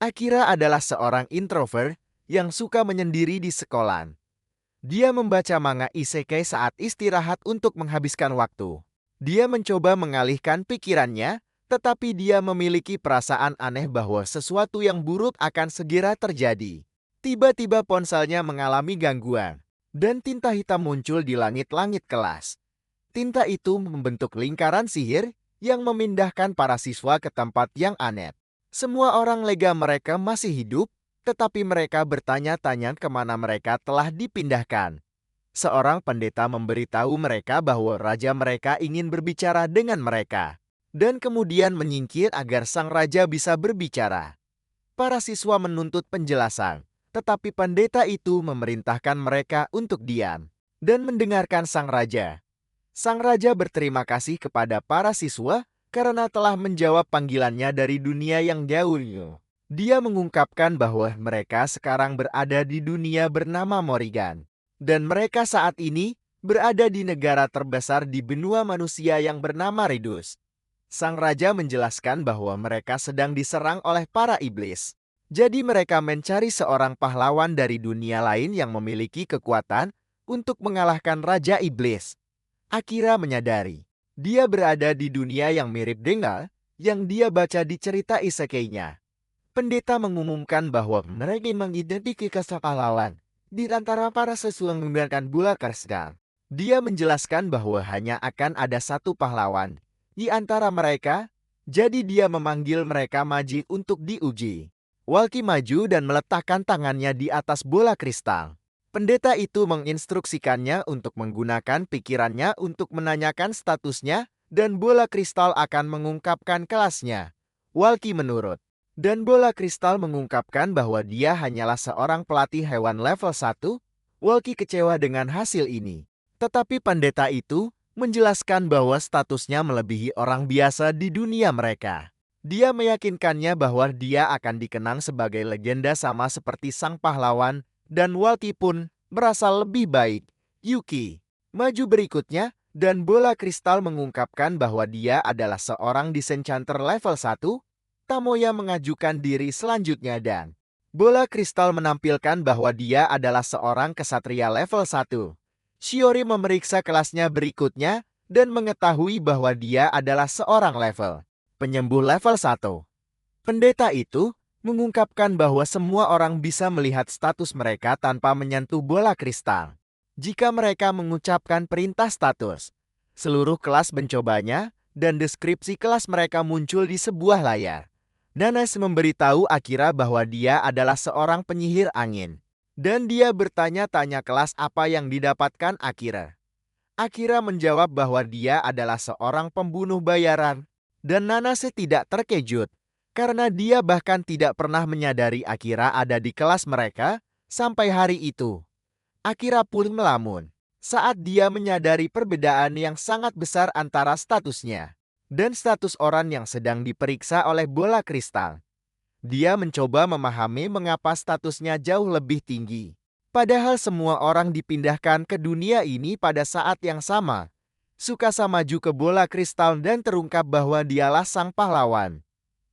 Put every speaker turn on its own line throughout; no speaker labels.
Akira adalah seorang introvert yang suka menyendiri di sekolah. Dia membaca manga isekai saat istirahat untuk menghabiskan waktu. Dia mencoba mengalihkan pikirannya, tetapi dia memiliki perasaan aneh bahwa sesuatu yang buruk akan segera terjadi. Tiba-tiba ponselnya mengalami gangguan, dan tinta hitam muncul di langit-langit kelas. Tinta itu membentuk lingkaran sihir yang memindahkan para siswa ke tempat yang aneh. Semua orang lega mereka masih hidup, tetapi mereka bertanya-tanya kemana mereka telah dipindahkan. Seorang pendeta memberitahu mereka bahwa raja mereka ingin berbicara dengan mereka, dan kemudian menyingkir agar sang raja bisa berbicara. Para siswa menuntut penjelasan, tetapi pendeta itu memerintahkan mereka untuk diam dan mendengarkan sang raja. Sang raja berterima kasih kepada para siswa karena telah menjawab panggilannya dari dunia yang jauh. Dia mengungkapkan bahwa mereka sekarang berada di dunia bernama Morrigan. Dan mereka saat ini berada di negara terbesar di benua manusia yang bernama Redus. Sang raja menjelaskan bahwa mereka sedang diserang oleh para iblis. Jadi mereka mencari seorang pahlawan dari dunia lain yang memiliki kekuatan untuk mengalahkan raja iblis. Akira menyadari, dia berada di dunia yang mirip dengan yang dia baca di cerita isekai-nya. Pendeta mengumumkan bahwa mereka mengidentifikasi pahlawan di antara para siswa menggunakan bola kristal. Dia menjelaskan bahwa hanya akan ada satu pahlawan di antara mereka, jadi dia memanggil mereka maju untuk diuji. Walkie maju dan meletakkan tangannya di atas bola kristal. Pendeta itu menginstruksikannya untuk menggunakan pikirannya untuk menanyakan statusnya dan bola kristal akan mengungkapkan kelasnya. Walkie menurut. Dan bola kristal mengungkapkan bahwa dia hanyalah seorang pelatih hewan level 1. Walkie kecewa dengan hasil ini. Tetapi pendeta itu menjelaskan bahwa statusnya melebihi orang biasa di dunia mereka. Dia meyakinkannya bahwa dia akan dikenang sebagai legenda sama seperti sang pahlawan, dan Walkie pun merasa lebih baik. Yuki maju berikutnya, dan bola kristal mengungkapkan bahwa dia adalah seorang disenchanter level 1. Tamoya mengajukan diri selanjutnya dan bola kristal menampilkan bahwa dia adalah seorang kesatria level 1. Shiori memeriksa kelasnya berikutnya dan mengetahui bahwa dia adalah seorang level penyembuh level 1. Pendeta itu mengungkapkan bahwa semua orang bisa melihat status mereka tanpa menyentuh bola kristal. Jika mereka mengucapkan perintah status, seluruh kelas mencobanya dan deskripsi kelas mereka muncul di sebuah layar. Nanas memberitahu Akira bahwa dia adalah seorang penyihir angin. Dan dia bertanya-tanya kelas apa yang didapatkan Akira. Akira menjawab bahwa dia adalah seorang pembunuh bayaran. Dan Nanase tidak terkejut, karena dia bahkan tidak pernah menyadari Akira ada di kelas mereka sampai hari itu. Akira pun melamun saat dia menyadari perbedaan yang sangat besar antara statusnya dan status orang yang sedang diperiksa oleh bola kristal. Dia mencoba memahami mengapa statusnya jauh lebih tinggi. Padahal semua orang dipindahkan ke dunia ini pada saat yang sama. Tsukasa maju ke bola kristal dan terungkap bahwa dialah sang pahlawan.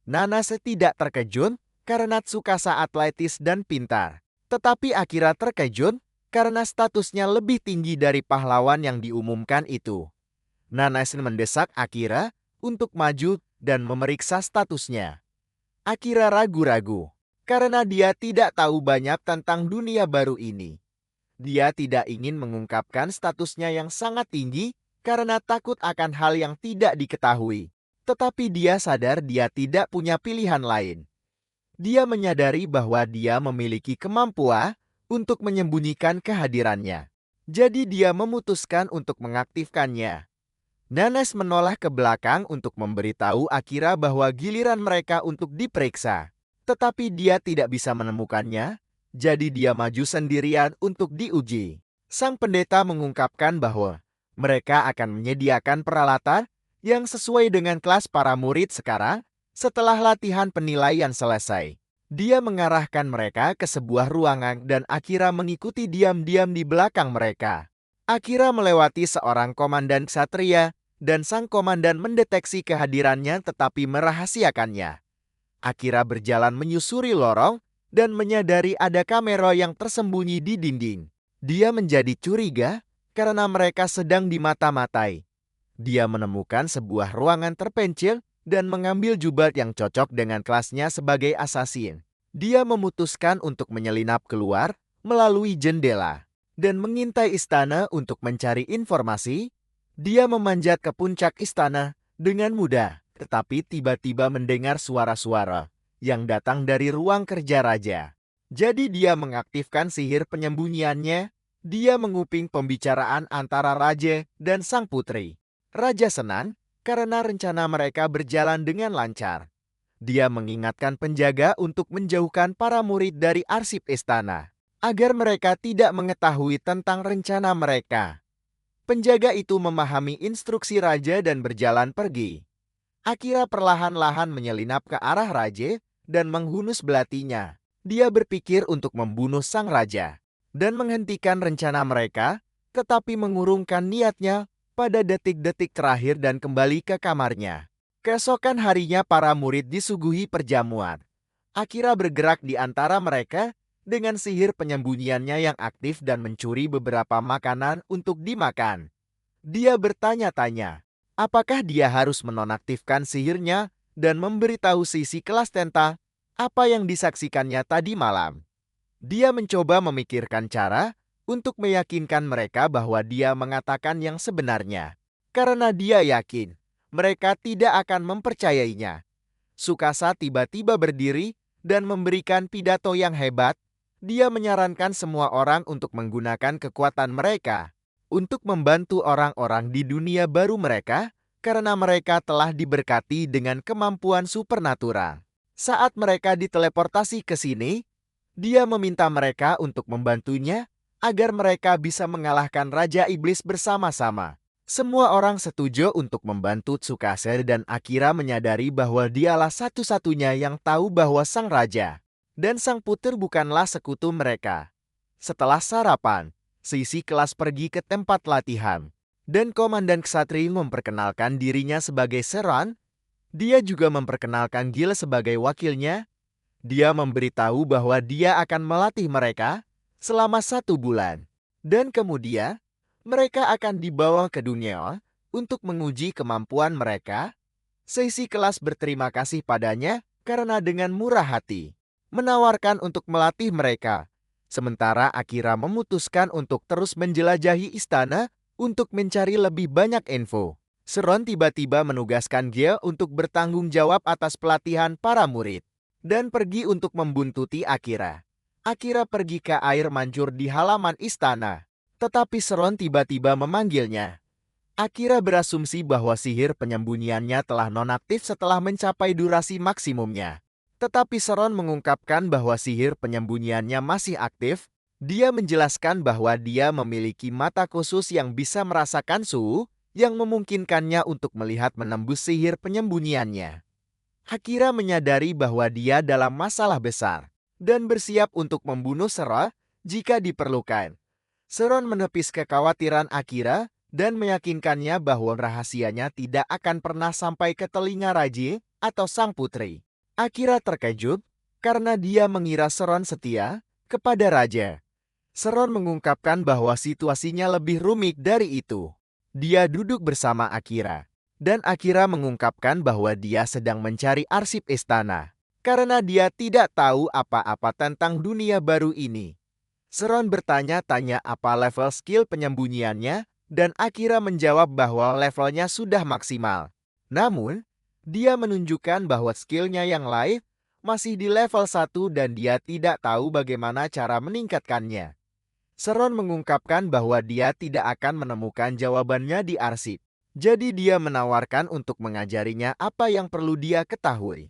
Nanase tidak terkejut karena Tsukasa atletis dan pintar. Tetapi Akira terkejut karena statusnya lebih tinggi dari pahlawan yang diumumkan itu. Nanase mendesak Akira untuk maju dan memeriksa statusnya. Akira ragu-ragu karena dia tidak tahu banyak tentang dunia baru ini. Dia tidak ingin mengungkapkan statusnya yang sangat tinggi karena takut akan hal yang tidak diketahui. Tetapi dia sadar dia tidak punya pilihan lain. Dia menyadari bahwa dia memiliki kemampuan untuk menyembunyikan kehadirannya. Jadi dia memutuskan untuk mengaktifkannya. Nanas menoleh ke belakang untuk memberitahu Akira bahwa giliran mereka untuk diperiksa. Tetapi dia tidak bisa menemukannya, jadi dia maju sendirian untuk diuji. Sang pendeta mengungkapkan bahwa mereka akan menyediakan peralatan yang sesuai dengan kelas para murid sekarang setelah latihan penilaian selesai. Dia mengarahkan mereka ke sebuah ruangan dan Akira mengikuti diam-diam di belakang mereka. Akira melewati seorang komandan ksatria dan sang komandan mendeteksi kehadirannya tetapi merahasiakannya. Akira berjalan menyusuri lorong dan menyadari ada kamera yang tersembunyi di dinding. Dia menjadi curiga karena mereka sedang dimata-matai. Dia menemukan sebuah ruangan terpencil dan mengambil jubah yang cocok dengan kelasnya sebagai asasin. Dia memutuskan untuk menyelinap keluar melalui jendela dan mengintai istana untuk mencari informasi. Dia memanjat ke puncak istana dengan mudah, tetapi tiba-tiba mendengar suara-suara yang datang dari ruang kerja raja. Jadi dia mengaktifkan sihir penyembunyiannya. Dia menguping pembicaraan antara raja dan sang putri. Raja senang karena rencana mereka berjalan dengan lancar. Dia mengingatkan penjaga untuk menjauhkan para murid dari arsip istana, agar mereka tidak mengetahui tentang rencana mereka. Penjaga itu memahami instruksi raja dan berjalan pergi. Akira perlahan-lahan menyelinap ke arah raja dan menghunus belatinya. Dia berpikir untuk membunuh sang raja dan menghentikan rencana mereka, tetapi mengurungkan niatnya pada detik-detik terakhir dan kembali ke kamarnya. Keesokan harinya para murid disuguhi perjamuan. Akira bergerak di antara mereka dengan sihir penyembunyiannya yang aktif dan mencuri beberapa makanan untuk dimakan. Dia bertanya-tanya, apakah dia harus menonaktifkan sihirnya dan memberitahu sisi kelas Tenta apa yang disaksikannya tadi malam. Dia mencoba memikirkan cara untuk meyakinkan mereka bahwa dia mengatakan yang sebenarnya. Karena dia yakin mereka tidak akan mempercayainya. Sukasa tiba-tiba berdiri dan memberikan pidato yang hebat. Dia menyarankan semua orang untuk menggunakan kekuatan mereka untuk membantu orang-orang di dunia baru mereka karena mereka telah diberkati dengan kemampuan supernatural. Saat mereka diteleportasi ke sini, dia meminta mereka untuk membantunya agar mereka bisa mengalahkan Raja Iblis bersama-sama. Semua orang setuju untuk membantu Tsukasa dan Akira menyadari bahwa dialah satu-satunya yang tahu bahwa sang raja dan sang putri bukanlah sekutu mereka. Setelah sarapan, sisi kelas pergi ke tempat latihan dan Komandan Ksatria memperkenalkan dirinya sebagai Seran. Dia juga memperkenalkan Gil sebagai wakilnya. Dia memberitahu bahwa dia akan melatih mereka selama 1 bulan. Dan kemudian, mereka akan dibawa ke dunia untuk menguji kemampuan mereka. Sesi kelas berterima kasih padanya karena dengan murah hati menawarkan untuk melatih mereka. Sementara Akira memutuskan untuk terus menjelajahi istana untuk mencari lebih banyak info. Seron tiba-tiba menugaskan Gil untuk bertanggung jawab atas pelatihan para murid dan pergi untuk membuntuti Akira. Akira pergi ke air mancur di halaman istana, tetapi Seron tiba-tiba memanggilnya. Akira berasumsi bahwa sihir penyembunyiannya telah nonaktif setelah mencapai durasi maksimumnya. Tetapi Seron mengungkapkan bahwa sihir penyembunyiannya masih aktif. Dia menjelaskan bahwa dia memiliki mata khusus yang bisa merasakan suhu yang memungkinkannya untuk melihat menembus sihir penyembunyiannya. Akira menyadari bahwa dia dalam masalah besar dan bersiap untuk membunuh Seron jika diperlukan. Seron menepis kekhawatiran Akira dan meyakinkannya bahwa rahasianya tidak akan pernah sampai ke telinga raja atau sang putri. Akira terkejut karena dia mengira Seron setia kepada raja. Seron mengungkapkan bahwa situasinya lebih rumit dari itu. Dia duduk bersama Akira, dan Akira mengungkapkan bahwa dia sedang mencari arsip istana karena dia tidak tahu apa-apa tentang dunia baru ini. Seron bertanya-tanya apa level skill penyembunyiannya, dan Akira menjawab bahwa levelnya sudah maksimal. Namun, dia menunjukkan bahwa skillnya yang lain masih di level 1 dan dia tidak tahu bagaimana cara meningkatkannya. Seron mengungkapkan bahwa dia tidak akan menemukan jawabannya di arsip. Jadi dia menawarkan untuk mengajarinya apa yang perlu dia ketahui.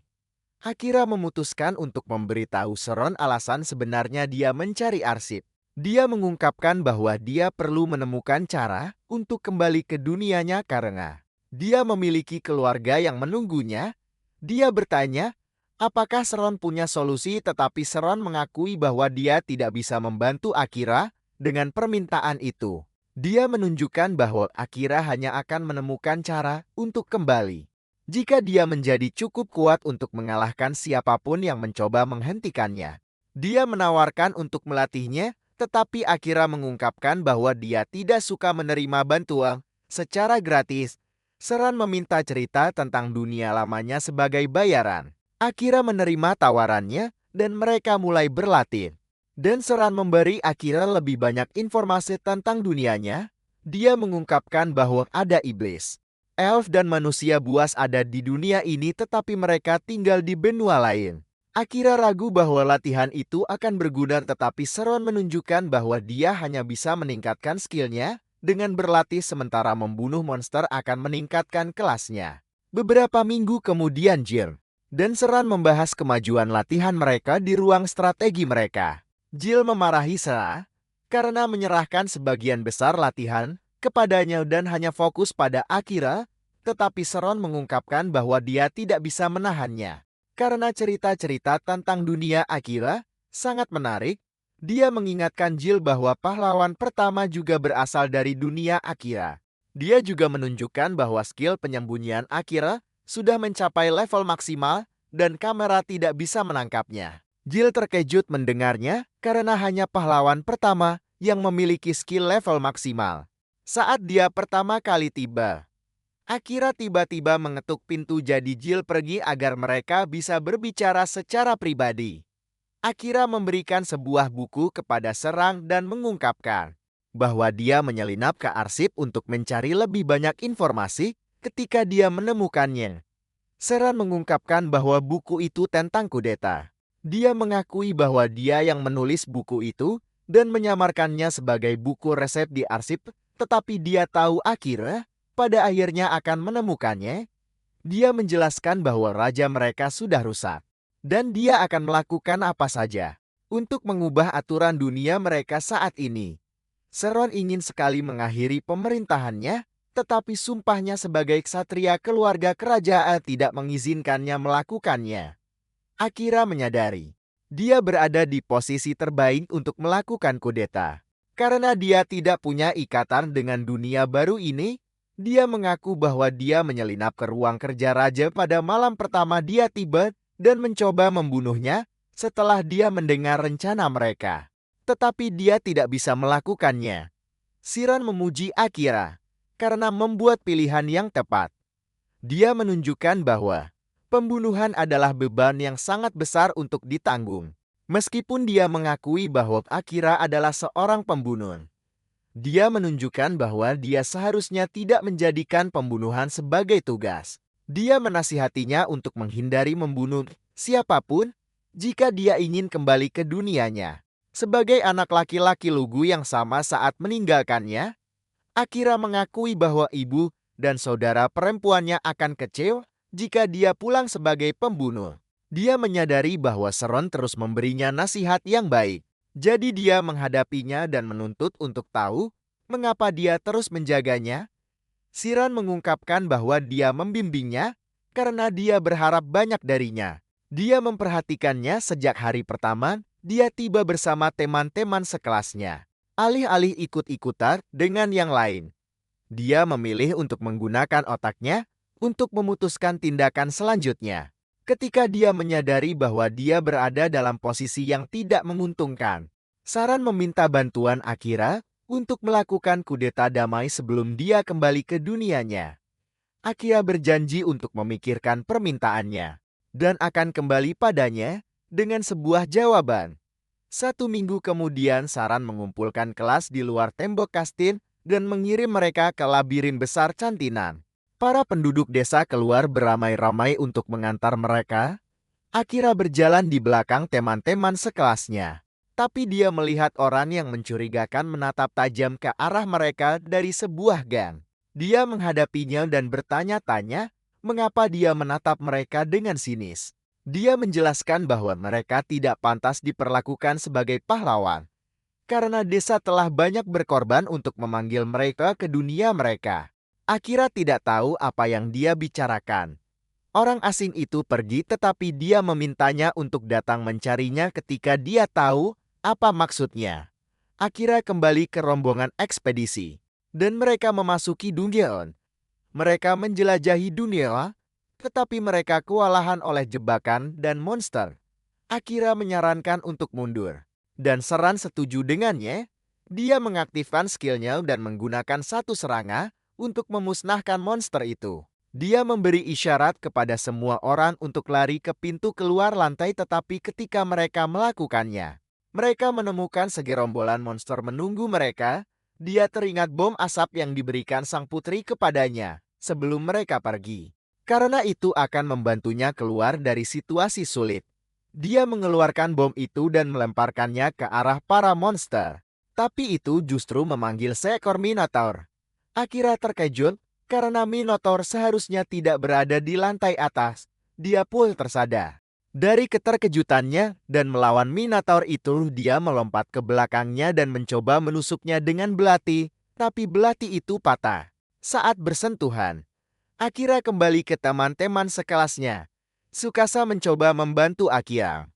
Akira memutuskan untuk memberitahu Seron alasan sebenarnya dia mencari arsip. Dia mengungkapkan bahwa dia perlu menemukan cara untuk kembali ke dunianya karena dia memiliki keluarga yang menunggunya. Dia bertanya, apakah Seron punya solusi, tetapi Seron mengakui bahwa dia tidak bisa membantu Akira dengan permintaan itu. Dia menunjukkan bahwa Akira hanya akan menemukan cara untuk kembali. jika dia menjadi cukup kuat untuk mengalahkan siapapun yang mencoba menghentikannya. Dia menawarkan untuk melatihnya, tetapi Akira mengungkapkan bahwa dia tidak suka menerima bantuan secara gratis. Seran meminta cerita tentang dunia lamanya sebagai bayaran. Akira menerima tawarannya dan mereka mulai berlatih. Dan Seran memberi Akira lebih banyak informasi tentang dunianya. Dia mengungkapkan bahwa ada iblis, elf dan manusia buas ada di dunia ini, tetapi mereka tinggal di benua lain. Akira ragu bahwa latihan itu akan berguna, tetapi Seron menunjukkan bahwa dia hanya bisa meningkatkan skillnya dengan berlatih, sementara membunuh monster akan meningkatkan kelasnya. Beberapa minggu kemudian Jill dan Seran membahas kemajuan latihan mereka di ruang strategi mereka. Jill memarahi Sera karena menyerahkan sebagian besar latihan kepadanya dan hanya fokus pada Akira, tetapi Seron mengungkapkan bahwa dia tidak bisa menahannya. Karena cerita-cerita tentang dunia Akira sangat menarik, dia mengingatkan Jill bahwa pahlawan pertama juga berasal dari dunia Akira. Dia juga menunjukkan bahwa skill penyembunyian Akira sudah mencapai level maksimal dan kamera tidak bisa menangkapnya. Jill terkejut mendengarnya karena hanya pahlawan pertama yang memiliki skill level maksimal. Saat dia pertama kali tiba, Akira tiba-tiba mengetuk pintu, jadi Jill pergi agar mereka bisa berbicara secara pribadi. Akira memberikan sebuah buku kepada Serang dan mengungkapkan bahwa dia menyelinap ke arsip untuk mencari lebih banyak informasi. Ketika dia menemukannya, Seran mengungkapkan bahwa buku itu tentang kudeta. Dia mengakui bahwa dia yang menulis buku itu dan menyamarkannya sebagai buku resep di arsip, tetapi dia tahu Akira pada akhirnya akan menemukannya. Dia menjelaskan bahwa raja mereka sudah rusak, dan dia akan melakukan apa saja untuk mengubah aturan dunia mereka saat ini. Seron ingin sekali mengakhiri pemerintahannya, tetapi sumpahnya sebagai ksatria keluarga kerajaan tidak mengizinkannya melakukannya. Akira menyadari dia berada di posisi terbaik untuk melakukan kudeta. Karena dia tidak punya ikatan dengan dunia baru ini, dia mengaku bahwa dia menyelinap ke ruang kerja raja pada malam pertama dia tiba dan mencoba membunuhnya setelah dia mendengar rencana mereka. Tetapi dia tidak bisa melakukannya. Siran memuji Akira karena membuat pilihan yang tepat. Dia menunjukkan bahwa pembunuhan adalah beban yang sangat besar untuk ditanggung. Meskipun dia mengakui bahwa Akira adalah seorang pembunuh, dia menunjukkan bahwa dia seharusnya tidak menjadikan pembunuhan sebagai tugas. Dia menasihatinya untuk menghindari membunuh siapapun jika dia ingin kembali ke dunianya. Sebagai anak laki-laki lugu yang sama saat meninggalkannya, Akira mengakui bahwa ibu dan saudara perempuannya akan kecewa jika dia pulang sebagai pembunuh. Dia menyadari bahwa Seron terus memberinya nasihat yang baik. Jadi dia menghadapinya dan menuntut untuk tahu mengapa dia terus menjaganya. Siran mengungkapkan bahwa dia membimbingnya karena dia berharap banyak darinya. Dia memperhatikannya sejak hari pertama dia tiba bersama teman-teman sekelasnya. Alih-alih ikut-ikutan dengan yang lain, dia memilih untuk menggunakan otaknya untuk memutuskan tindakan selanjutnya. Ketika dia menyadari bahwa dia berada dalam posisi yang tidak menguntungkan, Saran meminta bantuan Akira untuk melakukan kudeta damai sebelum dia kembali ke dunianya. Akira berjanji untuk memikirkan permintaannya dan akan kembali padanya dengan sebuah jawaban. 1 minggu kemudian Saran mengumpulkan kelas di luar tembok kastil dan mengirim mereka ke labirin besar cantinan. Para penduduk desa keluar beramai-ramai untuk mengantar mereka. Akira berjalan di belakang teman-teman sekelasnya. Tapi dia melihat orang yang mencurigakan menatap tajam ke arah mereka dari sebuah gang. Dia menghadapinya dan bertanya-tanya mengapa dia menatap mereka dengan sinis. Dia menjelaskan bahwa mereka tidak pantas diperlakukan sebagai pahlawan, karena desa telah banyak berkorban untuk memanggil mereka ke dunia mereka. Akira tidak tahu apa yang dia bicarakan. Orang asing itu pergi, tetapi dia memintanya untuk datang mencarinya ketika dia tahu apa maksudnya. Akira kembali ke rombongan ekspedisi, dan mereka memasuki dunia. Mereka menjelajahi dunia tetapi mereka kewalahan oleh jebakan dan monster. Akira menyarankan untuk mundur. Dan Seran setuju dengannya. Dia mengaktifkan skillnya dan menggunakan satu serangga untuk memusnahkan monster itu. Dia memberi isyarat kepada semua orang untuk lari ke pintu keluar lantai, tetapi ketika mereka melakukannya, mereka menemukan segerombolan monster menunggu mereka. Dia teringat bom asap yang diberikan sang putri kepadanya sebelum mereka pergi. Karena itu akan membantunya keluar dari situasi sulit. Dia mengeluarkan bom itu dan melemparkannya ke arah para monster. Tapi itu justru memanggil seekor Minotaur. Akira terkejut karena Minotaur seharusnya tidak berada di lantai atas. Dia pun tersadar. Dari keterkejutannya dan melawan Minotaur itu, dia melompat ke belakangnya dan mencoba menusuknya dengan belati, tapi belati itu patah. Saat bersentuhan, Akira kembali ke teman-teman sekelasnya. Tsukasa mencoba membantu Akira,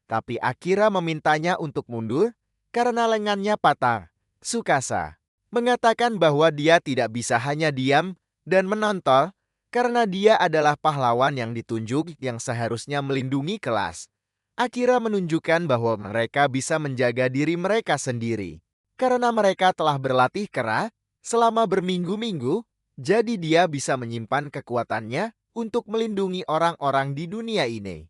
tapi Akira memintanya untuk mundur karena lengannya patah. Tsukasa mengatakan bahwa dia tidak bisa hanya diam dan menonton karena dia adalah pahlawan yang ditunjuk yang seharusnya melindungi kelas. Akira menunjukkan bahwa mereka bisa menjaga diri mereka sendiri karena mereka telah berlatih keras selama berminggu-minggu, jadi dia bisa menyimpan kekuatannya untuk melindungi orang-orang di dunia ini.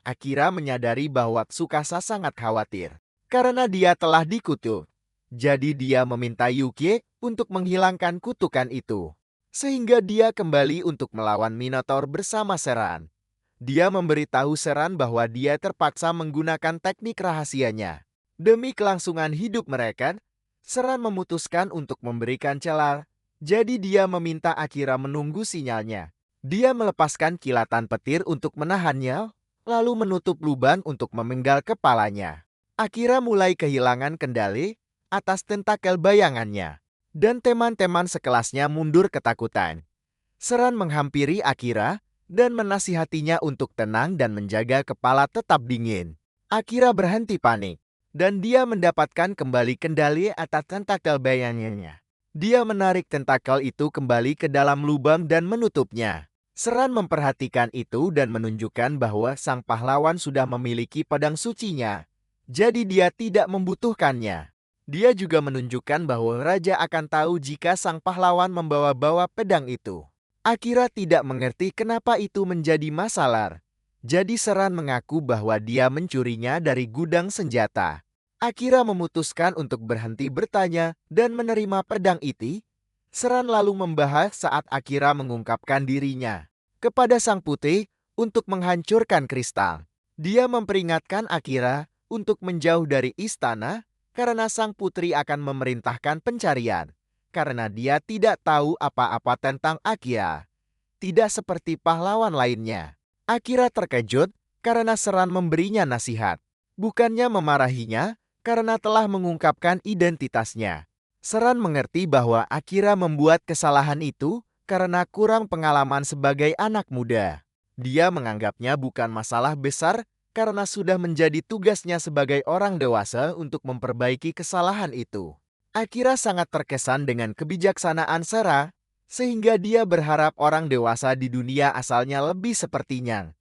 Akira menyadari bahwa Tsukasa sangat khawatir karena dia telah dikutuk. Jadi dia meminta Yukie untuk menghilangkan kutukan itu, sehingga dia kembali untuk melawan Minotaur bersama Seran. Dia memberitahu Seran bahwa dia terpaksa menggunakan teknik rahasianya. Demi kelangsungan hidup mereka, Seran memutuskan untuk memberikan celah. Jadi dia meminta Akira menunggu sinyalnya. Dia melepaskan kilatan petir untuk menahannya, lalu menutup lubang untuk memenggal kepalanya. Akira mulai kehilangan kendali atas tentakel bayangannya, dan teman-teman sekelasnya mundur ketakutan. Seran menghampiri Akira dan menasihatinya untuk tenang dan menjaga kepala tetap dingin. Akira berhenti panik, dan dia mendapatkan kembali kendali atas tentakel bayangannya. Dia menarik tentakel itu kembali ke dalam lubang dan menutupnya. Seran memperhatikan itu dan menunjukkan bahwa sang pahlawan sudah memiliki pedang sucinya, jadi dia tidak membutuhkannya. Dia juga menunjukkan bahwa raja akan tahu jika sang pahlawan membawa-bawa pedang itu. Akira tidak mengerti kenapa itu menjadi masalah. Jadi Seran mengaku bahwa dia mencurinya dari gudang senjata. Akira memutuskan untuk berhenti bertanya dan menerima pedang itu. Seran lalu membahas saat Akira mengungkapkan dirinya kepada sang putri untuk menghancurkan kristal. Dia memperingatkan Akira untuk menjauh dari istana karena sang putri akan memerintahkan pencarian. Karena dia tidak tahu apa-apa tentang Akira. Tidak seperti pahlawan lainnya. Akira terkejut karena Seran memberinya nasihat, bukannya memarahinya karena telah mengungkapkan identitasnya. Seran mengerti bahwa Akira membuat kesalahan itu karena kurang pengalaman sebagai anak muda. Dia menganggapnya bukan masalah besar karena sudah menjadi tugasnya sebagai orang dewasa untuk memperbaiki kesalahan itu. Akira sangat terkesan dengan kebijaksanaan Seran, sehingga dia berharap orang dewasa di dunia asalnya lebih sepertinya.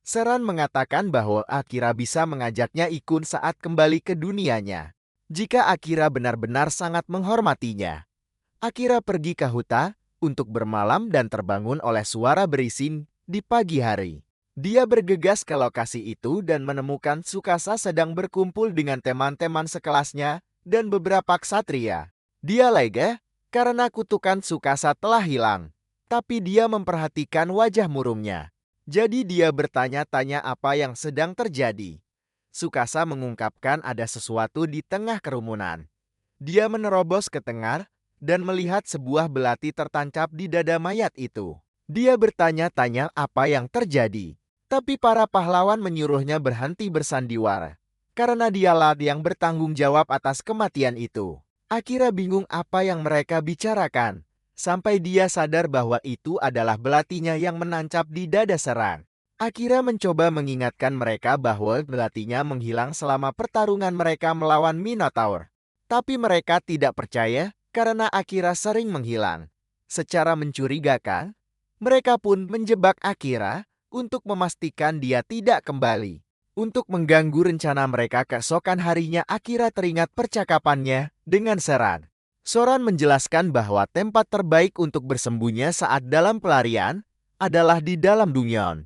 Seran mengatakan bahwa Akira bisa mengajaknya ikut saat kembali ke dunianya, jika Akira benar-benar sangat menghormatinya. Akira pergi ke hutan untuk bermalam dan terbangun oleh suara berising di pagi hari. Dia bergegas ke lokasi itu dan menemukan Tsukasa sedang berkumpul dengan teman-teman sekelasnya dan beberapa ksatria. Dia lega karena kutukan Tsukasa telah hilang, tapi dia memperhatikan wajah murungnya. Jadi dia bertanya-tanya apa yang sedang terjadi. Tsukasa mengungkapkan ada sesuatu di tengah kerumunan. Dia menerobos ke tengah dan melihat sebuah belati tertancap di dada mayat itu. Dia bertanya-tanya apa yang terjadi, tapi para pahlawan menyuruhnya berhenti bersandiwara, karena dialah yang bertanggung jawab atas kematian itu. Akira bingung apa yang mereka bicarakan, sampai dia sadar bahwa itu adalah belatinya yang menancap di dada Seran. Akira mencoba mengingatkan mereka bahwa belatinya menghilang selama pertarungan mereka melawan Minotaur. Tapi mereka tidak percaya karena Akira sering menghilang. Secara mencurigakan, Mereka pun menjebak Akira untuk memastikan dia tidak kembali. Untuk mengganggu rencana mereka keesokan harinya, Akira teringat percakapannya dengan Seran. Soran menjelaskan bahwa tempat terbaik untuk bersembunyi saat dalam pelarian adalah di dalam Dungeon.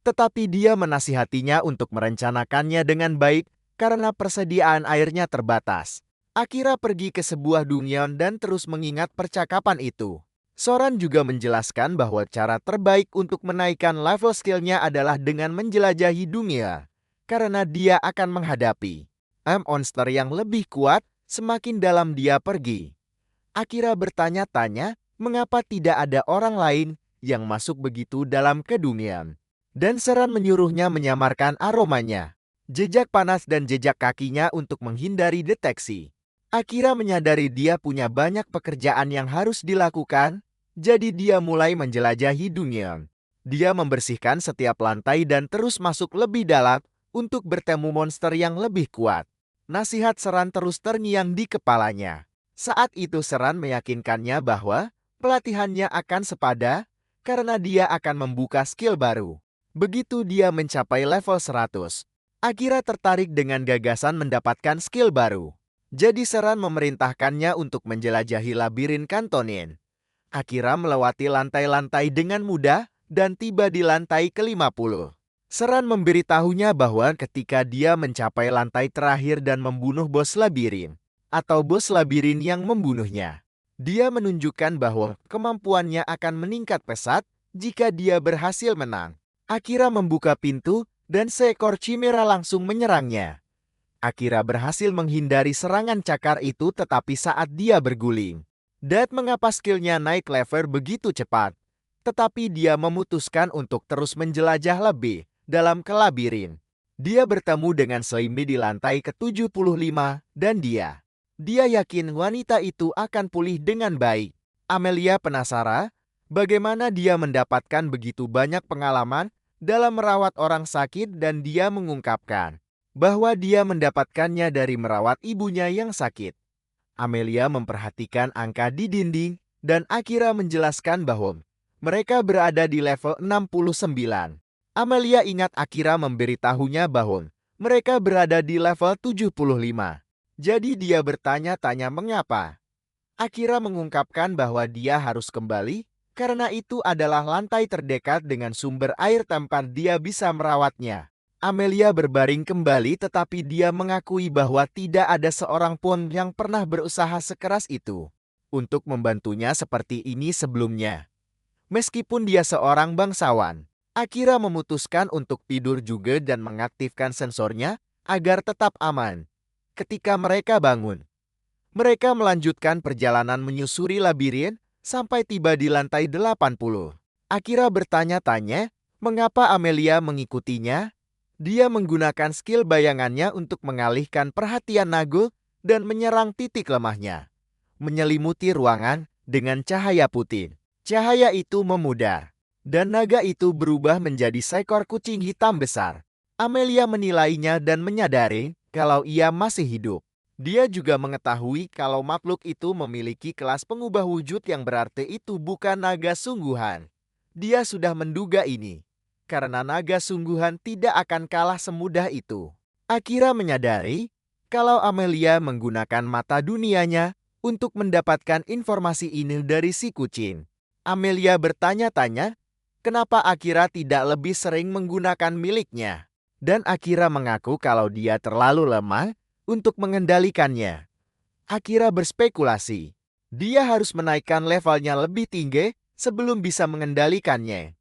Tetapi dia menasihatinya untuk merencanakannya dengan baik karena persediaan airnya terbatas. Akira pergi ke sebuah Dungeon dan terus mengingat percakapan itu. Soran juga menjelaskan bahwa cara terbaik untuk menaikkan level skillnya adalah dengan menjelajahi dunia, karena dia akan menghadapi monster yang lebih kuat semakin dalam dia pergi. Akira bertanya-tanya mengapa tidak ada orang lain yang masuk begitu dalam ke dunia. Dan Seran menyuruhnya menyamarkan aromanya, jejak panas dan jejak kakinya untuk menghindari deteksi. Akira menyadari dia punya banyak pekerjaan yang harus dilakukan, jadi dia mulai menjelajahi dunia. Dia membersihkan setiap lantai dan terus masuk lebih dalam untuk bertemu monster yang lebih kuat. Nasihat Seran terus terngiang di kepalanya. Saat itu Seran meyakinkannya bahwa pelatihannya akan sepada karena dia akan membuka skill baru. Begitu dia mencapai level 100, Akira tertarik dengan gagasan mendapatkan skill baru. Jadi Seran memerintahkannya untuk menjelajahi labirin Kantonin. Akira melewati lantai-lantai dengan mudah dan tiba di lantai ke-50. Seran memberitahunya bahwa ketika dia mencapai lantai terakhir dan membunuh bos labirin, atau bos labirin yang membunuhnya, dia menunjukkan bahwa kemampuannya akan meningkat pesat jika dia berhasil menang. Akira membuka pintu dan seekor chimera langsung menyerangnya. Akira berhasil menghindari serangan cakar itu, tetapi saat dia berguling, Dad mengapa skillnya naik level begitu cepat. Tetapi dia memutuskan untuk terus menjelajah lebih dalam ke labirin. Dia bertemu dengan Slimby di lantai ke-75 dan dia yakin wanita itu akan pulih dengan baik. Amelia penasaran bagaimana dia mendapatkan begitu banyak pengalaman dalam merawat orang sakit dan dia mengungkapkan bahwa dia mendapatkannya dari merawat ibunya yang sakit. Amelia memperhatikan angka di dinding dan Akira menjelaskan bahwa mereka berada di level 69. Amelia ingat Akira memberitahunya bahwa mereka berada di level 75. Jadi dia bertanya-tanya mengapa. Akira mengungkapkan bahwa dia harus kembali karena itu adalah lantai terdekat dengan sumber air tempat dia bisa merawatnya. Amelia berbaring kembali, tetapi dia mengakui bahwa tidak ada seorang pun yang pernah berusaha sekeras itu untuk membantunya seperti ini sebelumnya. Meskipun dia seorang bangsawan, Akira memutuskan untuk tidur juga dan mengaktifkan sensornya agar tetap aman. Ketika mereka bangun, mereka melanjutkan perjalanan menyusuri labirin sampai tiba di lantai 80. Akira bertanya-tanya mengapa Amelia mengikutinya. Dia menggunakan skill bayangannya untuk mengalihkan perhatian Nago dan menyerang titik lemahnya. Menyelimuti ruangan dengan cahaya putih. Cahaya itu memudar, dan naga itu berubah menjadi seekor kucing hitam besar. Amelia menilainya dan menyadari kalau ia masih hidup. Dia juga mengetahui kalau makhluk itu memiliki kelas pengubah wujud yang berarti itu bukan naga sungguhan. Dia sudah menduga ini karena naga sungguhan tidak akan kalah semudah itu. Akira menyadari kalau Amelia menggunakan mata dunianya untuk mendapatkan informasi ini dari si kucing. Amelia bertanya-tanya kenapa Akira tidak lebih sering menggunakan miliknya. Dan Akira mengaku kalau dia terlalu lemah untuk mengendalikannya. Akira berspekulasi, dia harus menaikkan levelnya lebih tinggi sebelum bisa mengendalikannya.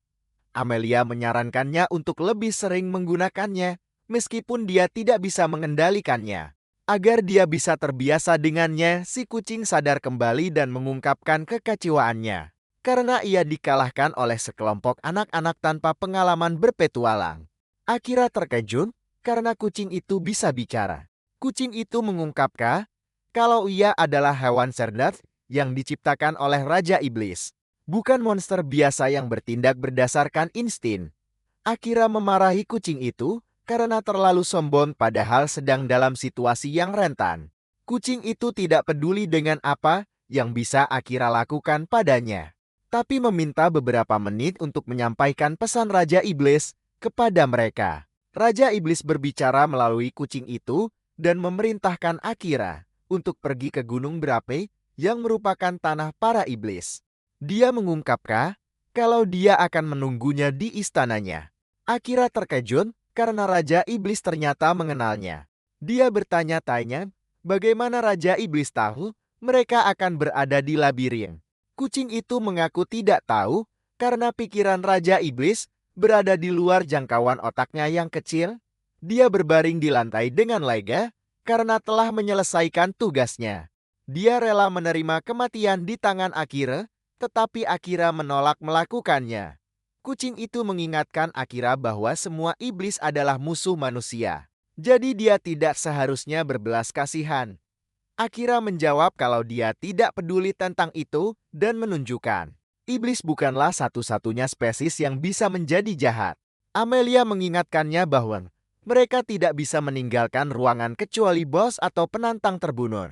Amelia menyarankannya untuk lebih sering menggunakannya, meskipun dia tidak bisa mengendalikannya. Agar dia bisa terbiasa dengannya, si kucing sadar kembali dan mengungkapkan kekecewaannya. Karena ia dikalahkan oleh sekelompok anak-anak tanpa pengalaman berpetualang. Akira terkejut karena kucing itu bisa bicara. Kucing itu mengungkapkan kalau ia adalah hewan cerdas yang diciptakan oleh Raja Iblis. Bukan monster biasa yang bertindak berdasarkan insting. Akira memarahi kucing itu karena terlalu sombong padahal sedang dalam situasi yang rentan. Kucing itu tidak peduli dengan apa yang bisa Akira lakukan padanya. tapi meminta beberapa menit untuk menyampaikan pesan Raja Iblis kepada mereka. Raja Iblis berbicara melalui kucing itu dan memerintahkan Akira untuk pergi ke Gunung Berapi yang merupakan tanah para iblis. Dia mengungkapkan kalau dia akan menunggunya di istananya. Akira terkejut karena Raja Iblis ternyata mengenalnya. Dia bertanya-tanya bagaimana Raja Iblis tahu mereka akan berada di labirin. Kucing itu mengaku tidak tahu karena pikiran Raja Iblis berada di luar jangkauan otaknya yang kecil. Dia berbaring di lantai dengan lega karena telah menyelesaikan tugasnya. Dia rela menerima kematian di tangan Akira, tetapi Akira menolak melakukannya. Kucing itu mengingatkan Akira bahwa semua iblis adalah musuh manusia. Jadi dia tidak seharusnya berbelas kasihan. Akira menjawab kalau dia tidak peduli tentang itu dan menunjukkan iblis bukanlah satu-satunya spesies yang bisa menjadi jahat. Amelia mengingatkannya bahwa mereka tidak bisa meninggalkan ruangan kecuali bos atau penantang terbunuh.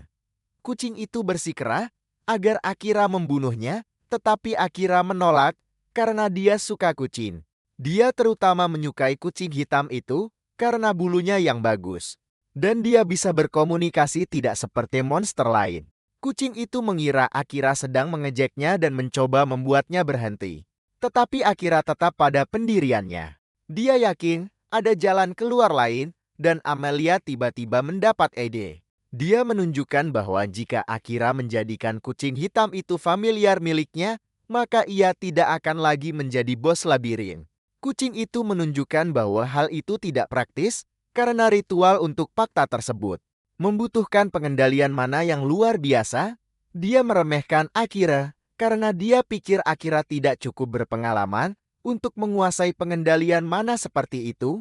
Kucing itu bersikeras agar Akira membunuhnya, tetapi Akira menolak karena dia suka kucing. Dia terutama menyukai kucing hitam itu karena bulunya yang bagus. Dan dia bisa berkomunikasi tidak seperti monster lain. Kucing itu mengira Akira sedang mengejeknya dan mencoba membuatnya berhenti. Tetapi Akira tetap pada pendiriannya. Dia yakin ada jalan keluar lain dan Amelia tiba-tiba mendapat ide. Dia menunjukkan bahwa jika Akira menjadikan kucing hitam itu familiar miliknya, maka ia tidak akan lagi menjadi bos labirin. Kucing itu menunjukkan bahwa hal itu tidak praktis karena ritual untuk fakta tersebut membutuhkan pengendalian mana yang luar biasa. Dia meremehkan Akira karena dia pikir Akira tidak cukup berpengalaman untuk menguasai pengendalian mana seperti itu.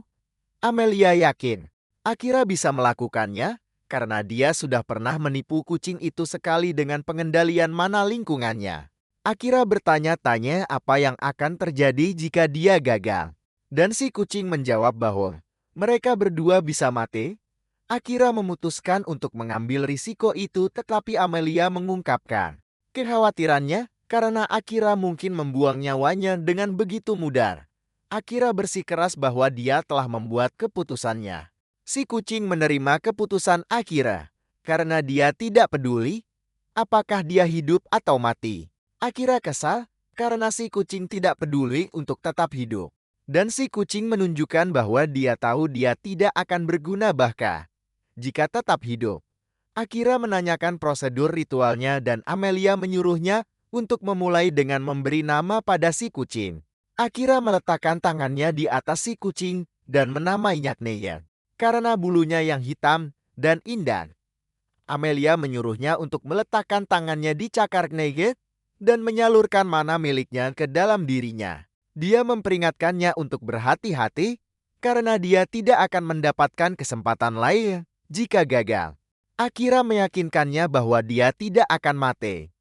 Amelia yakin Akira bisa melakukannya karena dia sudah pernah menipu kucing itu sekali dengan pengendalian mana lingkungannya. Akira bertanya-tanya apa yang akan terjadi jika dia gagal. Dan si kucing menjawab bahwa mereka berdua bisa mati. Akira memutuskan untuk mengambil risiko itu, tetapi Amelia mengungkapkan kekhawatirannya karena Akira mungkin membuang nyawanya dengan begitu mudah. Akira bersikeras bahwa dia telah membuat keputusannya. Si kucing menerima keputusan Akira karena dia tidak peduli apakah dia hidup atau mati. Akira kesal karena si kucing tidak peduli untuk tetap hidup. Dan si kucing menunjukkan bahwa dia tahu dia tidak akan berguna bahkan jika tetap hidup. Akira menanyakan prosedur ritualnya dan Amelia menyuruhnya untuk memulai dengan memberi nama pada si kucing. Akira meletakkan tangannya di atas si kucing dan menamainya Kneya karena bulunya yang hitam dan indah. Amelia menyuruhnya untuk meletakkan tangannya di cakar Kneya dan menyalurkan mana miliknya ke dalam dirinya. Dia memperingatkannya untuk berhati-hati karena dia tidak akan mendapatkan kesempatan lain jika gagal. Akira meyakinkannya bahwa dia tidak akan mati.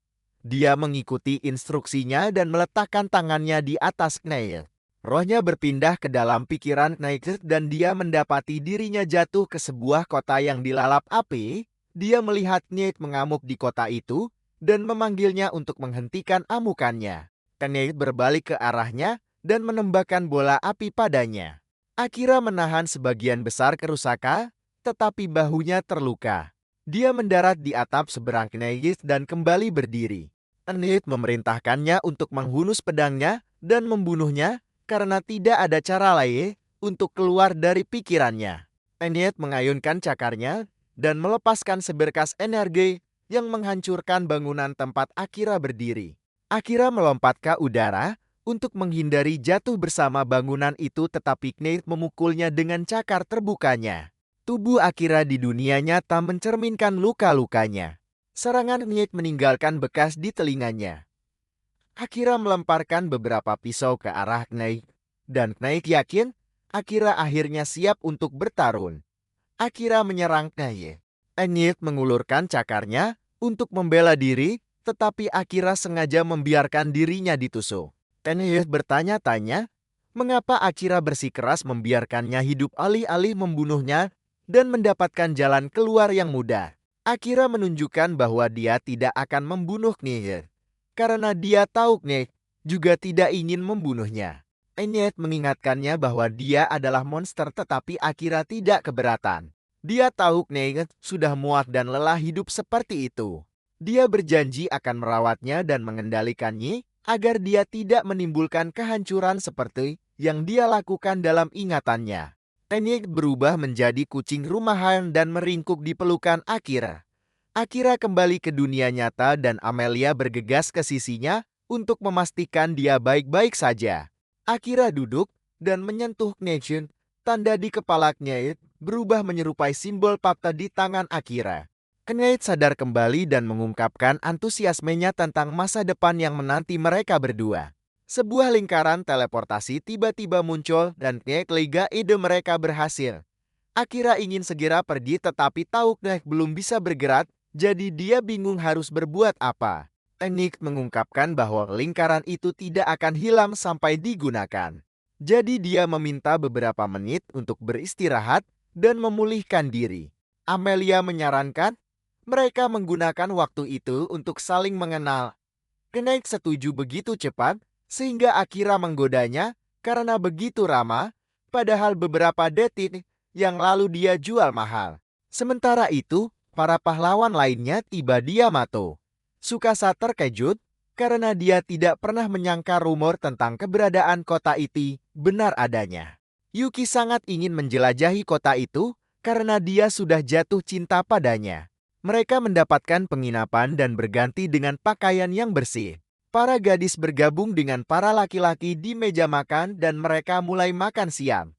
Dia mengikuti instruksinya dan meletakkan tangannya di atas Kneya. Rohnya berpindah ke dalam pikiran Kneya dan dia mendapati dirinya jatuh ke sebuah kota yang dilalap api. Dia melihat Kneya mengamuk di kota itu dan memanggilnya untuk menghentikan amukannya. Kneya berbalik ke arahnya dan menembakkan bola api padanya. Akira menahan sebagian besar kerusakan, tetapi bahunya terluka. Dia mendarat di atap seberang Kneya dan kembali berdiri. Kneya memerintahkannya untuk menghunus pedangnya dan membunuhnya karena tidak ada cara lain untuk keluar dari pikirannya. Kneya mengayunkan cakarnya dan melepaskan seberkas energi yang menghancurkan bangunan tempat Akira berdiri. Akira melompat ke udara untuk menghindari jatuh bersama bangunan itu, tetapi Kneya memukulnya dengan cakar terbukanya. Tubuh Akira di dunia nyata mencerminkan luka-lukanya. Serangan Kneya meninggalkan bekas di telinganya. Akira melemparkan beberapa pisau ke arah Kneya, dan Kneya yakin Akira akhirnya siap untuk bertarung. Akira menyerang Kneya. Kneya mengulurkan cakarnya untuk membela diri, tetapi Akira sengaja membiarkan dirinya ditusuk. Kneya bertanya-tanya mengapa Akira bersikeras membiarkannya hidup alih-alih membunuhnya dan mendapatkan jalan keluar yang mudah. Akira menunjukkan bahwa dia tidak akan membunuh Kneya karena dia tahu Kneya juga tidak ingin membunuhnya. Enies mengingatkannya bahwa dia adalah monster, tetapi Akira tidak keberatan. Dia tahu Enies sudah muak dan lelah hidup seperti itu. Dia berjanji akan merawatnya dan mengendalikannya agar dia tidak menimbulkan kehancuran seperti yang dia lakukan dalam ingatannya. Enies berubah menjadi kucing rumahan dan meringkuk di pelukan Akira. Akira kembali ke dunia nyata dan Amelia bergegas ke sisinya untuk memastikan dia baik-baik saja. Akira duduk dan menyentuh Nation, tanda di kepala Knight berubah menyerupai simbol fakta di tangan Akira. Knight sadar kembali dan mengungkapkan antusiasmenya tentang masa depan yang menanti mereka berdua. Sebuah lingkaran teleportasi tiba-tiba muncul dan Knight lega ide mereka berhasil. Akira ingin segera pergi tetapi tahu Knight belum bisa bergerak, jadi dia bingung harus berbuat apa. Teknik mengungkapkan bahwa lingkaran itu tidak akan hilang sampai digunakan. Jadi dia meminta beberapa menit untuk beristirahat dan memulihkan diri. Amelia menyarankan mereka menggunakan waktu itu untuk saling mengenal. Knight setuju begitu cepat sehingga Akira menggodanya karena begitu ramah, padahal beberapa detik yang lalu dia jual mahal. Sementara itu, para pahlawan lainnya tiba di Yamato. Tsukasa terkejut karena dia tidak pernah menyangka rumor tentang keberadaan kota itu benar adanya. Yuki sangat ingin menjelajahi kota itu karena dia sudah jatuh cinta padanya. Mereka mendapatkan penginapan dan berganti dengan pakaian yang bersih. Para gadis bergabung dengan para laki-laki di meja makan dan mereka mulai makan siang.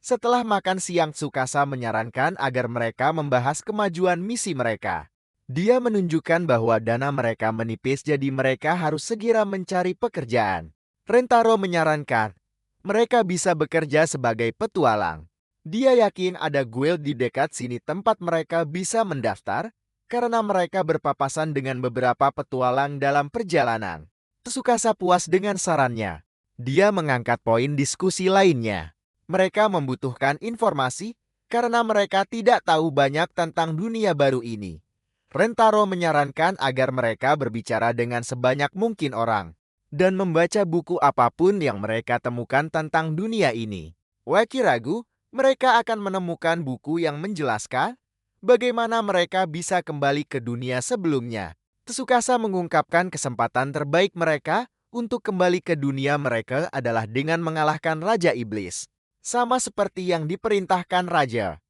Setelah makan siang, Tsukasa menyarankan agar mereka membahas kemajuan misi mereka. Dia menunjukkan bahwa dana mereka menipis jadi mereka harus segera mencari pekerjaan. Rentaro menyarankan mereka bisa bekerja sebagai petualang. Dia yakin ada guild di dekat sini tempat mereka bisa mendaftar karena mereka berpapasan dengan beberapa petualang dalam perjalanan. Tsukasa puas dengan sarannya. Dia mengangkat poin diskusi lainnya. Mereka membutuhkan informasi karena mereka tidak tahu banyak tentang dunia baru ini. Rentaro menyarankan agar mereka berbicara dengan sebanyak mungkin orang dan membaca buku apapun yang mereka temukan tentang dunia ini. Waki ragu, mereka akan menemukan buku yang menjelaskan bagaimana mereka bisa kembali ke dunia sebelumnya. Tsukasa mengungkapkan kesempatan terbaik mereka untuk kembali ke dunia mereka adalah dengan mengalahkan Raja Iblis. Sama seperti yang diperintahkan Raja.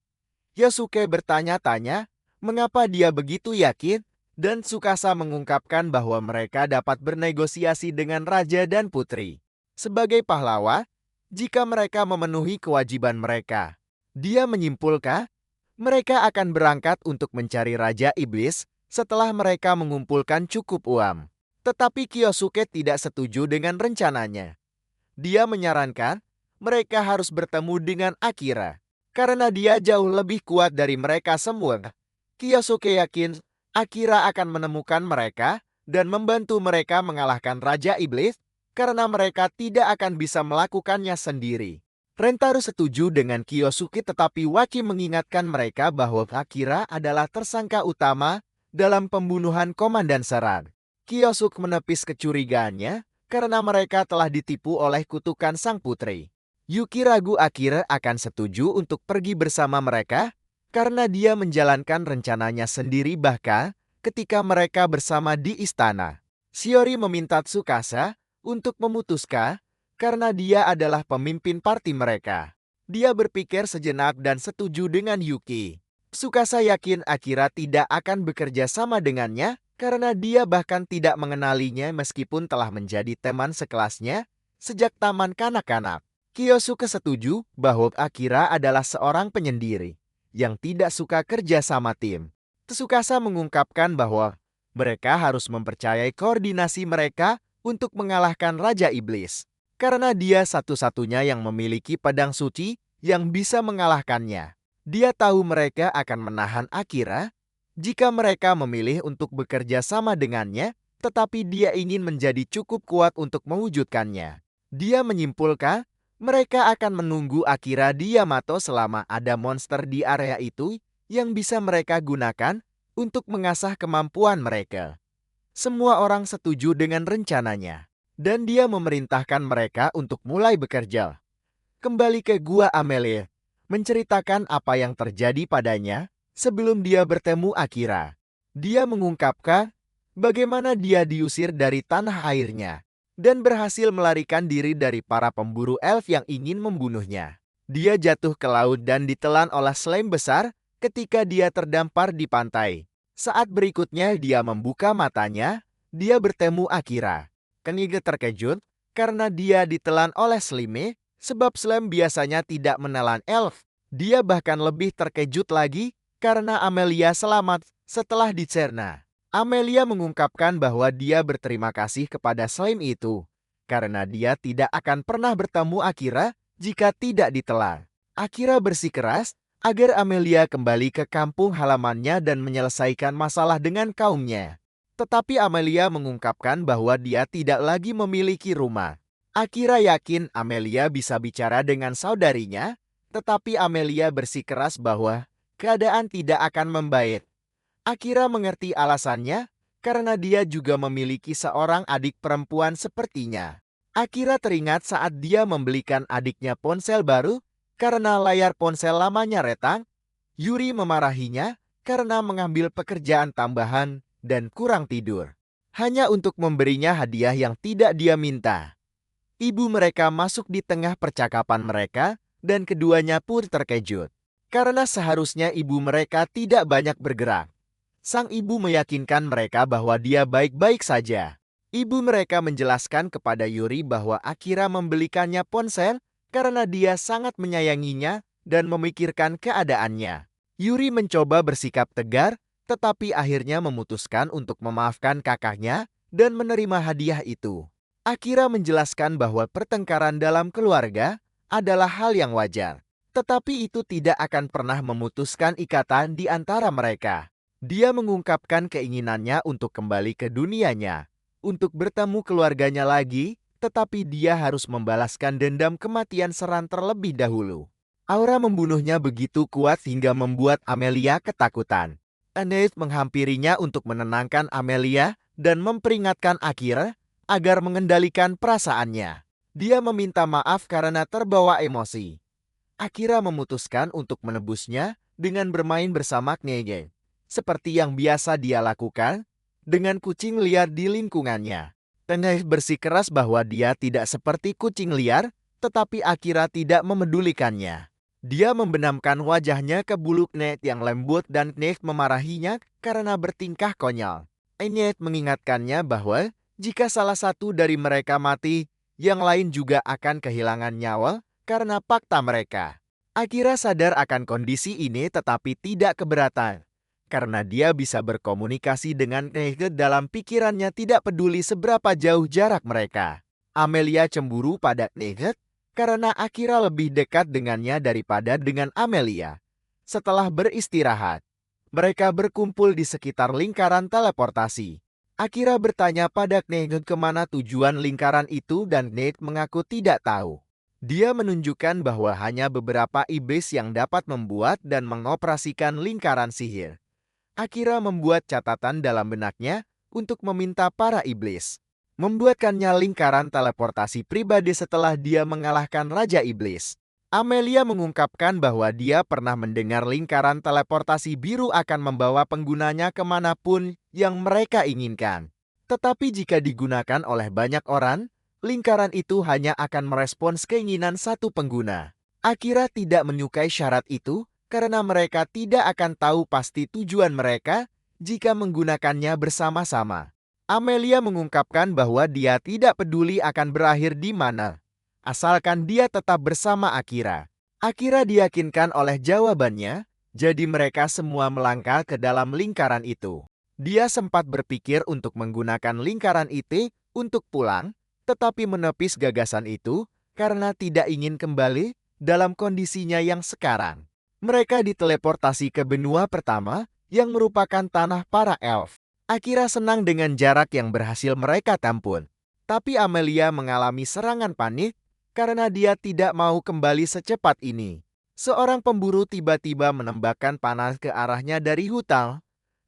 Yosuke bertanya-tanya mengapa dia begitu yakin, dan Tsukasa mengungkapkan bahwa mereka dapat bernegosiasi dengan Raja dan Putri. Sebagai pahlawan, jika mereka memenuhi kewajiban mereka, dia menyimpulkan mereka akan berangkat untuk mencari Raja Iblis setelah mereka mengumpulkan cukup uang. Tetapi Kyosuke tidak setuju dengan rencananya. Dia menyarankan mereka harus bertemu dengan Akira, karena dia jauh lebih kuat dari mereka semua. Kyosuke yakin Akira akan menemukan mereka dan membantu mereka mengalahkan Raja Iblis karena mereka tidak akan bisa melakukannya sendiri. Rentaro setuju dengan Kyosuke tetapi Waki mengingatkan mereka bahwa Akira adalah tersangka utama dalam pembunuhan Komandan Seran. Kyosuke menepis kecurigaannya karena mereka telah ditipu oleh kutukan sang putri. Yuki ragu Akira akan setuju untuk pergi bersama mereka karena dia menjalankan rencananya sendiri bahkan ketika mereka bersama di istana. Shiori meminta Tsukasa untuk memutuskan karena dia adalah pemimpin parti mereka. Dia berpikir sejenak dan setuju dengan Yuki. Tsukasa yakin Akira tidak akan bekerja sama dengannya karena dia bahkan tidak mengenalinya meskipun telah menjadi teman sekelasnya sejak taman kanak-kanak. Kyosuke setuju bahwa Akira adalah seorang penyendiri yang tidak suka kerja sama tim. Tsukasa mengungkapkan bahwa mereka harus mempercayai koordinasi mereka untuk mengalahkan Raja Iblis. Karena dia satu-satunya yang memiliki pedang suci yang bisa mengalahkannya. Dia tahu mereka akan menahan Akira jika mereka memilih untuk bekerja sama dengannya, tetapi dia ingin menjadi cukup kuat untuk mewujudkannya. Dia menyimpulkan mereka akan menunggu Akira di Yamato selama ada monster di area itu yang bisa mereka gunakan untuk mengasah kemampuan mereka. Semua orang setuju dengan rencananya. dan dia memerintahkan mereka untuk mulai bekerja. Kembali ke Gua Amelie, menceritakan apa yang terjadi padanya sebelum dia bertemu Akira. Dia mengungkapkan bagaimana dia diusir dari tanah airnya dan berhasil melarikan diri dari para pemburu elf yang ingin membunuhnya. Dia jatuh ke laut dan ditelan oleh slime besar ketika dia terdampar di pantai. Saat berikutnya dia membuka matanya, dia bertemu Akira. Kenige terkejut karena dia ditelan oleh slime, sebab slime biasanya tidak menelan elf. Dia bahkan lebih terkejut lagi karena Amelia selamat setelah dicerna. Amelia mengungkapkan bahwa dia berterima kasih kepada slime itu karena dia tidak akan pernah bertemu Akira jika tidak ditelan. Akira bersikeras agar Amelia kembali ke kampung halamannya dan menyelesaikan masalah dengan kaumnya. Tetapi Amelia mengungkapkan bahwa dia tidak lagi memiliki rumah. Akira yakin Amelia bisa bicara dengan saudarinya, tetapi Amelia bersikeras bahwa keadaan tidak akan membaik. Akira mengerti alasannya karena dia juga memiliki seorang adik perempuan sepertinya. Akira teringat saat dia membelikan adiknya ponsel baru karena layar ponsel lamanya retak. Yuri memarahinya karena mengambil pekerjaan tambahan dan kurang tidur. Hanya untuk memberinya hadiah yang tidak dia minta. Ibu mereka masuk di tengah percakapan mereka dan keduanya pun terkejut. Karena seharusnya ibu mereka tidak banyak bergerak. Sang ibu meyakinkan mereka bahwa dia baik-baik saja. Ibu mereka menjelaskan kepada Yuri bahwa Akira membelikannya ponsel karena dia sangat menyayanginya dan memikirkan keadaannya. Yuri mencoba bersikap tegar, tetapi akhirnya memutuskan untuk memaafkan kakaknya dan menerima hadiah itu. Akira menjelaskan bahwa pertengkaran dalam keluarga adalah hal yang wajar, tetapi itu tidak akan pernah memutuskan ikatan di antara mereka. Dia mengungkapkan keinginannya untuk kembali ke dunianya, untuk bertemu keluarganya lagi, tetapi dia harus membalaskan dendam kematian Seran terlebih dahulu. Aura membunuhnya begitu kuat hingga membuat Amelia ketakutan. Annette menghampirinya untuk menenangkan Amelia dan memperingatkan Akira agar mengendalikan perasaannya. Dia meminta maaf karena terbawa emosi. Akira memutuskan untuk menebusnya dengan bermain bersama Knege, seperti yang biasa dia lakukan dengan kucing liar di lingkungannya. Knege bersikeras bahwa dia tidak seperti kucing liar, tetapi Akira tidak memedulikannya. Dia membenamkan wajahnya ke bulu Knege yang lembut dan Knege memarahinya karena bertingkah konyol. Knege mengingatkannya bahwa jika salah satu dari mereka mati, yang lain juga akan kehilangan nyawa karena fakta mereka. Akira sadar akan kondisi ini tetapi tidak keberatan. Karena dia bisa berkomunikasi dengan Knege dalam pikirannya tidak peduli seberapa jauh jarak mereka. Amelia cemburu pada Knege karena Akira lebih dekat dengannya daripada dengan Amelia. Setelah beristirahat, mereka berkumpul di sekitar lingkaran teleportasi. Akira bertanya pada Knege kemana tujuan lingkaran itu dan Knege mengaku tidak tahu. Dia menunjukkan bahwa hanya beberapa iblis yang dapat membuat dan mengoperasikan lingkaran sihir. Akira membuat catatan dalam benaknya untuk meminta para iblis membuatkannya lingkaran teleportasi pribadi setelah dia mengalahkan Raja Iblis. Amelia mengungkapkan bahwa dia pernah mendengar lingkaran teleportasi biru akan membawa penggunanya kemanapun yang mereka inginkan. Tetapi jika digunakan oleh banyak orang, lingkaran itu hanya akan merespons keinginan satu pengguna. Akira tidak menyukai syarat itu, karena mereka tidak akan tahu pasti tujuan mereka jika menggunakannya bersama-sama. Amelia mengungkapkan bahwa dia tidak peduli akan berakhir di mana, asalkan dia tetap bersama Akira. Akira diyakinkan oleh jawabannya, jadi mereka semua melangkah ke dalam lingkaran itu. Dia sempat berpikir untuk menggunakan lingkaran itu untuk pulang, tetapi menepis gagasan itu karena tidak ingin kembali dalam kondisinya yang sekarang. Mereka diteleportasi ke benua pertama yang merupakan tanah para elf. Akira senang dengan jarak yang berhasil mereka tampun. Tapi Amelia mengalami serangan panik karena dia tidak mau kembali secepat ini. Seorang pemburu tiba-tiba menembakkan panah ke arahnya dari hutan.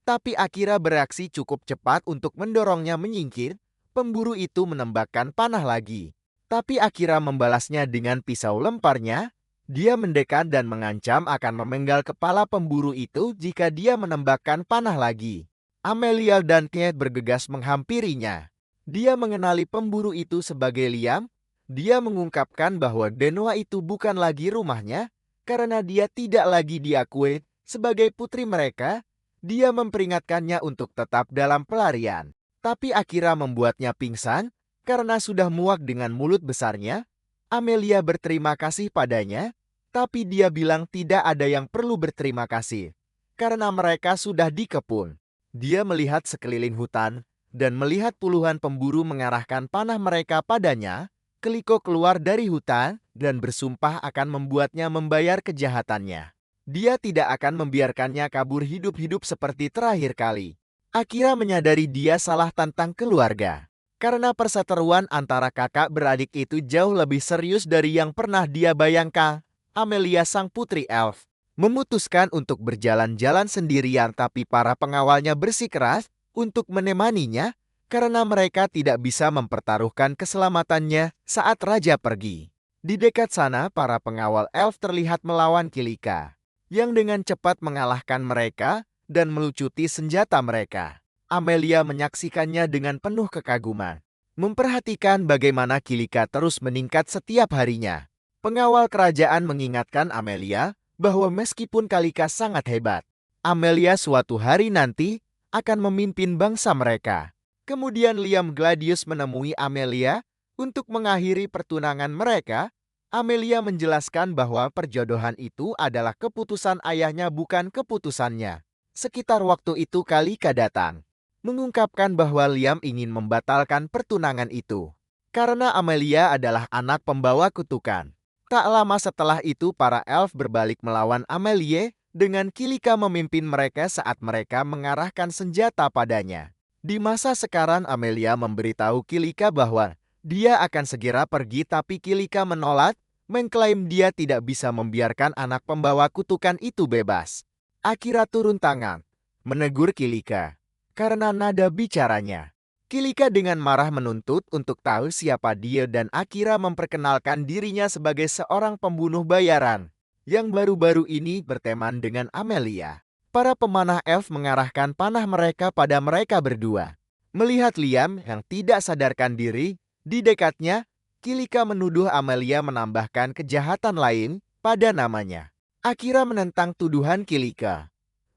Tapi Akira bereaksi cukup cepat untuk mendorongnya menyingkir. Pemburu itu menembakkan panah lagi. Tapi Akira membalasnya dengan pisau lemparnya. Dia mendekat dan mengancam akan memenggal kepala pemburu itu jika dia menembakkan panah lagi. Amelia dan Kate bergegas menghampirinya. Dia mengenali pemburu itu sebagai Liam. Dia mengungkapkan bahwa Denoa itu bukan lagi rumahnya karena dia tidak lagi diakui sebagai putri mereka. Dia memperingatkannya untuk tetap dalam pelarian. Tapi Akira membuatnya pingsan karena sudah muak dengan mulut besarnya. Amelia berterima kasih padanya, tapi dia bilang tidak ada yang perlu berterima kasih karena mereka sudah dikepung. Dia melihat sekeliling hutan dan melihat puluhan pemburu mengarahkan panah mereka padanya. Keliko keluar dari hutan dan bersumpah akan membuatnya membayar kejahatannya. Dia tidak akan membiarkannya kabur hidup-hidup seperti terakhir kali. Akira menyadari dia salah tentang keluarga. Karena perseteruan antara kakak beradik itu jauh lebih serius dari yang pernah dia bayangkan. Amelia sang putri elf memutuskan untuk berjalan-jalan sendirian, tapi para pengawalnya bersikeras untuk menemaninya karena mereka tidak bisa mempertaruhkan keselamatannya saat raja pergi. Di dekat sana, para pengawal elf terlihat melawan Kilika, yang dengan cepat mengalahkan mereka dan melucuti senjata mereka. Amelia menyaksikannya dengan penuh kekaguman, memperhatikan bagaimana Kilika terus meningkat setiap harinya. Pengawal kerajaan mengingatkan Amelia bahwa meskipun Kilika sangat hebat, Amelia suatu hari nanti akan memimpin bangsa mereka. Kemudian Liam Gladius menemui Amelia untuk mengakhiri pertunangan mereka. Amelia menjelaskan bahwa perjodohan itu adalah keputusan ayahnya, bukan keputusannya. Sekitar waktu itu Kilika datang, mengungkapkan bahwa Liam ingin membatalkan pertunangan itu karena Amelia adalah anak pembawa kutukan. Tak lama setelah itu para elf berbalik melawan Amelia dengan Kilika memimpin mereka saat mereka mengarahkan senjata padanya. Di masa sekarang Amelia memberitahu Kilika bahwa dia akan segera pergi, tapi Kilika menolak, mengklaim dia tidak bisa membiarkan anak pembawa kutukan itu bebas. Akira turun tangan, menegur Kilika karena nada bicaranya. Kilika dengan marah menuntut untuk tahu siapa dia dan Akira memperkenalkan dirinya sebagai seorang pembunuh bayaran yang baru-baru ini berteman dengan Amelia. Para pemanah elf mengarahkan panah mereka pada mereka berdua. Melihat Liam yang tidak sadarkan diri di dekatnya, Kilika menuduh Amelia menambahkan kejahatan lain pada namanya. Akira menentang tuduhan Kilika,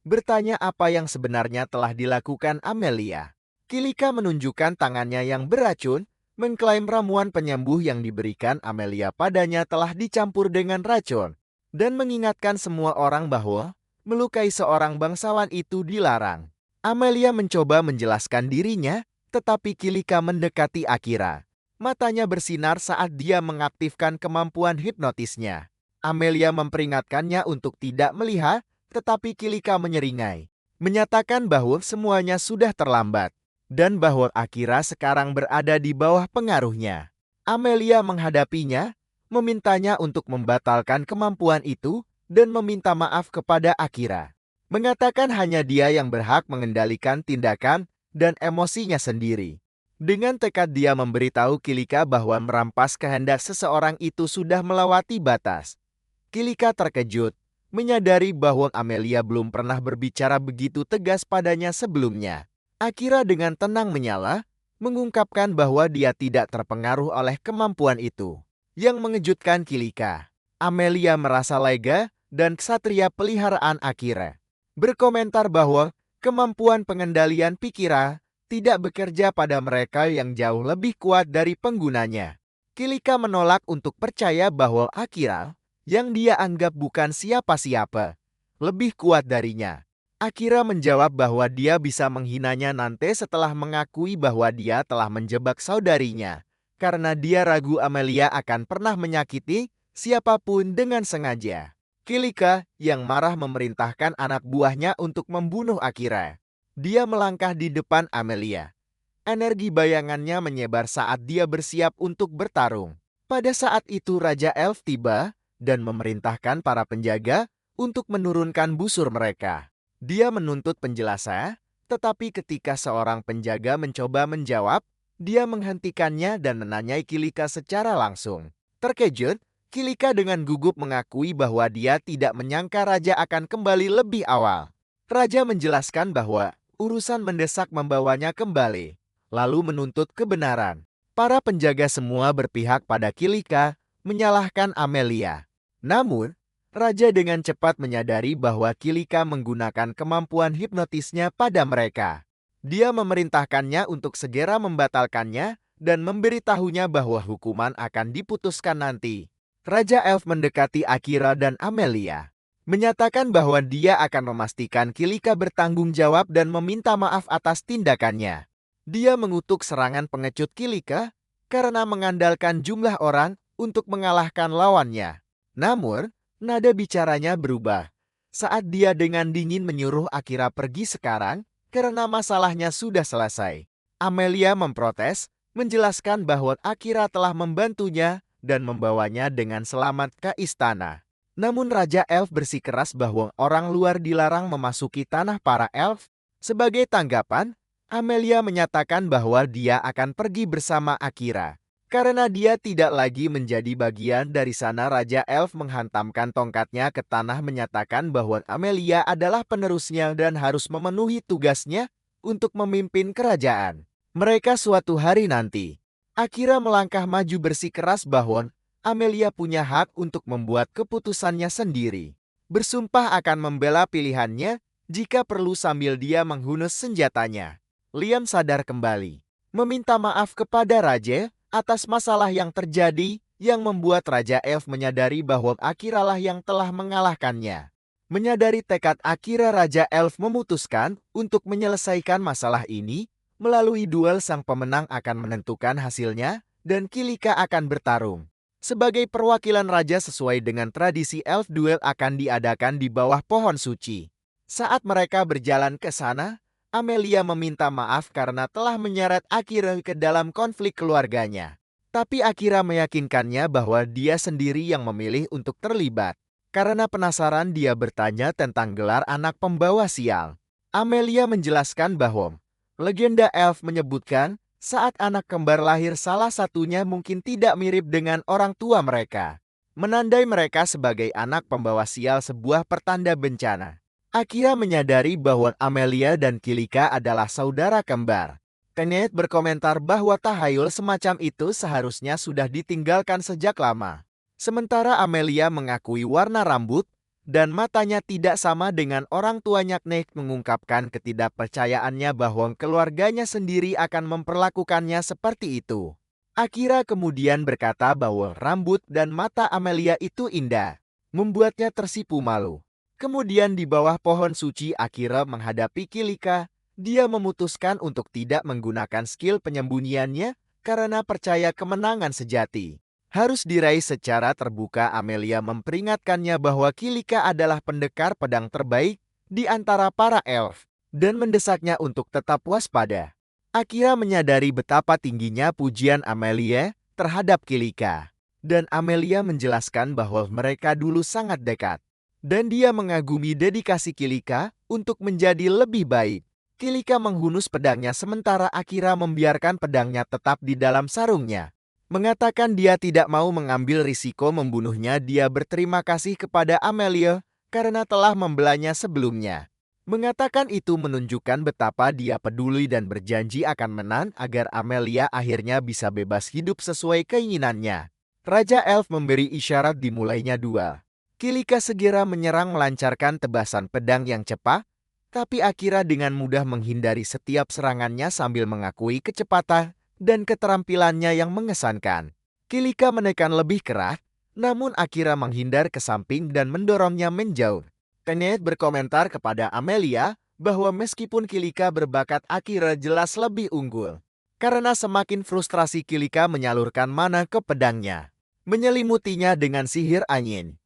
bertanya apa yang sebenarnya telah dilakukan Amelia. Kilika menunjukkan tangannya yang beracun, mengklaim ramuan penyembuh yang diberikan Amelia padanya telah dicampur dengan racun, dan mengingatkan semua orang bahwa melukai seorang bangsawan itu dilarang. Amelia mencoba menjelaskan dirinya, tetapi Kilika mendekati Akira. Matanya bersinar saat dia mengaktifkan kemampuan hipnotisnya. Amelia memperingatkannya untuk tidak melihat, tetapi Kilika menyeringai, menyatakan bahwa semuanya sudah terlambat dan bahwa Akira sekarang berada di bawah pengaruhnya. Amelia menghadapinya, memintanya untuk membatalkan kemampuan itu dan meminta maaf kepada Akira, mengatakan hanya dia yang berhak mengendalikan tindakan dan emosinya sendiri. Dengan tekad dia memberitahu Kilika bahwa merampas kehendak seseorang itu sudah melewati batas. Kilika terkejut, menyadari bahwa Amelia belum pernah berbicara begitu tegas padanya sebelumnya. Akira dengan tenang menyala, mengungkapkan bahwa dia tidak terpengaruh oleh kemampuan itu. Yang mengejutkan Kilika, Amelia merasa lega dan ksatria peliharaan Akira berkomentar bahwa kemampuan pengendalian pikiran tidak bekerja pada mereka yang jauh lebih kuat dari penggunanya. Kilika menolak untuk percaya bahwa Akira, yang dia anggap bukan siapa-siapa, lebih kuat darinya. Akira menjawab bahwa dia bisa menghinanya nanti setelah mengakui bahwa dia telah menjebak saudarinya, karena dia ragu Amelia akan pernah menyakiti siapapun dengan sengaja. Kilika yang marah memerintahkan anak buahnya untuk membunuh Akira. Dia melangkah di depan Amelia. Energi bayangannya menyebar saat dia bersiap untuk bertarung. Pada saat itu Raja Elf tiba dan memerintahkan para penjaga untuk menurunkan busur mereka. Dia menuntut penjelasan, tetapi ketika seorang penjaga mencoba menjawab, Dia menghentikannya dan menanyai Kilika secara langsung. Terkejut, Kilika dengan gugup mengakui bahwa dia tidak menyangka raja akan kembali lebih awal. Raja menjelaskan bahwa urusan mendesak membawanya kembali, lalu menuntut kebenaran. Para penjaga semua berpihak pada Kilika, menyalahkan Amelia. Namun, raja dengan cepat menyadari bahwa Kilika menggunakan kemampuan hipnotisnya pada mereka. Dia memerintahkannya untuk segera membatalkannya dan memberitahunya bahwa hukuman akan diputuskan nanti. Raja Elf mendekati Akira dan Amelia, menyatakan bahwa dia akan memastikan Kilika bertanggung jawab dan meminta maaf atas tindakannya. Dia mengutuk serangan pengecut Kilika karena mengandalkan jumlah orang untuk mengalahkan lawannya. Namun, nada bicaranya berubah saat dia dengan dingin menyuruh Akira pergi sekarang karena masalahnya sudah selesai. Amelia memprotes, menjelaskan bahwa Akira telah membantunya dan membawanya dengan selamat ke istana. Namun Raja Elf bersikeras bahwa orang luar dilarang memasuki tanah para elf. Sebagai tanggapan, Amelia menyatakan bahwa dia akan pergi bersama Akira. Karena dia tidak lagi menjadi bagian dari sana, Raja Elf menghantamkan tongkatnya ke tanah menyatakan bahwa Amelia adalah penerusnya dan harus memenuhi tugasnya untuk memimpin kerajaan mereka suatu hari nanti. Akira melangkah maju bersikeras bahwa Amelia punya hak untuk membuat keputusannya sendiri. Bersumpah akan membela pilihannya jika perlu sambil dia menghunus senjatanya. Liam sadar kembali, meminta maaf kepada Raja atas masalah yang terjadi yang membuat Raja Elf menyadari bahwa Akira lah yang telah mengalahkannya. Menyadari tekad Akira, Raja Elf memutuskan untuk menyelesaikan masalah ini melalui duel. Sang pemenang akan menentukan hasilnya dan Kilika akan bertarung. Sebagai perwakilan raja sesuai dengan tradisi elf, duel akan diadakan di bawah pohon suci. Saat mereka berjalan ke sana, Amelia meminta maaf karena telah menyeret Akira ke dalam konflik keluarganya. Tapi Akira meyakinkannya bahwa dia sendiri yang memilih untuk terlibat. Karena penasaran, dia bertanya tentang gelar anak pembawa sial. Amelia menjelaskan bahwa legenda elf menyebutkan saat anak kembar lahir, salah satunya mungkin tidak mirip dengan orang tua mereka, menandai mereka sebagai anak pembawa sial, sebuah pertanda bencana. Akira menyadari bahwa Amelia dan Kilika adalah saudara kembar. Kenneth berkomentar bahwa tahayul semacam itu seharusnya sudah ditinggalkan sejak lama. Sementara Amelia mengakui warna rambut dan matanya tidak sama dengan orang tuanya. Kenneth mengungkapkan ketidakpercayaannya bahwa keluarganya sendiri akan memperlakukannya seperti itu. Akira kemudian berkata bahwa rambut dan mata Amelia itu indah, membuatnya tersipu malu. Kemudian di bawah pohon suci, Akira menghadapi Kilika. Dia memutuskan untuk tidak menggunakan skill penyembunyiannya karena percaya kemenangan sejati harus diraih secara terbuka. Amelia memperingatkannya bahwa Kilika adalah pendekar pedang terbaik di antara para elf dan mendesaknya untuk tetap waspada. Akira menyadari betapa tingginya pujian Amelia terhadap Kilika, dan Amelia menjelaskan bahwa mereka dulu sangat dekat. Dan dia mengagumi dedikasi Kilika untuk menjadi lebih baik. Kilika menghunus pedangnya sementara Akira membiarkan pedangnya tetap di dalam sarungnya. Mengatakan dia tidak mau mengambil risiko membunuhnya. Dia berterima kasih kepada Amelia karena telah membelanya sebelumnya. Mengatakan itu menunjukkan betapa dia peduli dan berjanji akan menang agar Amelia akhirnya bisa bebas hidup sesuai keinginannya. Raja Elf memberi isyarat dimulainya duel. Kilika segera menyerang melancarkan tebasan pedang yang cepat, tapi Akira dengan mudah menghindari setiap serangannya sambil mengakui kecepatan dan keterampilannya yang mengesankan. Kilika menekan lebih keras, namun Akira menghindar ke samping dan mendorongnya menjauh. Kenneth berkomentar kepada Amelia bahwa meskipun Kilika berbakat, Akira jelas lebih unggul. Karena semakin frustrasi, Kilika menyalurkan mana ke pedangnya, menyelimutinya dengan sihir angin.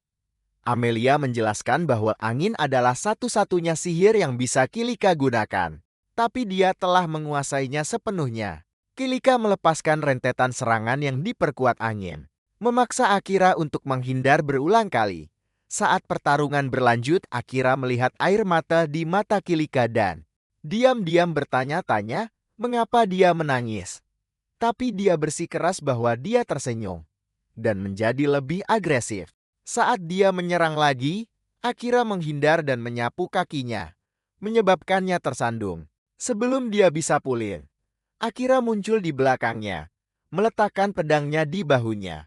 Amelia menjelaskan bahwa angin adalah satu-satunya sihir yang bisa Kilika gunakan, tapi dia telah menguasainya sepenuhnya. Kilika melepaskan rentetan serangan yang diperkuat angin, memaksa Akira untuk menghindar berulang kali. Saat pertarungan berlanjut, Akira melihat air mata di mata Kilika dan diam-diam bertanya-tanya mengapa dia menangis. Tapi dia bersikeras bahwa dia tersenyum dan menjadi lebih agresif. Saat dia menyerang lagi, Akira menghindar dan menyapu kakinya, menyebabkannya tersandung. Sebelum dia bisa pulih, Akira muncul di belakangnya, meletakkan pedangnya di bahunya,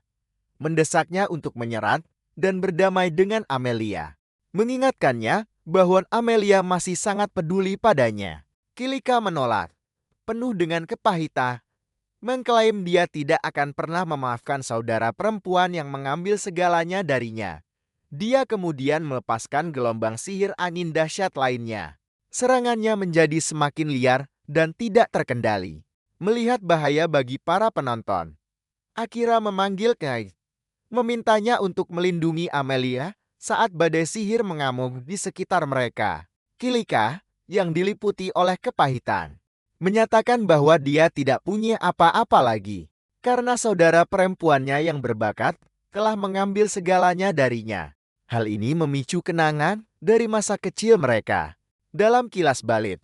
mendesaknya untuk menyerang dan berdamai dengan Amelia. Mengingatkannya bahwa Amelia masih sangat peduli padanya. Kilika menolak, penuh dengan kepahitan, mengklaim dia tidak akan pernah memaafkan saudara perempuan yang mengambil segalanya darinya. Dia kemudian melepaskan gelombang sihir angin dahsyat lainnya. Serangannya menjadi semakin liar dan tidak terkendali. Melihat bahaya bagi para penonton, Akira memanggil Kai, memintanya untuk melindungi Amelia saat badai sihir mengamuk di sekitar mereka. Kilika, yang diliputi oleh kepahitan, menyatakan bahwa dia tidak punya apa-apa lagi karena saudara perempuannya yang berbakat telah mengambil segalanya darinya. Hal ini memicu kenangan dari masa kecil mereka. Dalam kilas balik,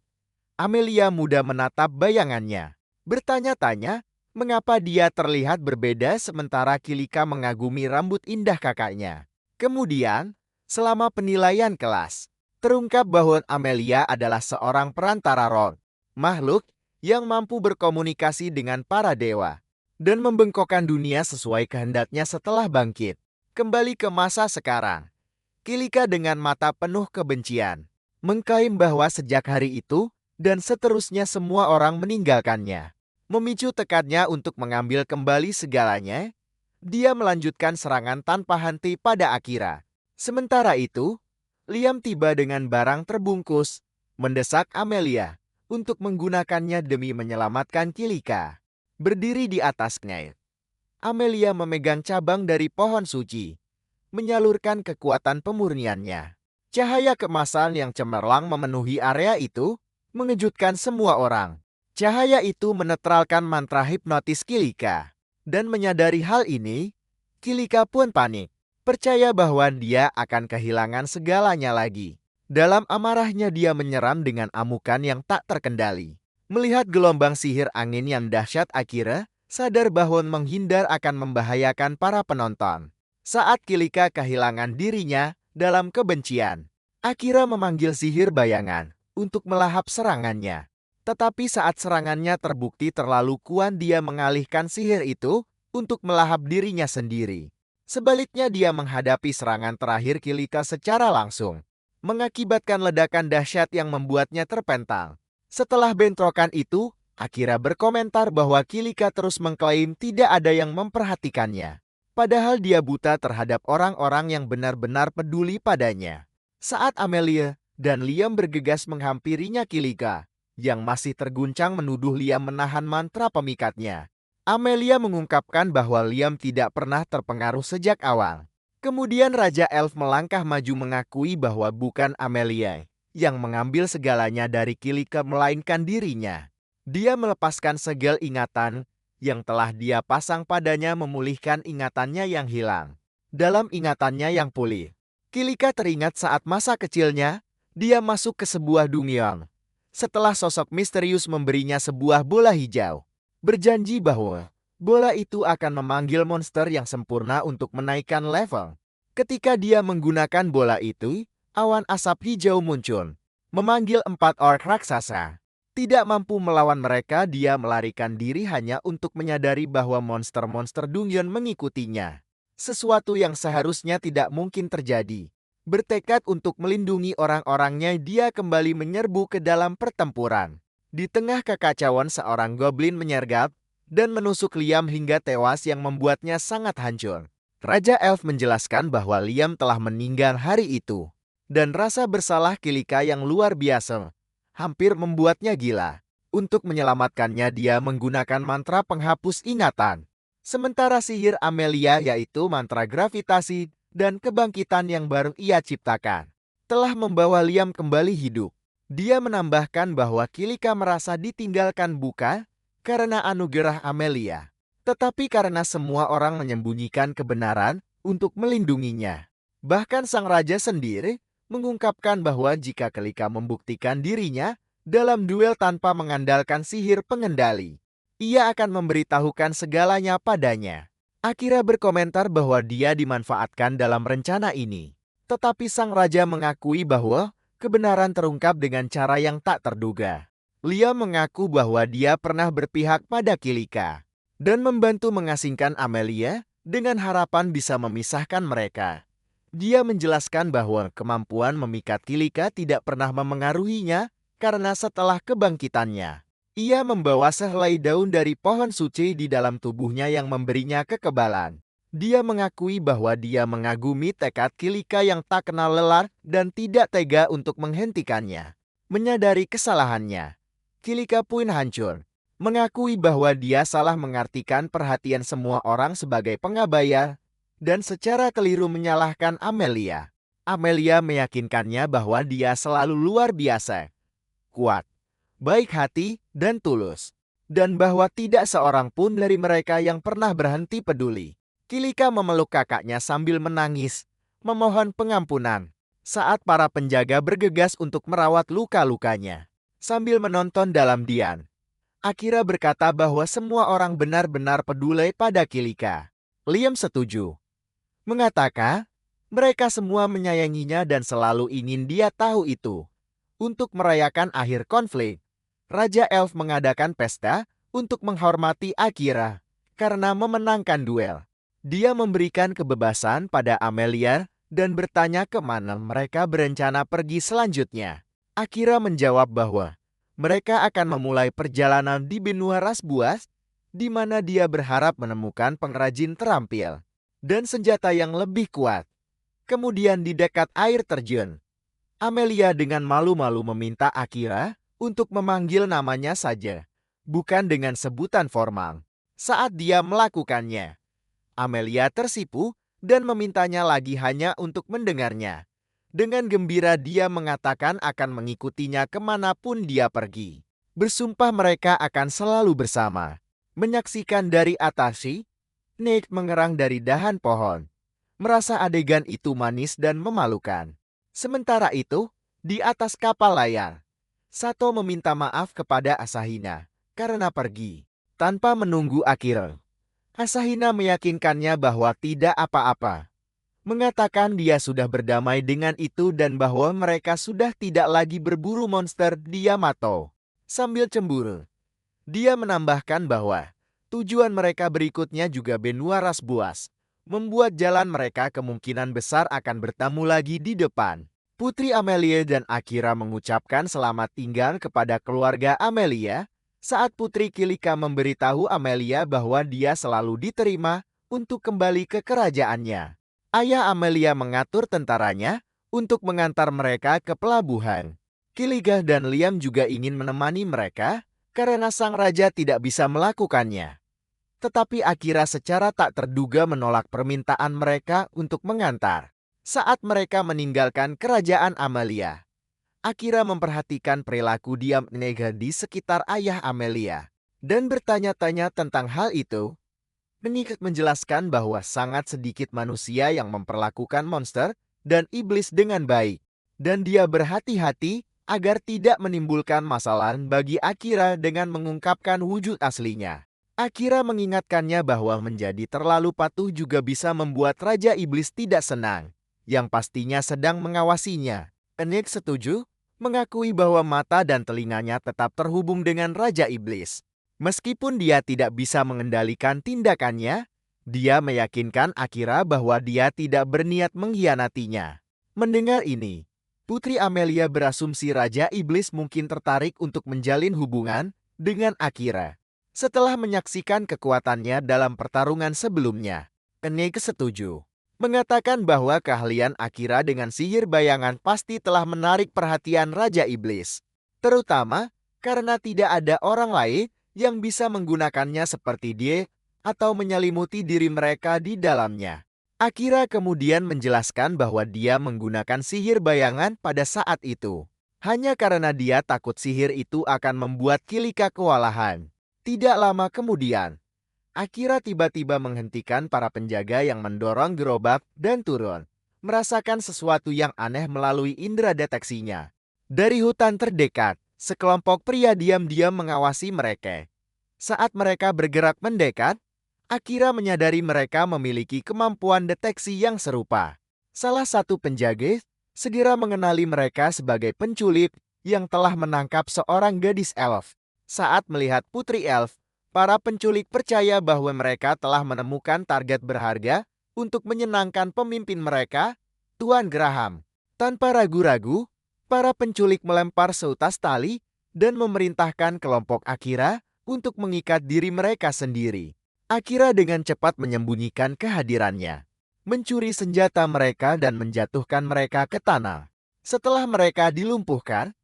Amelia muda menatap bayangannya, bertanya-tanya mengapa dia terlihat berbeda sementara Kilika mengagumi rambut indah kakaknya. Kemudian, selama penilaian kelas, terungkap bahwa Amelia adalah seorang perantara roh, makhluk yang mampu berkomunikasi dengan para dewa dan membengkokkan dunia sesuai kehendaknya setelah bangkit. Kembali ke masa sekarang, Kilika dengan mata penuh kebencian mengklaim bahwa sejak hari itu dan seterusnya semua orang meninggalkannya. Memicu tekadnya untuk mengambil kembali segalanya, dia melanjutkan serangan tanpa henti pada Akira. Sementara itu, Liam tiba dengan barang terbungkus, mendesak Amelia untuk menggunakannya demi menyelamatkan Kilika. Berdiri di atasnya, Amelia memegang cabang dari pohon suci, menyalurkan kekuatan pemurniannya. Cahaya keemasan yang cemerlang memenuhi area itu, mengejutkan semua orang. Cahaya itu menetralkan mantra hipnotis Kilika. Dan menyadari hal ini, Kilika pun panik, percaya bahwa dia akan kehilangan segalanya lagi. Dalam amarahnya dia menyeram dengan amukan yang tak terkendali. Melihat gelombang sihir angin yang dahsyat, Akira sadar bahwa menghindar akan membahayakan para penonton. Saat Kilika kehilangan dirinya dalam kebencian, Akira memanggil sihir bayangan untuk melahap serangannya. Tetapi saat serangannya terbukti terlalu kuat, dia mengalihkan sihir itu untuk melahap dirinya sendiri. Sebaliknya dia menghadapi serangan terakhir Kilika secara langsung, mengakibatkan ledakan dahsyat yang membuatnya terpental. Setelah bentrokan itu, Akira berkomentar bahwa Kilika terus mengklaim tidak ada yang memperhatikannya. Padahal dia buta terhadap orang-orang yang benar-benar peduli padanya. Saat Amelia dan Liam bergegas menghampirinya, Kilika yang masih terguncang menuduh Liam menahan mantra pemikatnya. Amelia mengungkapkan bahwa Liam tidak pernah terpengaruh sejak awal. Kemudian Raja Elf melangkah maju mengakui bahwa bukan Amelia yang mengambil segalanya dari Kilika melainkan dirinya. Dia melepaskan segel ingatan yang telah dia pasang padanya, memulihkan ingatannya yang hilang. Dalam ingatannya yang pulih, Kilika teringat saat masa kecilnya, dia masuk ke sebuah dungeon. Setelah sosok misterius memberinya sebuah bola hijau, berjanji bahwa bola itu akan memanggil monster yang sempurna untuk menaikkan level. Ketika dia menggunakan bola itu, awan asap hijau muncul, memanggil 4 orc raksasa. Tidak mampu melawan mereka, dia melarikan diri hanya untuk menyadari bahwa monster-monster dungeon mengikutinya. Sesuatu yang seharusnya tidak mungkin terjadi. Bertekad untuk melindungi orang-orangnya, dia kembali menyerbu ke dalam pertempuran. Di tengah kekacauan, seorang goblin menyergap dan menusuk Liam hingga tewas yang membuatnya sangat hancur. Raja Elf menjelaskan bahwa Liam telah meninggal hari itu. Dan rasa bersalah Kilika yang luar biasa hampir membuatnya gila. Untuk menyelamatkannya, dia menggunakan mantra penghapus ingatan. Sementara sihir Amelia, yaitu mantra gravitasi dan kebangkitan yang baru ia ciptakan, telah membawa Liam kembali hidup. Dia menambahkan bahwa Kilika merasa ditinggalkan bukan karena anugerah Amelia, tetapi karena semua orang menyembunyikan kebenaran untuk melindunginya. Bahkan sang raja sendiri mengungkapkan bahwa jika Kilika membuktikan dirinya dalam duel tanpa mengandalkan sihir pengendali, ia akan memberitahukan segalanya padanya. Akira berkomentar bahwa dia dimanfaatkan dalam rencana ini. Tetapi sang raja mengakui bahwa kebenaran terungkap dengan cara yang tak terduga. Liam mengaku bahwa dia pernah berpihak pada Kilika dan membantu mengasingkan Amelia dengan harapan bisa memisahkan mereka. Dia menjelaskan bahwa kemampuan memikat Kilika tidak pernah memengaruhinya karena setelah kebangkitannya, ia membawa sehelai daun dari pohon suci di dalam tubuhnya yang memberinya kekebalan. Dia mengakui bahwa dia mengagumi tekad Kilika yang tak kenal lelah dan tidak tega untuk menghentikannya. Menyadari kesalahannya, Kilika pun hancur. Mengakui bahwa dia salah mengartikan perhatian semua orang sebagai pengabaya dan secara keliru menyalahkan Amelia. Amelia meyakinkannya bahwa dia selalu luar biasa, kuat, baik hati, dan tulus. Dan bahwa tidak seorang pun dari mereka yang pernah berhenti peduli. Kilika memeluk kakaknya sambil menangis, memohon pengampunan. Saat para penjaga bergegas untuk merawat luka-lukanya. Sambil menonton dalam diam, Akira berkata bahwa semua orang benar-benar peduli pada Kilika. Liam setuju. Mengatakan, mereka semua menyayanginya dan selalu ingin dia tahu itu. Untuk merayakan akhir konflik, Raja Elf mengadakan pesta untuk menghormati Akira karena memenangkan duel. Dia memberikan kebebasan pada Amelia dan bertanya kemana mereka berencana pergi selanjutnya. Akira menjawab bahwa mereka akan memulai perjalanan di benua ras buas, di mana dia berharap menemukan pengrajin terampil dan senjata yang lebih kuat. Kemudian di dekat air terjun, Amelia dengan malu-malu meminta Akira untuk memanggil namanya saja, bukan dengan sebutan formal. Saat dia melakukannya, Amelia tersipu dan memintanya lagi hanya untuk mendengarnya. Dengan gembira dia mengatakan akan mengikutinya kemanapun dia pergi. Bersumpah mereka akan selalu bersama. Menyaksikan dari atas, Nick mengerang dari dahan pohon. Merasa adegan itu manis dan memalukan. Sementara itu, di atas kapal layar, Sato meminta maaf kepada Asahina karena pergi tanpa menunggu Akira. Asahina meyakinkannya bahwa tidak apa-apa, mengatakan dia sudah berdamai dengan itu dan bahwa mereka sudah tidak lagi berburu monster di Yamato. Sambil cemburu, dia menambahkan bahwa tujuan mereka berikutnya juga benua ras buas, membuat jalan mereka kemungkinan besar akan bertemu lagi di depan. Putri Amelia dan Akira mengucapkan selamat tinggal kepada keluarga Amelia saat Putri Kilika memberitahu Amelia bahwa dia selalu diterima untuk kembali ke kerajaannya. Ayah Amelia mengatur tentaranya untuk mengantar mereka ke pelabuhan. Kilika dan Liam juga ingin menemani mereka karena sang raja tidak bisa melakukannya. Tetapi Akira secara tak terduga menolak permintaan mereka untuk mengantar. Saat mereka meninggalkan kerajaan Amelia, Akira memperhatikan perilaku diam nega di sekitar ayah Amelia dan bertanya-tanya tentang hal itu. Nick menjelaskan bahwa sangat sedikit manusia yang memperlakukan monster dan iblis dengan baik, dan dia berhati-hati agar tidak menimbulkan masalah bagi Akira dengan mengungkapkan wujud aslinya. Akira mengingatkannya bahwa menjadi terlalu patuh juga bisa membuat Raja Iblis tidak senang, yang pastinya sedang mengawasinya. Nick setuju, mengakui bahwa mata dan telinganya tetap terhubung dengan Raja Iblis. Meskipun dia tidak bisa mengendalikan tindakannya, dia meyakinkan Akira bahwa dia tidak berniat mengkhianatinya. Mendengar ini, Putri Amelia berasumsi Raja Iblis mungkin tertarik untuk menjalin hubungan dengan Akira. Setelah menyaksikan kekuatannya dalam pertarungan sebelumnya, Nick setuju, mengatakan bahwa keahlian Akira dengan sihir bayangan pasti telah menarik perhatian Raja Iblis. Terutama karena tidak ada orang lain yang bisa menggunakannya seperti dia atau menyelimuti diri mereka di dalamnya. Akira kemudian menjelaskan bahwa dia menggunakan sihir bayangan pada saat itu hanya karena dia takut sihir itu akan membuat Kilika kewalahan. Tidak lama kemudian, Akira tiba-tiba menghentikan para penjaga yang mendorong gerobak dan turun, merasakan sesuatu yang aneh melalui indera deteksinya. Dari hutan terdekat, sekelompok pria diam-diam mengawasi mereka. Saat mereka bergerak mendekat, Akira menyadari mereka memiliki kemampuan deteksi yang serupa. Salah satu penjaga segera mengenali mereka sebagai penculik yang telah menangkap seorang gadis elf. Saat melihat putri elf, para penculik percaya bahwa mereka telah menemukan target berharga untuk menyenangkan pemimpin mereka, Tuan Graham. Tanpa ragu-ragu, para penculik melempar seutas tali dan memerintahkan kelompok Akira untuk mengikat diri mereka sendiri. Akira dengan cepat menyembunyikan kehadirannya, mencuri senjata mereka dan menjatuhkan mereka ke tanah. Setelah mereka dilumpuhkan,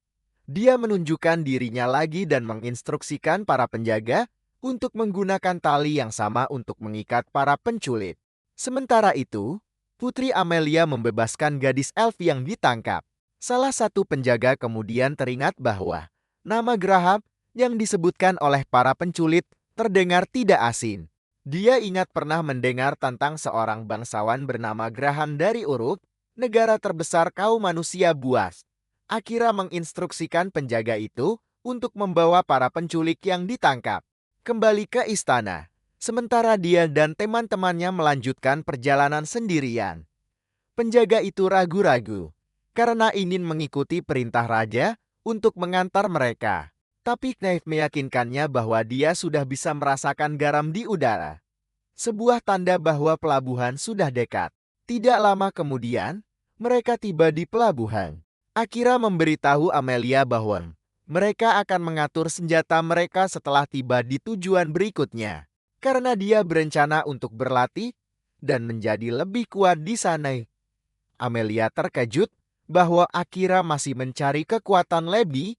dia menunjukkan dirinya lagi dan menginstruksikan para penjaga untuk menggunakan tali yang sama untuk mengikat para penculik. Sementara itu, Putri Amelia membebaskan gadis elf yang ditangkap. Salah satu penjaga kemudian teringat bahwa nama Graham yang disebutkan oleh para penculik terdengar tidak asing. Dia ingat pernah mendengar tentang seorang bangsawan bernama Graham dari Uruk, negara terbesar kaum manusia buas. Akira menginstruksikan penjaga itu untuk membawa para penculik yang ditangkap kembali ke istana, sementara dia dan teman-temannya melanjutkan perjalanan sendirian. Penjaga itu ragu-ragu karena ingin mengikuti perintah raja untuk mengantar mereka. Tapi Knight meyakinkannya bahwa dia sudah bisa merasakan garam di udara. Sebuah tanda bahwa pelabuhan sudah dekat. Tidak lama kemudian, mereka tiba di pelabuhan. Akira memberitahu Amelia bahwa mereka akan mengatur senjata mereka setelah tiba di tujuan berikutnya. Karena dia berencana untuk berlatih dan menjadi lebih kuat di sana. Amelia terkejut bahwa Akira masih mencari kekuatan lebih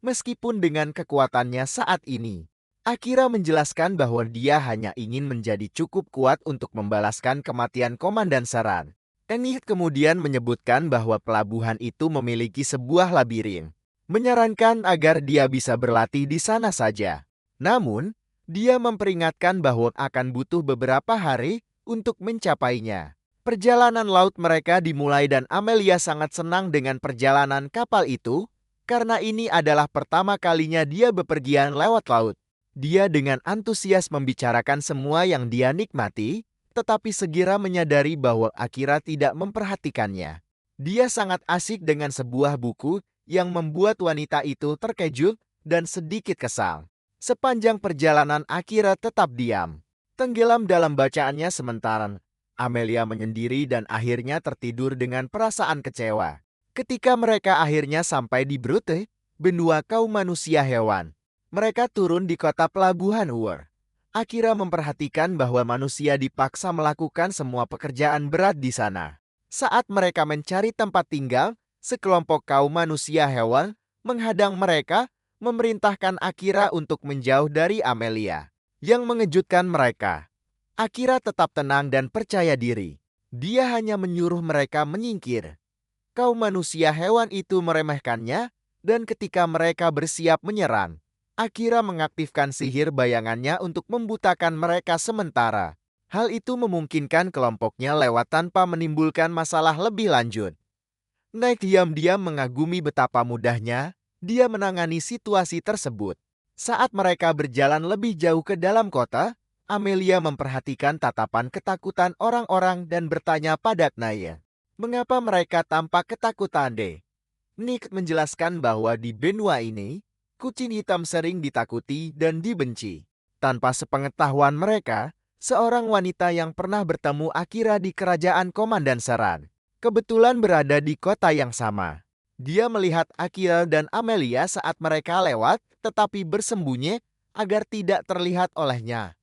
meskipun dengan kekuatannya saat ini. Akira menjelaskan bahwa dia hanya ingin menjadi cukup kuat untuk membalaskan kematian Komandan Saran. Enid kemudian menyebutkan bahwa pelabuhan itu memiliki sebuah labirin, menyarankan agar dia bisa berlatih di sana saja. Namun, dia memperingatkan bahwa akan butuh beberapa hari untuk mencapainya. Perjalanan laut mereka dimulai dan Amelia sangat senang dengan perjalanan kapal itu, karena ini adalah pertama kalinya dia bepergian lewat laut. Dia dengan antusias membicarakan semua yang dia nikmati, tetapi segera menyadari bahwa Akira tidak memperhatikannya. Dia sangat asik dengan sebuah buku yang membuat wanita itu terkejut dan sedikit kesal. Sepanjang perjalanan Akira tetap diam, tenggelam dalam bacaannya sementara Amelia menyendiri dan akhirnya tertidur dengan perasaan kecewa. Ketika mereka akhirnya sampai di Brute, benua kaum manusia hewan, mereka turun di kota pelabuhan Ur. Akira memperhatikan bahwa manusia dipaksa melakukan semua pekerjaan berat di sana. Saat mereka mencari tempat tinggal, sekelompok kaum manusia hewan menghadang mereka, memerintahkan Akira untuk menjauh dari Amelia. Yang mengejutkan mereka, Akira tetap tenang dan percaya diri. Dia hanya menyuruh mereka menyingkir. Kaum manusia hewan itu meremehkannya, dan ketika mereka bersiap menyerang, Akira mengaktifkan sihir bayangannya untuk membutakan mereka sementara. Hal itu memungkinkan kelompoknya lewat tanpa menimbulkan masalah lebih lanjut. Knight diam-diam mengagumi betapa mudahnya dia menangani situasi tersebut. Saat mereka berjalan lebih jauh ke dalam kota, Amelia memperhatikan tatapan ketakutan orang-orang dan bertanya pada Knight. Mengapa mereka tampak ketakutan deh? Nick menjelaskan bahwa di benua ini, kucing hitam sering ditakuti dan dibenci. Tanpa sepengetahuan mereka, seorang wanita yang pernah bertemu Akira di kerajaan Komandan Saran kebetulan berada di kota yang sama. Dia melihat Akira dan Amelia saat mereka lewat, tetapi bersembunyi agar tidak terlihat olehnya.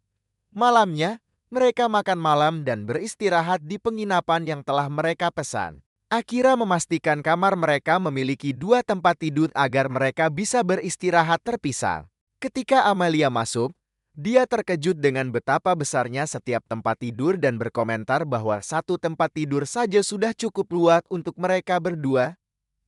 Malamnya, mereka makan malam dan beristirahat di penginapan yang telah mereka pesan. Akira memastikan kamar mereka memiliki 2 tempat tidur agar mereka bisa beristirahat terpisah. Ketika Amelia masuk, dia terkejut dengan betapa besarnya setiap tempat tidur dan berkomentar bahwa 1 tempat tidur saja sudah cukup luas untuk mereka berdua.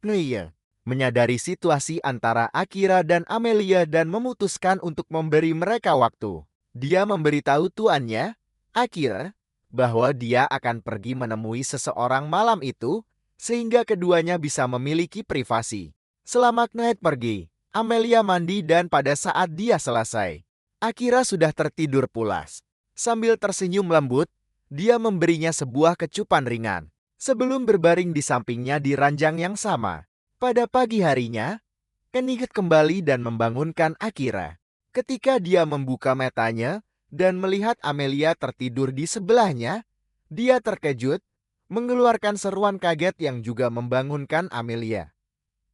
Iya, menyadari situasi antara Akira dan Amelia dan memutuskan untuk memberi mereka waktu. Dia memberitahu tuannya, Akira, bahwa dia akan pergi menemui seseorang malam itu, sehingga keduanya bisa memiliki privasi. Selama Knight pergi, Amelia mandi dan pada saat dia selesai, Akira sudah tertidur pulas. Sambil tersenyum lembut, dia memberinya sebuah kecupan ringan. Sebelum berbaring di sampingnya di ranjang yang sama. Pada pagi harinya, Kenigit kembali dan membangunkan Akira. Ketika dia membuka matanya dan melihat Amelia tertidur di sebelahnya, dia terkejut, mengeluarkan seruan kaget yang juga membangunkan Amelia.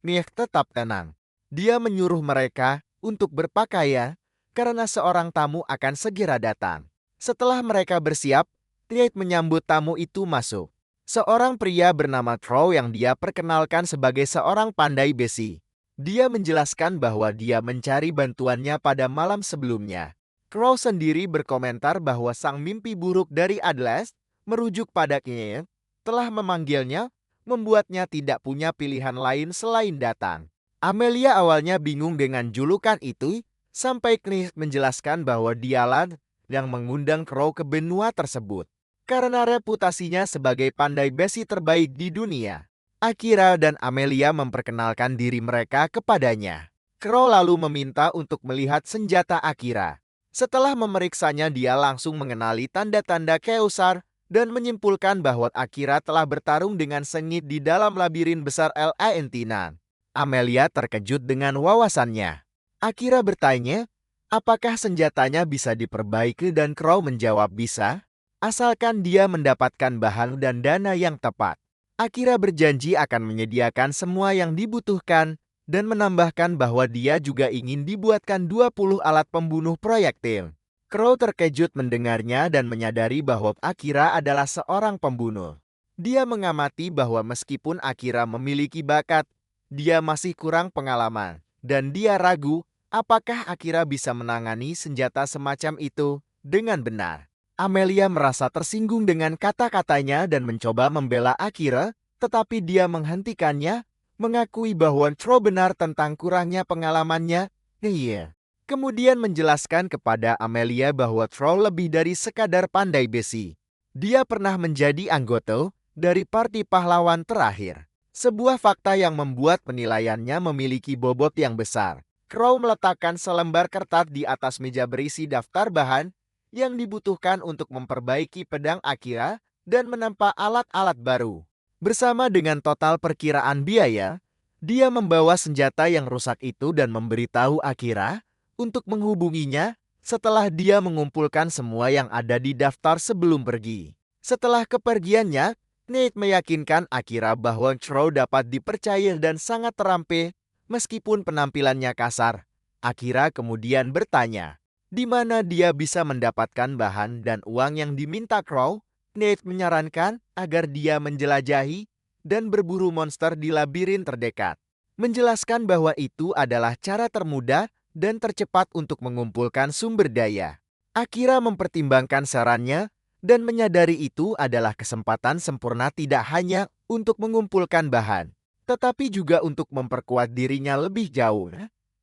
Nih tetap tenang. Dia menyuruh mereka untuk berpakaian karena seorang tamu akan segera datang. Setelah mereka bersiap, Triad menyambut tamu itu masuk. Seorang pria bernama Crow yang dia perkenalkan sebagai seorang pandai besi. Dia menjelaskan bahwa dia mencari bantuannya pada malam sebelumnya. Crow sendiri berkomentar bahwa sang mimpi buruk dari Atlas, merujuk pada Knie, telah memanggilnya, membuatnya tidak punya pilihan lain selain datang. Amelia awalnya bingung dengan julukan itu, sampai Knie menjelaskan bahwa dialah yang mengundang Crow ke benua tersebut. Karena reputasinya sebagai pandai besi terbaik di dunia, Akira dan Amelia memperkenalkan diri mereka kepadanya. Crow lalu meminta untuk melihat senjata Akira. Setelah memeriksanya, dia langsung mengenali tanda-tanda Keusar dan menyimpulkan bahwa Akira telah bertarung dengan sengit di dalam labirin besar La Entinan. Amelia terkejut dengan wawasannya. Akira bertanya, apakah senjatanya bisa diperbaiki, dan Crow menjawab bisa, asalkan dia mendapatkan bahan dan dana yang tepat. Akira berjanji akan menyediakan semua yang dibutuhkan dan menambahkan bahwa dia juga ingin dibuatkan 20 alat pembunuh proyektil. Crow terkejut mendengarnya dan menyadari bahwa Akira adalah seorang pembunuh. Dia mengamati bahwa meskipun Akira memiliki bakat, dia masih kurang pengalaman, dan dia ragu apakah Akira bisa menangani senjata semacam itu dengan benar. Amelia merasa tersinggung dengan kata-katanya dan mencoba membela Akira, tetapi dia menghentikannya, mengakui bahwa Crow benar tentang kurangnya pengalamannya. Iya. Kemudian menjelaskan kepada Amelia bahwa Crow lebih dari sekadar pandai besi. Dia pernah menjadi anggota dari Parti Pahlawan terakhir. Sebuah fakta yang membuat penilaiannya memiliki bobot yang besar. Crow meletakkan selembar kertas di atas meja berisi daftar bahan yang dibutuhkan untuk memperbaiki pedang Akira dan menempa alat-alat baru. Bersama dengan total perkiraan biaya, dia membawa senjata yang rusak itu dan memberitahu Akira untuk menghubunginya setelah dia mengumpulkan semua yang ada di daftar sebelum pergi. Setelah kepergiannya, Nate meyakinkan Akira bahwa Crow dapat dipercaya dan sangat terampil meskipun penampilannya kasar. Akira kemudian bertanya, di mana dia bisa mendapatkan bahan dan uang yang diminta Crow. Nate menyarankan agar dia menjelajahi dan berburu monster di labirin terdekat. Menjelaskan bahwa itu adalah cara termudah dan tercepat untuk mengumpulkan sumber daya. Akira mempertimbangkan sarannya dan menyadari itu adalah kesempatan sempurna tidak hanya untuk mengumpulkan bahan, tetapi juga untuk memperkuat dirinya lebih jauh.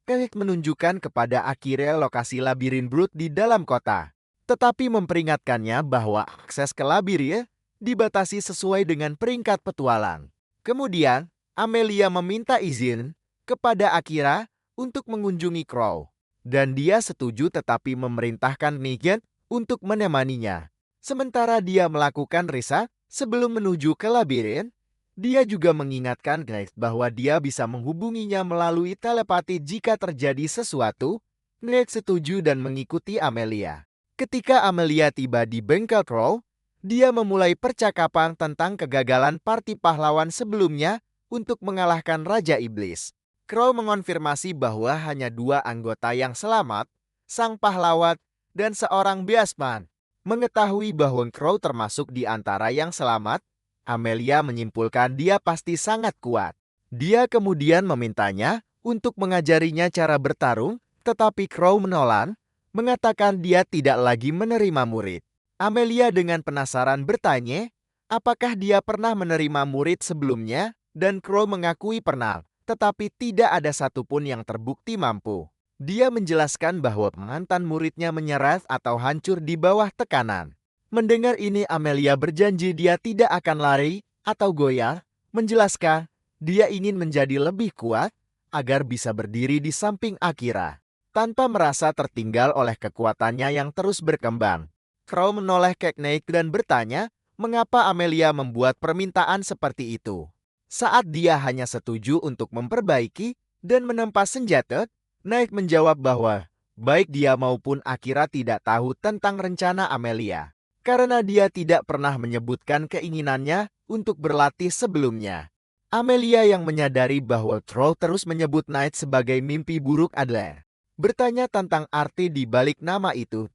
Kelik menunjukkan kepada Akira lokasi labirin Brood di dalam kota, tetapi memperingatkannya bahwa akses ke labirin dibatasi sesuai dengan peringkat petualang. Kemudian, Amelia meminta izin kepada Akira untuk mengunjungi Crow, dan dia setuju tetapi memerintahkan Negan untuk menemaninya. Sementara dia melakukan riset sebelum menuju ke labirin, dia juga mengingatkan Grace bahwa dia bisa menghubunginya melalui telepati jika terjadi sesuatu. Grace setuju dan mengikuti Amelia. Ketika Amelia tiba di bengkel Crow, dia memulai percakapan tentang kegagalan Parti Pahlawan sebelumnya untuk mengalahkan Raja Iblis. Crow mengonfirmasi bahwa hanya 2 anggota yang selamat, sang pahlawan dan seorang biasman. Mengetahui bahwa Crow termasuk di antara yang selamat, Amelia menyimpulkan dia pasti sangat kuat. Dia kemudian memintanya untuk mengajarinya cara bertarung, tetapi Crow menolak, mengatakan dia tidak lagi menerima murid. Amelia dengan penasaran bertanya, apakah dia pernah menerima murid sebelumnya, dan Crow mengakui pernah, tetapi tidak ada satupun yang terbukti mampu. Dia menjelaskan bahwa mantan muridnya menyerah atau hancur di bawah tekanan. Mendengar ini, Amelia berjanji dia tidak akan lari atau goyah, menjelaskan dia ingin menjadi lebih kuat agar bisa berdiri di samping Akira. tanpa merasa tertinggal oleh kekuatannya yang terus berkembang. Crow menoleh ke Nate dan bertanya, mengapa Amelia membuat permintaan seperti itu. Saat dia hanya setuju untuk memperbaiki dan menempa senjata, Nate menjawab bahwa baik dia maupun Akira tidak tahu tentang rencana Amelia. Karena dia tidak pernah menyebutkan keinginannya untuk berlatih sebelumnya. Amelia yang menyadari bahwa Crow terus menyebut Knight sebagai mimpi buruk adalah bertanya tentang arti di balik nama itu.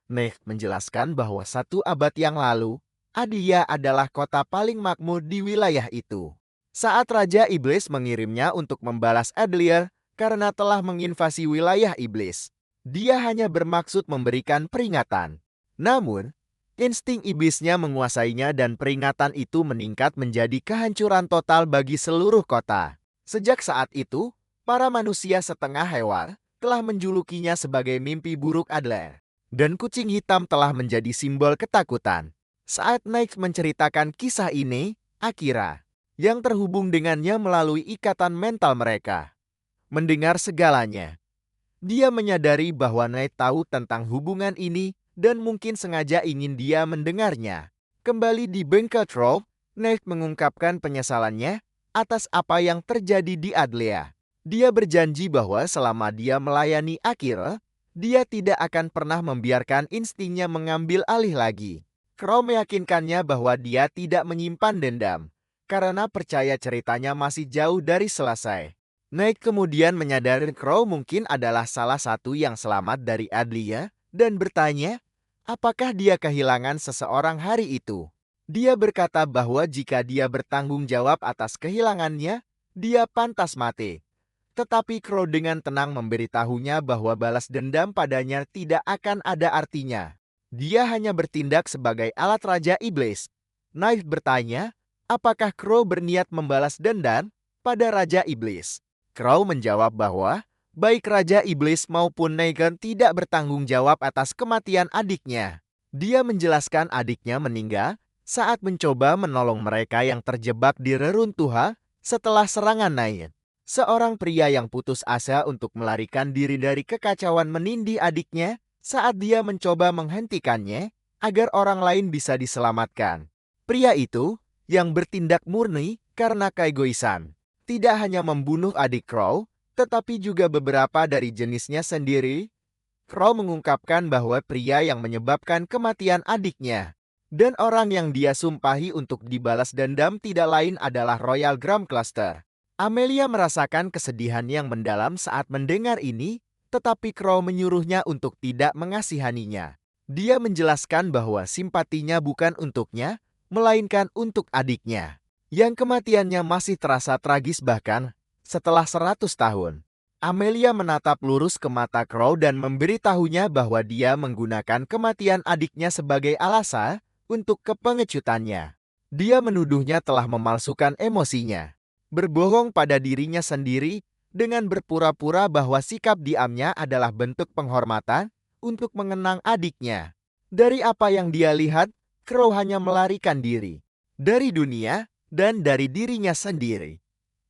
Nate menjelaskan bahwa 1 abad yang lalu, Adia adalah kota paling makmur di wilayah itu. Saat Raja Iblis mengirimnya untuk membalas Adlier karena telah menginvasi wilayah iblis, dia hanya bermaksud memberikan peringatan. Namun, insting iblisnya menguasainya dan peringatan itu meningkat menjadi kehancuran total bagi seluruh kota. Sejak saat itu, para manusia setengah hewan telah menjulukinya sebagai mimpi buruk Adler. Dan kucing hitam telah menjadi simbol ketakutan. Saat Nike menceritakan kisah ini, Akira, yang terhubung dengannya melalui ikatan mental mereka, mendengar segalanya. Dia menyadari bahwa Nate tahu tentang hubungan ini dan mungkin sengaja ingin dia mendengarnya. Kembali di bengkel Troll, Nate mengungkapkan penyesalannya atas apa yang terjadi di Adlea. Dia berjanji bahwa selama dia melayani Akira, dia tidak akan pernah membiarkan instingnya mengambil alih lagi. Crow meyakinkannya bahwa dia tidak menyimpan dendam, karena percaya ceritanya masih jauh dari selesai. Nate kemudian menyadari Crow mungkin adalah salah satu yang selamat dari Adlia dan bertanya, apakah dia kehilangan seseorang hari itu. Dia berkata bahwa jika dia bertanggung jawab atas kehilangannya, dia pantas mati. Tetapi Crow dengan tenang memberitahunya bahwa balas dendam padanya tidak akan ada artinya. Dia hanya bertindak sebagai alat Raja Iblis. Knight bertanya, apakah Crow berniat membalas dendam pada Raja Iblis? Crow menjawab bahwa baik Raja Iblis maupun Negan tidak bertanggung jawab atas kematian adiknya. Dia menjelaskan adiknya meninggal saat mencoba menolong mereka yang terjebak di reruntuhan setelah serangan Night. Seorang pria yang putus asa untuk melarikan diri dari kekacauan menindih adiknya saat dia mencoba menghentikannya agar orang lain bisa diselamatkan. Pria itu, yang bertindak murni karena keegoisan, tidak hanya membunuh adik Crow, tetapi juga beberapa dari jenisnya sendiri. Crow mengungkapkan bahwa pria yang menyebabkan kematian adiknya dan orang yang dia sumpahi untuk dibalas dendam tidak lain adalah Royal Graham Cluster. Amelia merasakan kesedihan yang mendalam saat mendengar ini, tetapi Crow menyuruhnya untuk tidak mengasihaninya. Dia menjelaskan bahwa simpatinya bukan untuknya, melainkan untuk adiknya, yang kematiannya masih terasa tragis bahkan setelah 100 tahun. Amelia menatap lurus ke mata Crow dan memberitahunya bahwa dia menggunakan kematian adiknya sebagai alasan untuk kepengecutannya. Dia menuduhnya telah memalsukan emosinya, berbohong pada dirinya sendiri dengan berpura-pura bahwa sikap diamnya adalah bentuk penghormatan untuk mengenang adiknya. Dari apa yang dia lihat, Crow hanya melarikan diri dari dunia dan dari dirinya sendiri.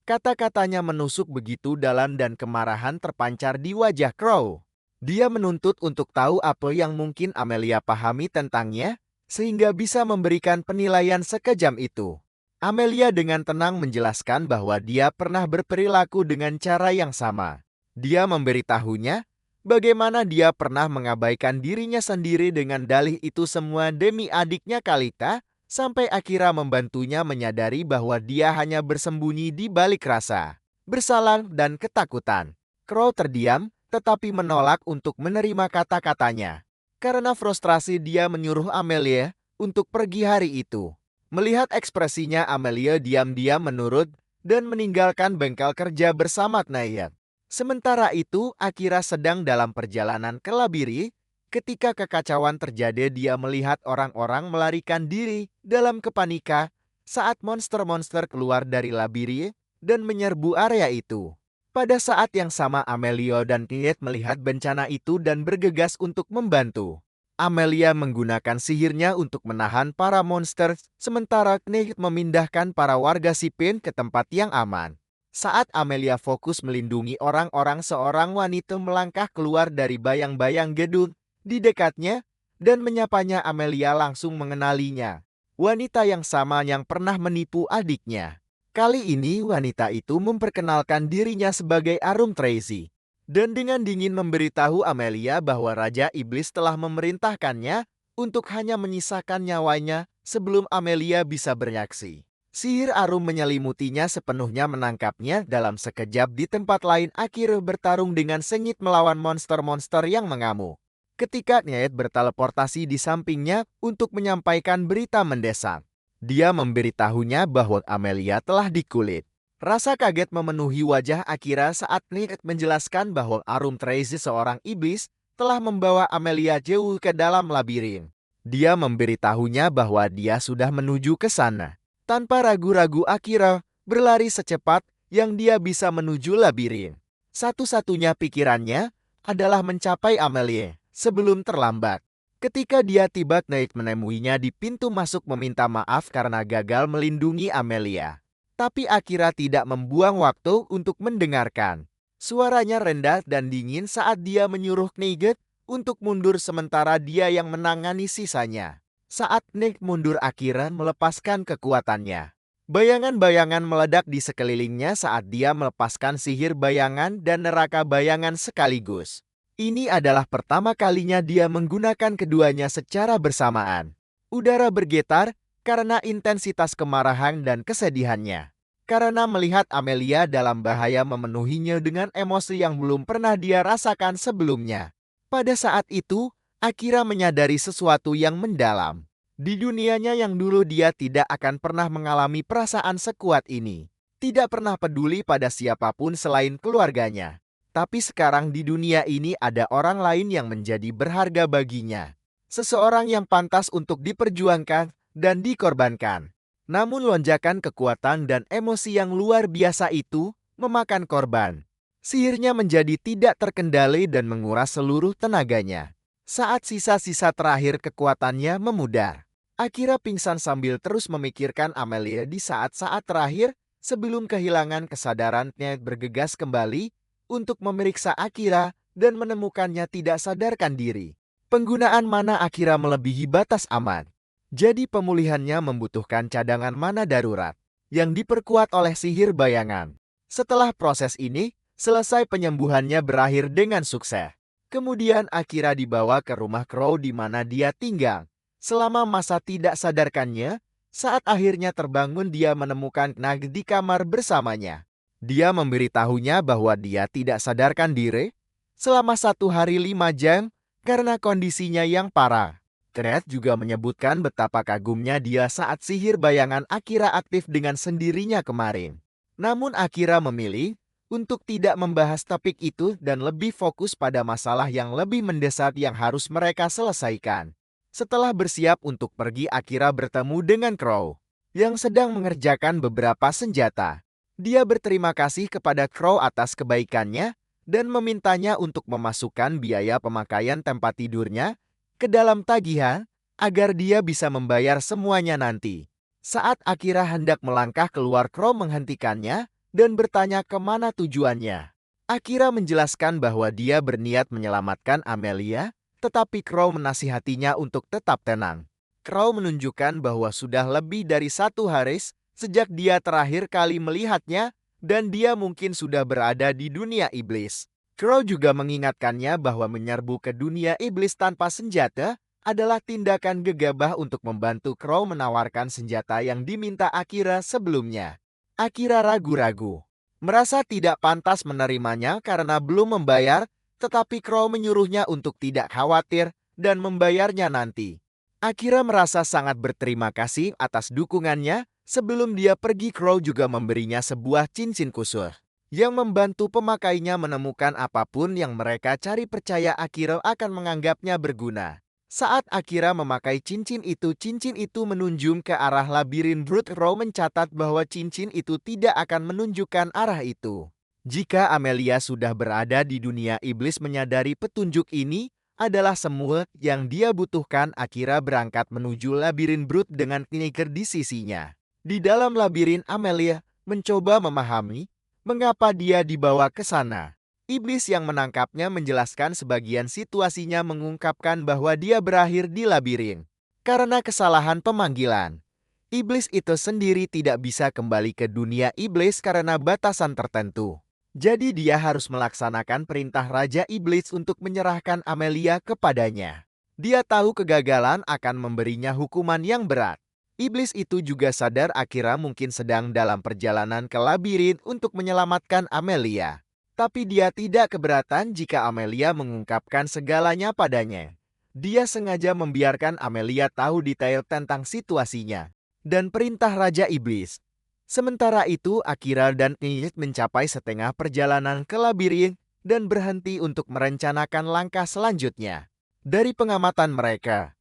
Kata-katanya menusuk begitu dalam dan kemarahan terpancar di wajah Crow. Dia menuntut untuk tahu apa yang mungkin Amelia pahami tentangnya, sehingga bisa memberikan penilaian sekejam itu. Amelia dengan tenang menjelaskan bahwa dia pernah berperilaku dengan cara yang sama. Dia memberitahunya bagaimana dia pernah mengabaikan dirinya sendiri dengan dalih itu semua demi adiknya Kalita, sampai Akira membantunya menyadari bahwa dia hanya bersembunyi di balik rasa bersalah dan ketakutan. Crow terdiam, tetapi menolak untuk menerima kata-katanya. Karena frustrasi dia menyuruh Amelia untuk pergi hari itu. Melihat ekspresinya, Amelia diam-diam menurut dan meninggalkan bengkel kerja bersama Nayat. Sementara itu, Akira sedang dalam perjalanan ke Labiri. Ketika kekacauan terjadi, dia melihat orang-orang melarikan diri dalam kepanikan saat monster-monster keluar dari Labiri dan menyerbu area itu. Pada saat yang sama, Amelia dan Knight melihat bencana itu dan bergegas untuk membantu. Amelia menggunakan sihirnya untuk menahan para monster, sementara Knight memindahkan para warga sipil ke tempat yang aman. Saat Amelia fokus melindungi orang-orang, seorang wanita melangkah keluar dari bayang-bayang gedung di dekatnya dan menyapanya. Amelia langsung mengenalinya. Wanita yang sama yang pernah menipu adiknya. Kali ini wanita itu memperkenalkan dirinya sebagai Arum Tracy. Dan dengan dingin memberitahu Amelia bahwa Raja Iblis telah memerintahkannya untuk hanya menyisakan nyawanya sebelum Amelia bisa bereaksi. Sihir Arum menyelimutinya sepenuhnya, menangkapnya dalam sekejap. Di tempat lain, Akira bertarung dengan sengit melawan monster-monster yang mengamuk. Ketika Nyaet berteleportasi di sampingnya untuk menyampaikan berita mendesak. Dia memberitahunya bahwa Amelia telah dikulit. Rasa kaget memenuhi wajah Akira saat Nyaet menjelaskan bahwa Arum Tracy, seorang iblis, telah membawa Amelia jauh ke dalam labirin. Dia memberitahunya bahwa dia sudah menuju ke sana. Tanpa ragu-ragu, Akira berlari secepat yang dia bisa menuju labirin. Satu-satunya pikirannya adalah mencapai Amelia sebelum terlambat. Ketika dia tiba, Nyaet menemuinya di pintu masuk meminta maaf karena gagal melindungi Amelia. Tapi Akira tidak membuang waktu untuk mendengarkan. Suaranya rendah dan dingin saat dia menyuruh Nyaet untuk mundur sementara dia yang menangani sisanya. Saat Nyaet mundur, Akira melepaskan kekuatannya. Bayangan-bayangan meledak di sekelilingnya saat dia melepaskan sihir bayangan dan neraka bayangan sekaligus. Ini adalah pertama kalinya dia menggunakan keduanya secara bersamaan. Udara bergetar karena intensitas kemarahan dan kesedihannya. Karena melihat Amelia dalam bahaya memenuhinya dengan emosi yang belum pernah dia rasakan sebelumnya. Pada saat itu, Akira menyadari sesuatu yang mendalam. Di dunianya yang dulu dia tidak akan pernah mengalami perasaan sekuat ini. Tidak pernah peduli pada siapapun selain keluarganya. Tapi sekarang di dunia ini ada orang lain yang menjadi berharga baginya. Seseorang yang pantas untuk diperjuangkan dan dikorbankan. Namun lonjakan kekuatan dan emosi yang luar biasa itu memakan korban. Sihirnya menjadi tidak terkendali dan menguras seluruh tenaganya. Saat sisa-sisa terakhir kekuatannya memudar, Akira pingsan sambil terus memikirkan Amelia. Di saat-saat terakhir sebelum kehilangan kesadarannya, bergegas kembali untuk memeriksa Akira dan menemukannya tidak sadarkan diri. Penggunaan mana Akira melebihi batas aman. Jadi pemulihannya membutuhkan cadangan mana darurat yang diperkuat oleh sihir bayangan. Setelah proses ini selesai, penyembuhannya berakhir dengan sukses. Kemudian Akira dibawa ke rumah Crow di mana dia tinggal selama masa tidak sadarkannya. Saat akhirnya terbangun, dia menemukan Nag di kamar bersamanya. Dia memberitahunya bahwa dia tidak sadarkan diri selama 1 hari 5 jam karena kondisinya yang parah. Ned juga menyebutkan betapa kagumnya dia saat sihir bayangan Akira aktif dengan sendirinya kemarin. Namun Akira memilih untuk tidak membahas topik itu dan lebih fokus pada masalah yang lebih mendesak yang harus mereka selesaikan. Setelah bersiap untuk pergi, Akira bertemu dengan Crow yang sedang mengerjakan beberapa senjata. Dia berterima kasih kepada Crow atas kebaikannya dan memintanya untuk memasukkan biaya pemakaian tempat tidurnya ke dalam tagihan agar dia bisa membayar semuanya nanti. Saat Akira hendak melangkah keluar, Crow menghentikannya dan bertanya kemana tujuannya. Akira menjelaskan bahwa dia berniat menyelamatkan Amelia, tetapi Crow menasihatinya untuk tetap tenang. Crow menunjukkan bahwa sudah lebih dari 1 hari sejak dia terakhir kali melihatnya, dan dia mungkin sudah berada di dunia iblis. Crow juga mengingatkannya bahwa menyerbu ke dunia iblis tanpa senjata adalah tindakan gegabah untuk membantu Crow menawarkan senjata yang diminta Akira sebelumnya. Akira ragu-ragu, merasa tidak pantas menerimanya karena belum membayar, tetapi Crow menyuruhnya untuk tidak khawatir dan membayarnya nanti. Akira merasa sangat berterima kasih atas dukungannya. Sebelum dia pergi, Crow juga memberinya sebuah cincin khusus yang membantu pemakainya menemukan apapun yang mereka cari. Percaya Akira akan menganggapnya berguna. Saat Akira memakai cincin itu menunjuk ke arah labirin brut. Crow mencatat bahwa cincin itu tidak akan menunjukkan arah itu. Jika Amelia sudah berada di dunia iblis, menyadari petunjuk ini adalah semua yang dia butuhkan. Akira berangkat menuju labirin brut dengan Tiger di sisinya. Di dalam labirin, Amelia mencoba memahami Mengapa dia dibawa ke sana? Iblis yang menangkapnya menjelaskan sebagian situasinya, mengungkapkan bahwa dia berakhir di labirin karena kesalahan pemanggilan. Iblis itu sendiri tidak bisa kembali ke dunia iblis karena batasan tertentu. Jadi dia harus melaksanakan perintah Raja Iblis untuk menyerahkan Amelia kepadanya. Dia tahu kegagalan akan memberinya hukuman yang berat. Iblis itu juga sadar Akira mungkin sedang dalam perjalanan ke labirin untuk menyelamatkan Amelia. Tapi dia tidak keberatan jika Amelia mengungkapkan segalanya padanya. Dia sengaja membiarkan Amelia tahu detail tentang situasinya dan perintah Raja Iblis. Sementara itu, Akira dan Nijit mencapai setengah perjalanan ke labirin dan berhenti untuk merencanakan langkah selanjutnya. Dari pengamatan mereka,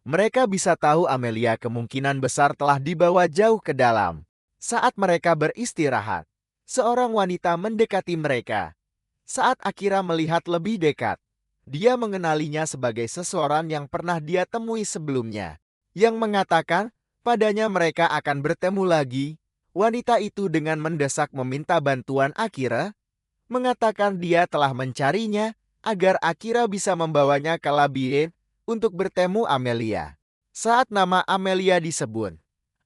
mereka bisa tahu Amelia kemungkinan besar telah dibawa jauh ke dalam. Saat mereka beristirahat, seorang wanita mendekati mereka. Saat Akira melihat lebih dekat, dia mengenalinya sebagai seseorang yang pernah dia temui sebelumnya, yang mengatakan padanya mereka akan bertemu lagi. Wanita itu dengan mendesak meminta bantuan Akira, mengatakan dia telah mencarinya agar Akira bisa membawanya ke labirin untuk bertemu Amelia. Saat nama Amelia disebut,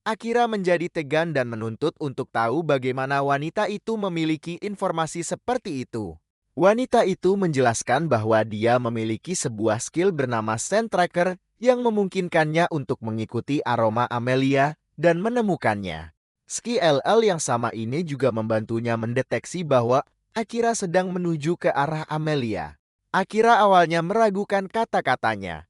Akira menjadi tegang dan menuntut untuk tahu bagaimana wanita itu memiliki informasi seperti itu. Wanita itu menjelaskan bahwa dia memiliki sebuah skill bernama Scent Tracker yang memungkinkannya untuk mengikuti aroma Amelia dan menemukannya. Skill yang sama ini juga membantunya mendeteksi bahwa Akira sedang menuju ke arah Amelia. Akira awalnya meragukan kata-katanya,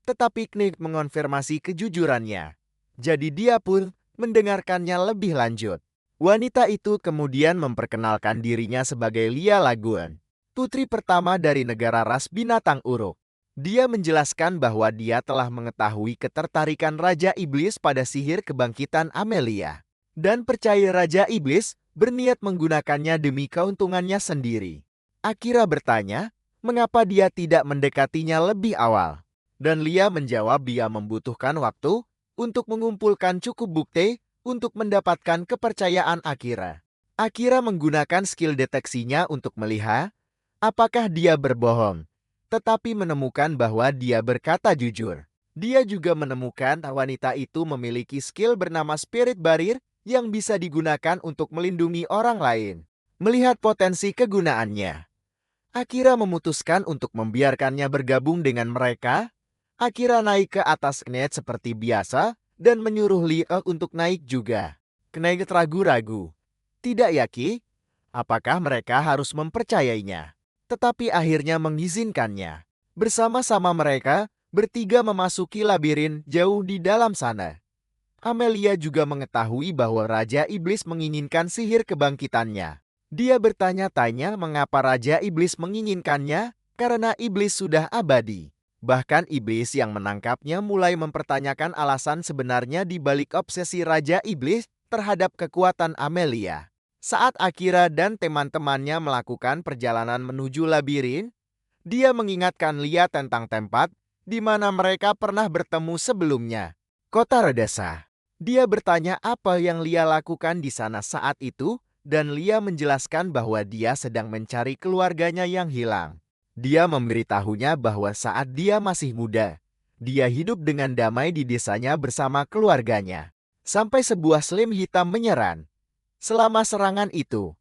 tetapi Knight mengonfirmasi kejujurannya. Jadi dia pun mendengarkannya lebih lanjut. Wanita itu kemudian memperkenalkan dirinya sebagai Lia Lagoon, putri pertama dari negara ras binatang uruk. Dia menjelaskan bahwa dia telah mengetahui ketertarikan Raja Iblis pada sihir kebangkitan Amelia, dan percaya Raja Iblis berniat menggunakannya demi keuntungannya sendiri. Akira bertanya, mengapa dia tidak mendekatinya lebih awal? Dan Lia menjawab dia membutuhkan waktu untuk mengumpulkan cukup bukti untuk mendapatkan kepercayaan Akira. Akira menggunakan skill deteksinya untuk melihat apakah dia berbohong, tetapi menemukan bahwa dia berkata jujur. Dia juga menemukan wanita itu memiliki skill bernama Spirit Barrier yang bisa digunakan untuk melindungi orang lain. Melihat potensi kegunaannya, Akira memutuskan untuk membiarkannya bergabung dengan mereka. Akira naik ke atas Knight seperti biasa dan menyuruh Lia untuk naik juga. Knight ragu-ragu, tidak yakin apakah mereka harus mempercayainya, tetapi akhirnya mengizinkannya. Bersama-sama mereka bertiga memasuki labirin jauh di dalam sana. Amelia juga mengetahui bahwa Raja Iblis menginginkan sihir kebangkitannya. Dia bertanya-tanya mengapa Raja Iblis menginginkannya, karena Iblis sudah abadi. Bahkan Iblis yang menangkapnya mulai mempertanyakan alasan sebenarnya di balik obsesi Raja Iblis terhadap kekuatan Amelia. Saat Akira dan teman-temannya melakukan perjalanan menuju labirin, dia mengingatkan Lia tentang tempat di mana mereka pernah bertemu sebelumnya, kota Redesa. Dia bertanya apa yang Lia lakukan di sana saat itu, dan Lia menjelaskan bahwa dia sedang mencari keluarganya yang hilang. Dia memberitahunya bahwa saat dia masih muda, dia hidup dengan damai di desanya bersama keluarganya. Sampai sebuah slime hitam menyerang. Selama serangan itu,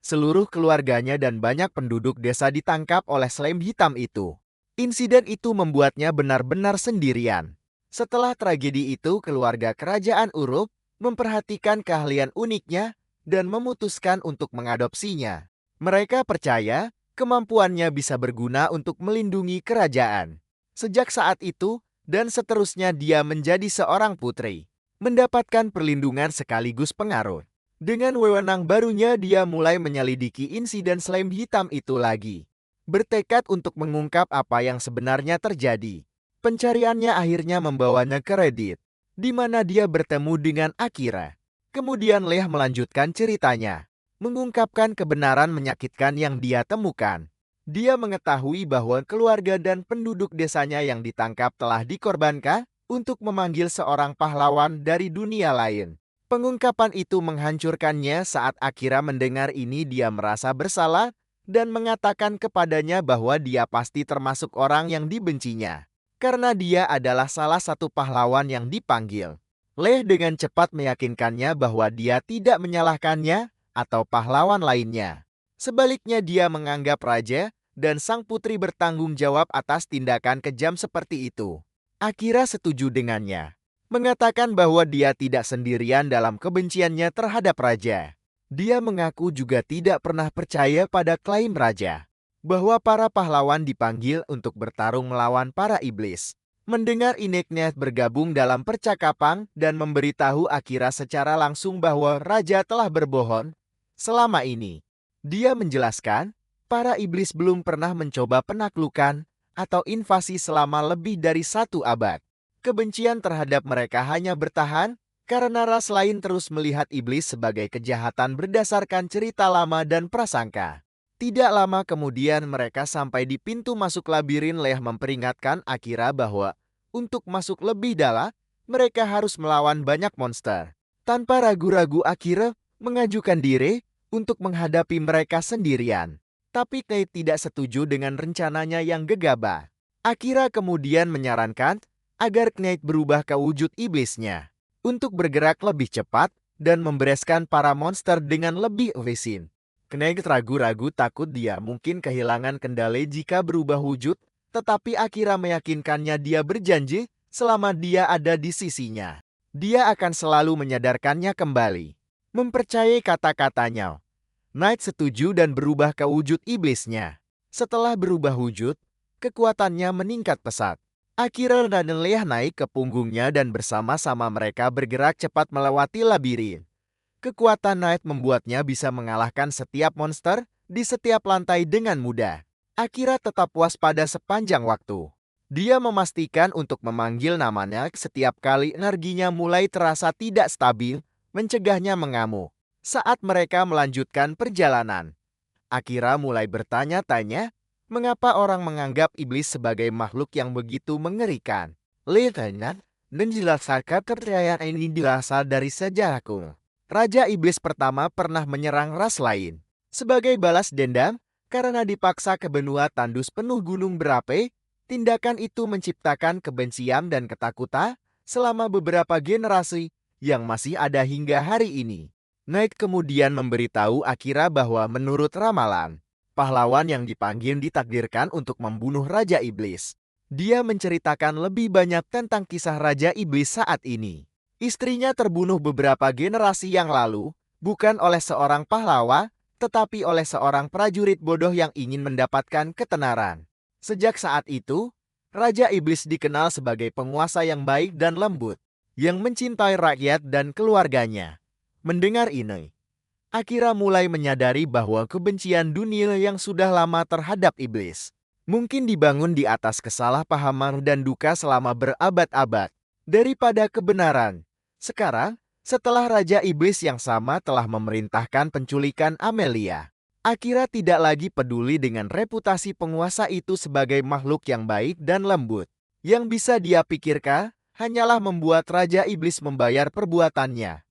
seluruh keluarganya dan banyak penduduk desa ditangkap oleh slime hitam itu. Insiden itu membuatnya benar-benar sendirian. Setelah tragedi itu, keluarga kerajaan Uruk memperhatikan keahlian uniknya dan memutuskan untuk mengadopsinya. Mereka percaya kemampuannya bisa berguna untuk melindungi kerajaan. Sejak saat itu, dan seterusnya dia menjadi seorang putri, mendapatkan perlindungan sekaligus pengaruh. Dengan wewenang barunya, dia mulai menyelidiki insiden slime hitam itu lagi. Bertekad untuk mengungkap apa yang sebenarnya terjadi. Pencariannya akhirnya membawanya ke Reddit, di mana dia bertemu dengan Akira. Kemudian Leah melanjutkan ceritanya, mengungkapkan kebenaran menyakitkan yang dia temukan. Dia mengetahui bahwa keluarga dan penduduk desanya yang ditangkap telah dikorbankan untuk memanggil seorang pahlawan dari dunia lain. Pengungkapan itu menghancurkannya. Saat Akira mendengar ini, dia merasa bersalah dan mengatakan kepadanya bahwa dia pasti termasuk orang yang dibencinya, karena dia adalah salah satu pahlawan yang dipanggil. Leh dengan cepat meyakinkannya bahwa dia tidak menyalahkannya atau pahlawan lainnya. Sebaliknya, dia menganggap raja dan sang putri bertanggung jawab atas tindakan kejam seperti itu. Akira setuju dengannya, mengatakan bahwa dia tidak sendirian dalam kebenciannya terhadap raja. Dia mengaku juga tidak pernah percaya pada klaim raja, bahwa para pahlawan dipanggil untuk bertarung melawan para iblis. Mendengar Ineknya bergabung dalam percakapan dan memberitahu Akira secara langsung bahwa raja telah berbohong selama ini. Dia menjelaskan, para iblis belum pernah mencoba penaklukan atau invasi selama lebih dari 1 abad. Kebencian terhadap mereka hanya bertahan karena ras lain terus melihat iblis sebagai kejahatan berdasarkan cerita lama dan prasangka. Tidak lama kemudian mereka sampai di pintu masuk labirin. Leh memperingatkan Akira bahwa untuk masuk lebih dalam, mereka harus melawan banyak monster. Tanpa ragu-ragu, Akira mengajukan diri untuk menghadapi mereka sendirian. Tapi Knight tidak setuju dengan rencananya yang gegabah. Akira kemudian menyarankan agar Knight berubah ke wujud iblisnya untuk bergerak lebih cepat dan membereskan para monster dengan lebih efisien. Knight ragu-ragu, takut dia mungkin kehilangan kendali jika berubah wujud, tetapi Akira meyakinkannya. Dia berjanji selama dia ada di sisinya, dia akan selalu menyadarkannya kembali. Mempercayai kata-katanya, Knight setuju dan berubah ke wujud iblisnya. Setelah berubah wujud, kekuatannya meningkat pesat. Akira dan Leh naik ke punggungnya dan bersama-sama mereka bergerak cepat melewati labirin. Kekuatan Knight membuatnya bisa mengalahkan setiap monster di setiap lantai dengan mudah. Akira tetap waspada sepanjang waktu. Dia memastikan untuk memanggil namanya setiap kali energinya mulai terasa tidak stabil, mencegahnya mengamuk. Saat mereka melanjutkan perjalanan, Akira mulai bertanya-tanya, mengapa orang menganggap iblis sebagai makhluk yang begitu mengerikan? Lieutenant, menjelaskan kepercayaan ini berasal dari sejarah kuno. Raja iblis pertama pernah menyerang ras lain. Sebagai balas dendam, karena dipaksa ke benua tandus penuh gunung berapi, tindakan itu menciptakan kebencian dan ketakutan selama beberapa generasi yang masih ada hingga hari ini. Knight kemudian memberitahu Akira bahwa menurut ramalan, pahlawan yang dipanggil ditakdirkan untuk membunuh Raja Iblis. Dia menceritakan lebih banyak tentang kisah Raja Iblis saat ini. Istrinya terbunuh beberapa generasi yang lalu, bukan oleh seorang pahlawan, tetapi oleh seorang prajurit bodoh yang ingin mendapatkan ketenaran. Sejak saat itu, Raja Iblis dikenal sebagai penguasa yang baik dan lembut, yang mencintai rakyat dan keluarganya. Mendengar ini, Akira mulai menyadari bahwa kebencian dunia yang sudah lama terhadap iblis mungkin dibangun di atas kesalahpahaman dan duka selama berabad-abad daripada kebenaran. Sekarang, setelah Raja Iblis yang sama telah memerintahkan penculikan Amelia, Akira tidak lagi peduli dengan reputasi penguasa itu sebagai makhluk yang baik dan lembut. Yang bisa dia pikirkan hanyalah membuat Raja Iblis membayar perbuatannya.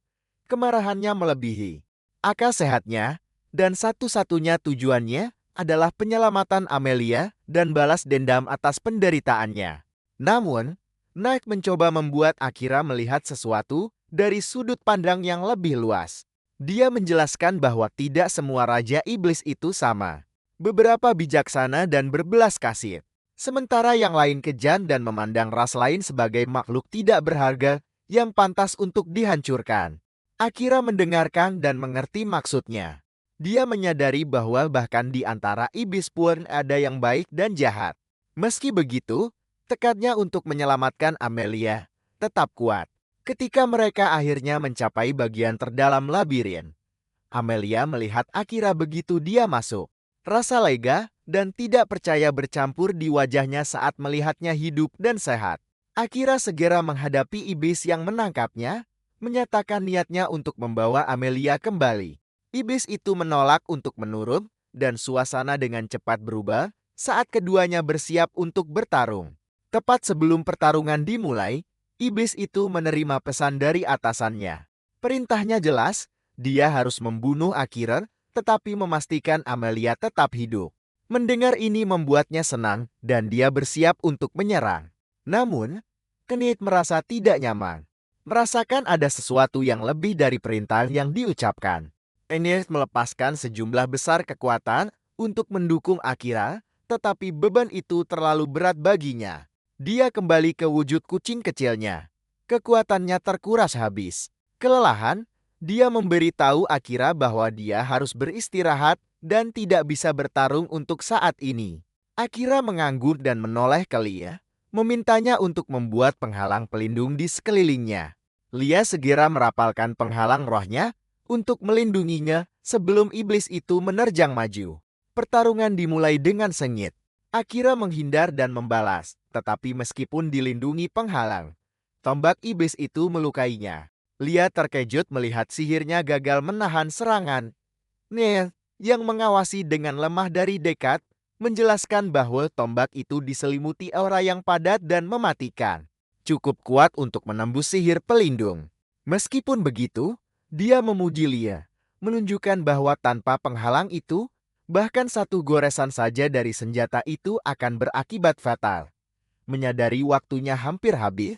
Kemarahannya melebihi akal sehatnya, dan satu-satunya tujuannya adalah penyelamatan Amelia dan balas dendam atas penderitaannya. Namun, Knight mencoba membuat Akira melihat sesuatu dari sudut pandang yang lebih luas. Dia menjelaskan bahwa tidak semua Raja Iblis itu sama. Beberapa bijaksana dan berbelas kasih, sementara yang lain kejam dan memandang ras lain sebagai makhluk tidak berharga yang pantas untuk dihancurkan. Akira mendengarkan dan mengerti maksudnya. Dia menyadari bahwa bahkan di antara iblis pun ada yang baik dan jahat. Meski begitu, tekadnya untuk menyelamatkan Amelia tetap kuat. Ketika mereka akhirnya mencapai bagian terdalam labirin, Amelia melihat Akira begitu dia masuk. Rasa lega dan tidak percaya bercampur di wajahnya saat melihatnya hidup dan sehat. Akira segera menghadapi iblis yang menangkapnya, menyatakan niatnya untuk membawa Amelia kembali. Iblis itu menolak untuk menurun, dan suasana dengan cepat berubah saat keduanya bersiap untuk bertarung. Tepat sebelum pertarungan dimulai, iblis itu menerima pesan dari atasannya. Perintahnya jelas, dia harus membunuh Akira, tetapi memastikan Amelia tetap hidup. Mendengar ini membuatnya senang dan dia bersiap untuk menyerang. Namun, Knight merasa tidak nyaman. Merasakan ada sesuatu yang lebih dari perintah yang diucapkan. Knight melepaskan sejumlah besar kekuatan untuk mendukung Akira, tetapi beban itu terlalu berat baginya. Dia kembali ke wujud kucing kecilnya. Kekuatannya terkuras habis. Kelelahan, dia memberitahu Akira bahwa dia harus beristirahat dan tidak bisa bertarung untuk saat ini. Akira mengangguk dan menoleh ke Lia, memintanya untuk membuat penghalang pelindung di sekelilingnya. Lia segera merapalkan penghalang rohnya untuk melindunginya sebelum iblis itu menerjang maju. Pertarungan dimulai dengan sengit. Akira menghindar dan membalas, tetapi meskipun dilindungi penghalang, tombak iblis itu melukainya. Lia terkejut melihat sihirnya gagal menahan serangan. Neil, yang mengawasi dengan lemah dari dekat, menjelaskan bahwa tombak itu diselimuti aura yang padat dan mematikan. Cukup kuat untuk menembus sihir pelindung. Meskipun begitu, dia memuji Lia, menunjukkan bahwa tanpa penghalang itu, bahkan satu goresan saja dari senjata itu akan berakibat fatal. Menyadari waktunya hampir habis,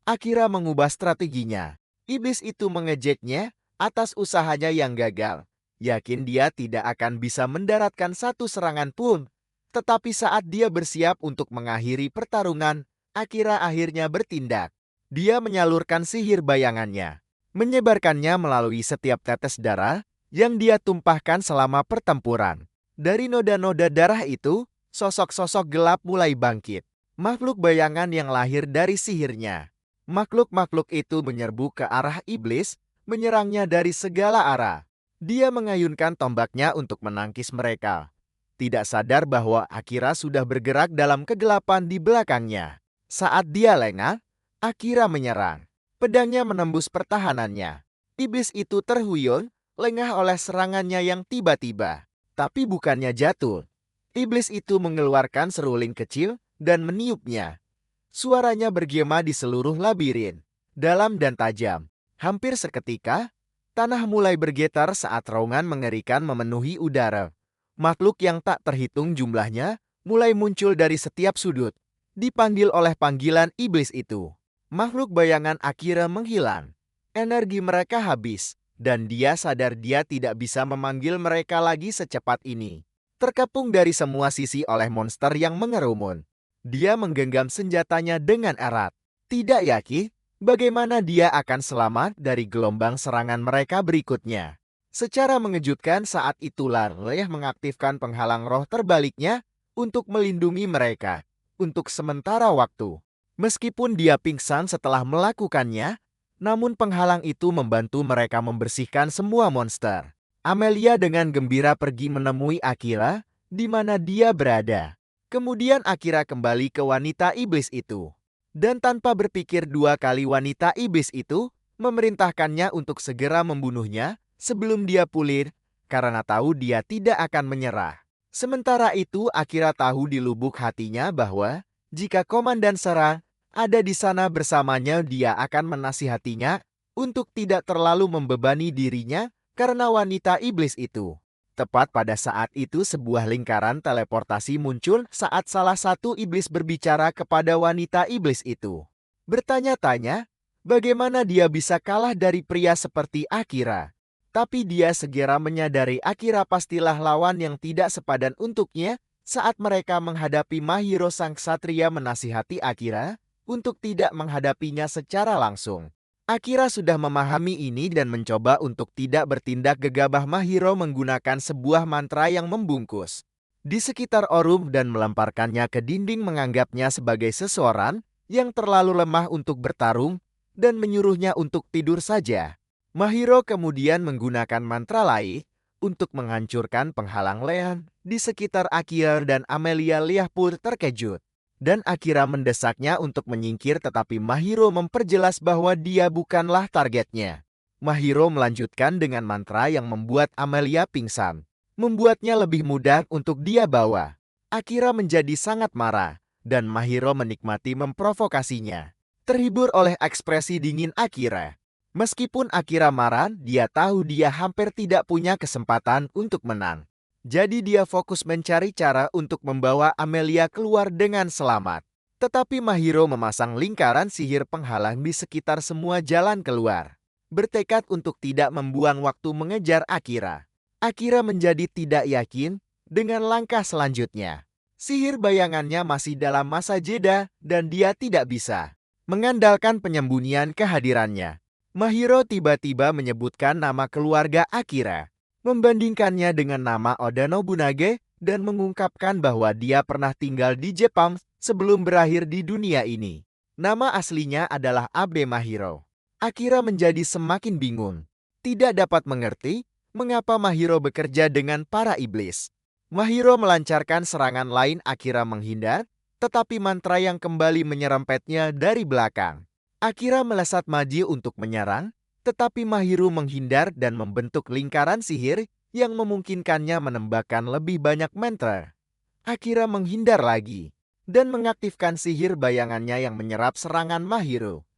Akira mengubah strateginya. Iblis itu mengejeknya atas usahanya yang gagal. Yakin dia tidak akan bisa mendaratkan satu serangan pun. Tetapi saat dia bersiap untuk mengakhiri pertarungan, Akira akhirnya bertindak. Dia menyalurkan sihir bayangannya, menyebarkannya melalui setiap tetes darah yang dia tumpahkan selama pertempuran. Dari noda-noda darah itu, sosok-sosok gelap mulai bangkit. Makhluk bayangan yang lahir dari sihirnya. Makhluk-makhluk itu menyerbu ke arah iblis, menyerangnya dari segala arah. Dia mengayunkan tombaknya untuk menangkis mereka, tidak sadar bahwa Akira sudah bergerak dalam kegelapan di belakangnya. Saat dia lengah, Akira menyerang. Pedangnya menembus pertahanannya. Iblis itu terhuyung, lengah oleh serangannya yang tiba-tiba. Tapi bukannya jatuh. Iblis itu mengeluarkan seruling kecil dan meniupnya. Suaranya bergema di seluruh labirin, dalam dan tajam. Hampir seketika, tanah mulai bergetar saat raungan mengerikan memenuhi udara. Makhluk yang tak terhitung jumlahnya mulai muncul dari setiap sudut, dipanggil oleh panggilan iblis itu. Makhluk bayangan Akira menghilang. Energi mereka habis, dan dia sadar dia tidak bisa memanggil mereka lagi secepat ini. Terkepung dari semua sisi oleh monster yang mengerumun. Dia menggenggam senjatanya dengan erat. Tidak yakin bagaimana dia akan selamat dari gelombang serangan mereka berikutnya. Secara mengejutkan saat itulah Lia mengaktifkan penghalang roh terbaliknya untuk melindungi mereka untuk sementara waktu. Meskipun dia pingsan setelah melakukannya, namun penghalang itu membantu mereka membersihkan semua monster. Amelia dengan gembira pergi menemui Akira di mana dia berada. Kemudian Akira kembali ke wanita iblis itu. Dan tanpa berpikir dua kali wanita iblis itu memerintahkannya untuk segera membunuhnya sebelum dia pulih, karena tahu dia tidak akan menyerah. Sementara itu Akira tahu di lubuk hatinya bahwa jika Komandan serang ada di sana bersamanya, dia akan menasihatinya untuk tidak terlalu membebani dirinya karena wanita iblis itu. Tepat pada saat itu sebuah lingkaran teleportasi muncul saat salah satu iblis berbicara kepada wanita iblis itu. Bertanya-tanya, bagaimana dia bisa kalah dari pria seperti Akira? Tapi dia segera menyadari Akira pastilah lawan yang tidak sepadan untuknya saat mereka menghadapi Mahiro sang ksatria menasihati Akira untuk tidak menghadapinya secara langsung. Akira sudah memahami ini dan mencoba untuk tidak bertindak gegabah. Mahiro menggunakan sebuah mantra yang membungkus di sekitar Orum dan melemparkannya ke dinding, menganggapnya sebagai seseorang yang terlalu lemah untuk bertarung dan menyuruhnya untuk tidur saja. Mahiro kemudian menggunakan mantra lain untuk menghancurkan penghalang lehan di sekitar Akira dan Amelia. Lia pun terkejut dan Akira mendesaknya untuk menyingkir, tetapi Mahiro memperjelas bahwa dia bukanlah targetnya. Mahiro melanjutkan dengan mantra yang membuat Amelia pingsan, membuatnya lebih mudah untuk dia bawa. Akira menjadi sangat marah dan Mahiro menikmati memprovokasinya. Terhibur oleh ekspresi dingin Akira, Meskipun Akira marah, dia tahu dia hampir tidak punya kesempatan untuk menang. Jadi dia fokus mencari cara untuk membawa Amelia keluar dengan selamat. Tetapi Mahiro memasang lingkaran sihir penghalang di sekitar semua jalan keluar. Bertekad untuk tidak membuang waktu mengejar Akira. Akira menjadi tidak yakin dengan langkah selanjutnya. Sihir bayangannya masih dalam masa jeda dan dia tidak bisa mengandalkan penyembunyian kehadirannya. Mahiro tiba-tiba menyebutkan nama keluarga Akira, membandingkannya dengan nama Oda Nobunaga, dan mengungkapkan bahwa dia pernah tinggal di Jepang sebelum berakhir di dunia ini. Nama aslinya adalah Abe Mahiro. Akira menjadi semakin bingung. Tidak dapat mengerti mengapa Mahiro bekerja dengan para iblis. Mahiro melancarkan serangan lain. Akira menghindar, tetapi mantra yang kembali menyerempetnya dari belakang. Akira melesat maju untuk menyerang, tetapi Mahiro menghindar dan membentuk lingkaran sihir yang memungkinkannya menembakkan lebih banyak mantra. Akira menghindar lagi dan mengaktifkan sihir bayangannya yang menyerap serangan Mahiro.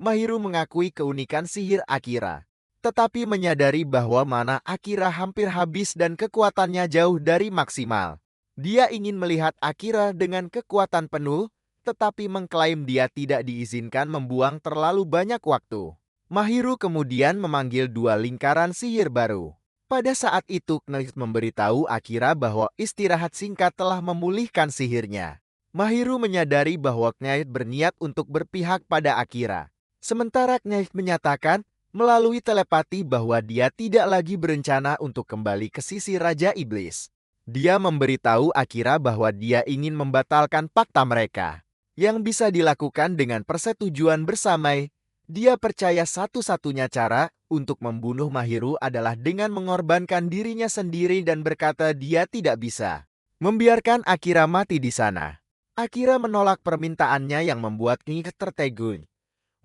Mahiro mengakui keunikan sihir Akira, tetapi menyadari bahwa mana Akira hampir habis dan kekuatannya jauh dari maksimal. Dia ingin melihat Akira dengan kekuatan penuh, tetapi mengklaim dia tidak diizinkan membuang terlalu banyak waktu. Mahiro kemudian memanggil dua lingkaran sihir baru. Pada saat itu Knight memberitahu Akira bahwa istirahat singkat telah memulihkan sihirnya. Mahiro menyadari bahwa Knight berniat untuk berpihak pada Akira. Sementara Knight menyatakan melalui telepati bahwa dia tidak lagi berencana untuk kembali ke sisi Raja Iblis. Dia memberitahu Akira bahwa dia ingin membatalkan fakta mereka, yang bisa dilakukan dengan persetujuan bersama. Dia percaya satu-satunya cara untuk membunuh Mahiro adalah dengan mengorbankan dirinya sendiri dan berkata dia tidak bisa membiarkan Akira mati di sana. Akira menolak permintaannya yang membuat Knight tertegun.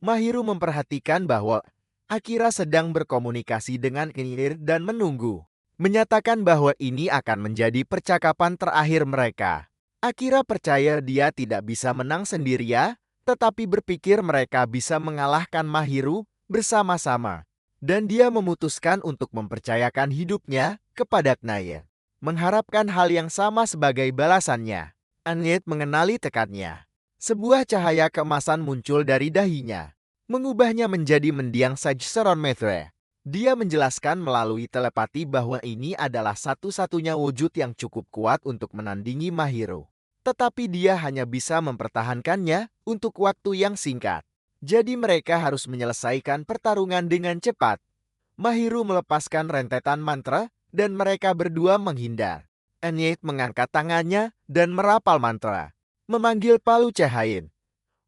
Mahiro memperhatikan bahwa Akira sedang berkomunikasi dengan Knight dan menunggu, menyatakan bahwa ini akan menjadi percakapan terakhir mereka. Akira percaya dia tidak bisa menang sendirian, tetapi berpikir mereka bisa mengalahkan Mahiro bersama-sama. Dan dia memutuskan untuk mempercayakan hidupnya kepada Knight, mengharapkan hal yang sama sebagai balasannya. Knight mengenali tekadnya. Sebuah cahaya keemasan muncul dari dahinya, mengubahnya menjadi mendiang Sageseron Methre. Dia menjelaskan melalui telepati bahwa ini adalah satu-satunya wujud yang cukup kuat untuk menandingi Mahiro. Tetapi dia hanya bisa mempertahankannya untuk waktu yang singkat. Jadi mereka harus menyelesaikan pertarungan dengan cepat. Mahiro melepaskan rentetan mantra dan mereka berdua menghindar. Knight mengangkat tangannya dan merapal mantra, memanggil palu cahaya.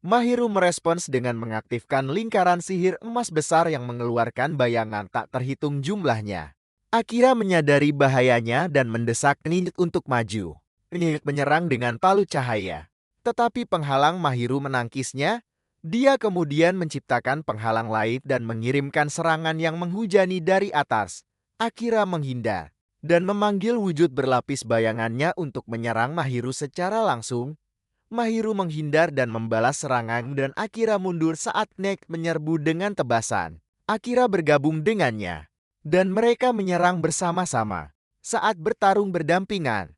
Mahiro merespons dengan mengaktifkan lingkaran sihir emas besar yang mengeluarkan bayangan tak terhitung jumlahnya. Akira menyadari bahayanya dan mendesak Knight untuk maju. Knight menyerang dengan palu cahaya, tetapi penghalang Mahiro menangkisnya. Dia kemudian menciptakan penghalang lain dan mengirimkan serangan yang menghujani dari atas. Akira menghindar dan memanggil wujud berlapis bayangannya untuk menyerang Mahiro secara langsung. Mahiro menghindar dan membalas serangan dan Akira mundur saat Knight menyerbu dengan tebasan. Akira bergabung dengannya, dan mereka menyerang bersama-sama. Saat bertarung berdampingan,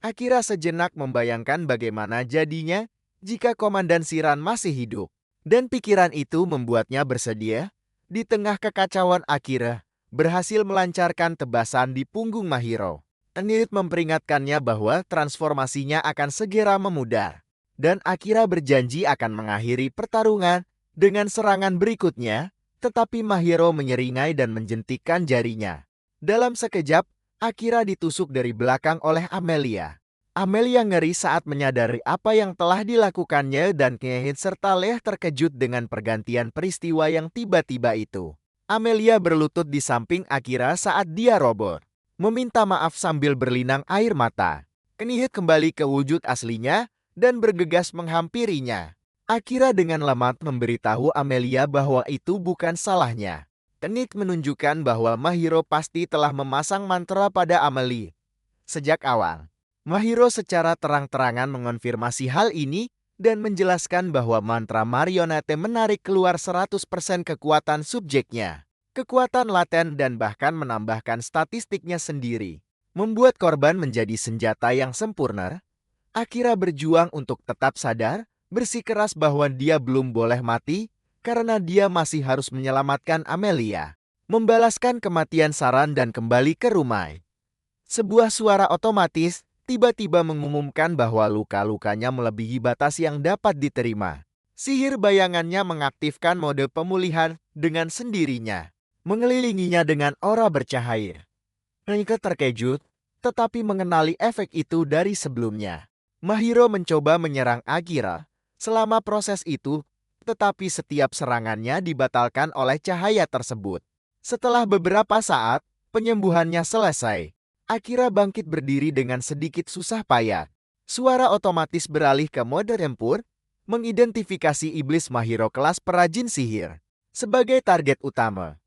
Akira sejenak membayangkan bagaimana jadinya jika Komandan Siran masih hidup. Dan pikiran itu membuatnya bersedia. Di tengah kekacauan, Akira berhasil melancarkan tebasan di punggung Mahiro. Knight memperingatkannya bahwa transformasinya akan segera memudar. Dan Akira berjanji akan mengakhiri pertarungan dengan serangan berikutnya, tetapi Mahiro menyeringai dan menjentikkan jarinya. Dalam sekejap, Akira ditusuk dari belakang oleh Amelia. Amelia ngeri saat menyadari apa yang telah dilakukannya dan Knight serta Leah terkejut dengan pergantian peristiwa yang tiba-tiba itu. Amelia berlutut di samping Akira saat dia roboh, meminta maaf sambil berlinang air mata. Knight kembali ke wujud aslinya dan bergegas menghampirinya. Akira dengan lemah memberitahu Amelia bahwa itu bukan salahnya. Knight menunjukkan bahwa Mahiro pasti telah memasang mantra pada Amelia sejak awal. Mahiro secara terang-terangan mengonfirmasi hal ini dan menjelaskan bahwa mantra marionette menarik keluar 100% kekuatan subjeknya, kekuatan laten dan bahkan menambahkan statistiknya sendiri. Membuat korban menjadi senjata yang sempurna, Akira berjuang untuk tetap sadar, bersikeras bahwa dia belum boleh mati karena dia masih harus menyelamatkan Amelia, membalaskan kematian Saran dan kembali ke rumah. Sebuah suara otomatis tiba-tiba mengumumkan bahwa luka-lukanya melebihi batas yang dapat diterima. Sihir bayangannya mengaktifkan mode pemulihan dengan sendirinya, mengelilinginya dengan aura bercahaya. Rinke terkejut, tetapi mengenali efek itu dari sebelumnya. Mahiro mencoba menyerang Akira. Selama proses itu, tetapi setiap serangannya dibatalkan oleh cahaya tersebut. Setelah beberapa saat, penyembuhannya selesai. Akira bangkit berdiri dengan sedikit susah payah. Suara otomatis beralih ke mode tempur, mengidentifikasi iblis Mahiro kelas perajin sihir sebagai target utama.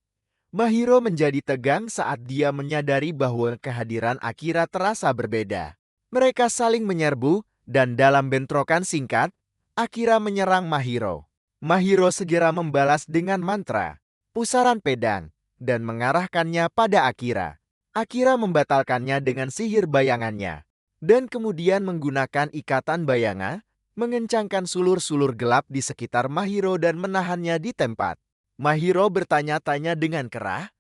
Mahiro menjadi tegang saat dia menyadari bahwa kehadiran Akira terasa berbeda. Mereka saling menyerbu, dan dalam bentrokan singkat, Akira menyerang Mahiro. Mahiro segera membalas dengan mantra, pusaran pedang, dan mengarahkannya pada Akira. Akira membatalkannya dengan sihir bayangannya, dan kemudian menggunakan ikatan bayangan, mengencangkan sulur-sulur gelap di sekitar Mahiro dan menahannya di tempat. Mahiro bertanya-tanya dengan kerah,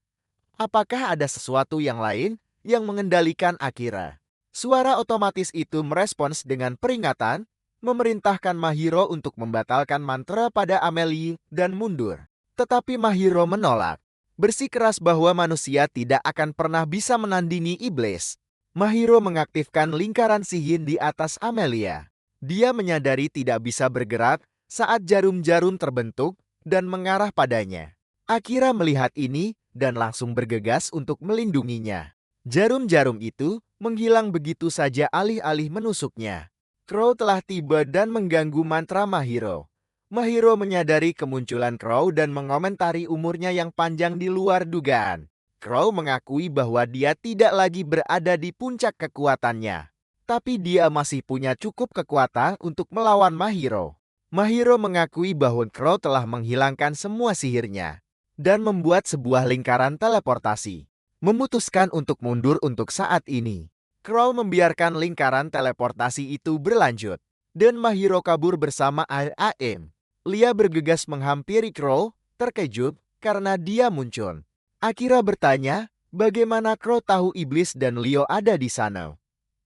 apakah ada sesuatu yang lain yang mengendalikan Akira? Suara otomatis itu merespons dengan peringatan, memerintahkan Mahiro untuk membatalkan mantra pada Amelie dan mundur. Tetapi Mahiro menolak, bersikeras bahwa manusia tidak akan pernah bisa menandingi iblis. Mahiro mengaktifkan lingkaran sihir di atas Amelia. Dia menyadari tidak bisa bergerak saat jarum-jarum terbentuk dan mengarah padanya. Akira melihat ini dan langsung bergegas untuk melindunginya. Jarum-jarum itu menghilang begitu saja alih-alih menusuknya. Crow telah tiba dan mengganggu mantra Mahiro. Mahiro menyadari kemunculan Crow dan mengomentari umurnya yang panjang di luar dugaan. Crow mengakui bahwa dia tidak lagi berada di puncak kekuatannya, tapi dia masih punya cukup kekuatan untuk melawan Mahiro. Mahiro mengakui bahwa Crow telah menghilangkan semua sihirnya dan membuat sebuah lingkaran teleportasi. Memutuskan untuk mundur untuk saat ini. Crow membiarkan lingkaran teleportasi itu berlanjut, dan Mahiro kabur bersama AM. Lia bergegas menghampiri Crow, terkejut karena dia muncul. Akira bertanya, bagaimana Crow tahu iblis dan Leo ada di sana.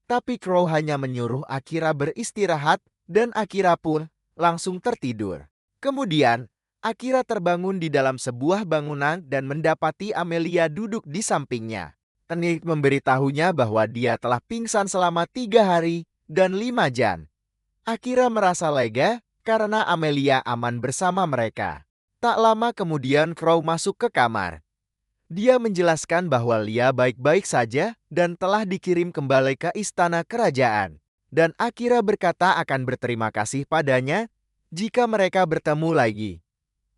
Tapi Crow hanya menyuruh Akira beristirahat, dan Akira pun langsung tertidur. Kemudian, Akira terbangun di dalam sebuah bangunan dan mendapati Amelia duduk di sampingnya. Tenik memberitahunya bahwa dia telah pingsan selama 3 hari dan 5 jam. Akira merasa lega karena Amelia aman bersama mereka. Tak lama kemudian Crow masuk ke kamar. Dia menjelaskan bahwa Lia baik-baik saja dan telah dikirim kembali ke istana kerajaan. Dan Akira berkata akan berterima kasih padanya jika mereka bertemu lagi.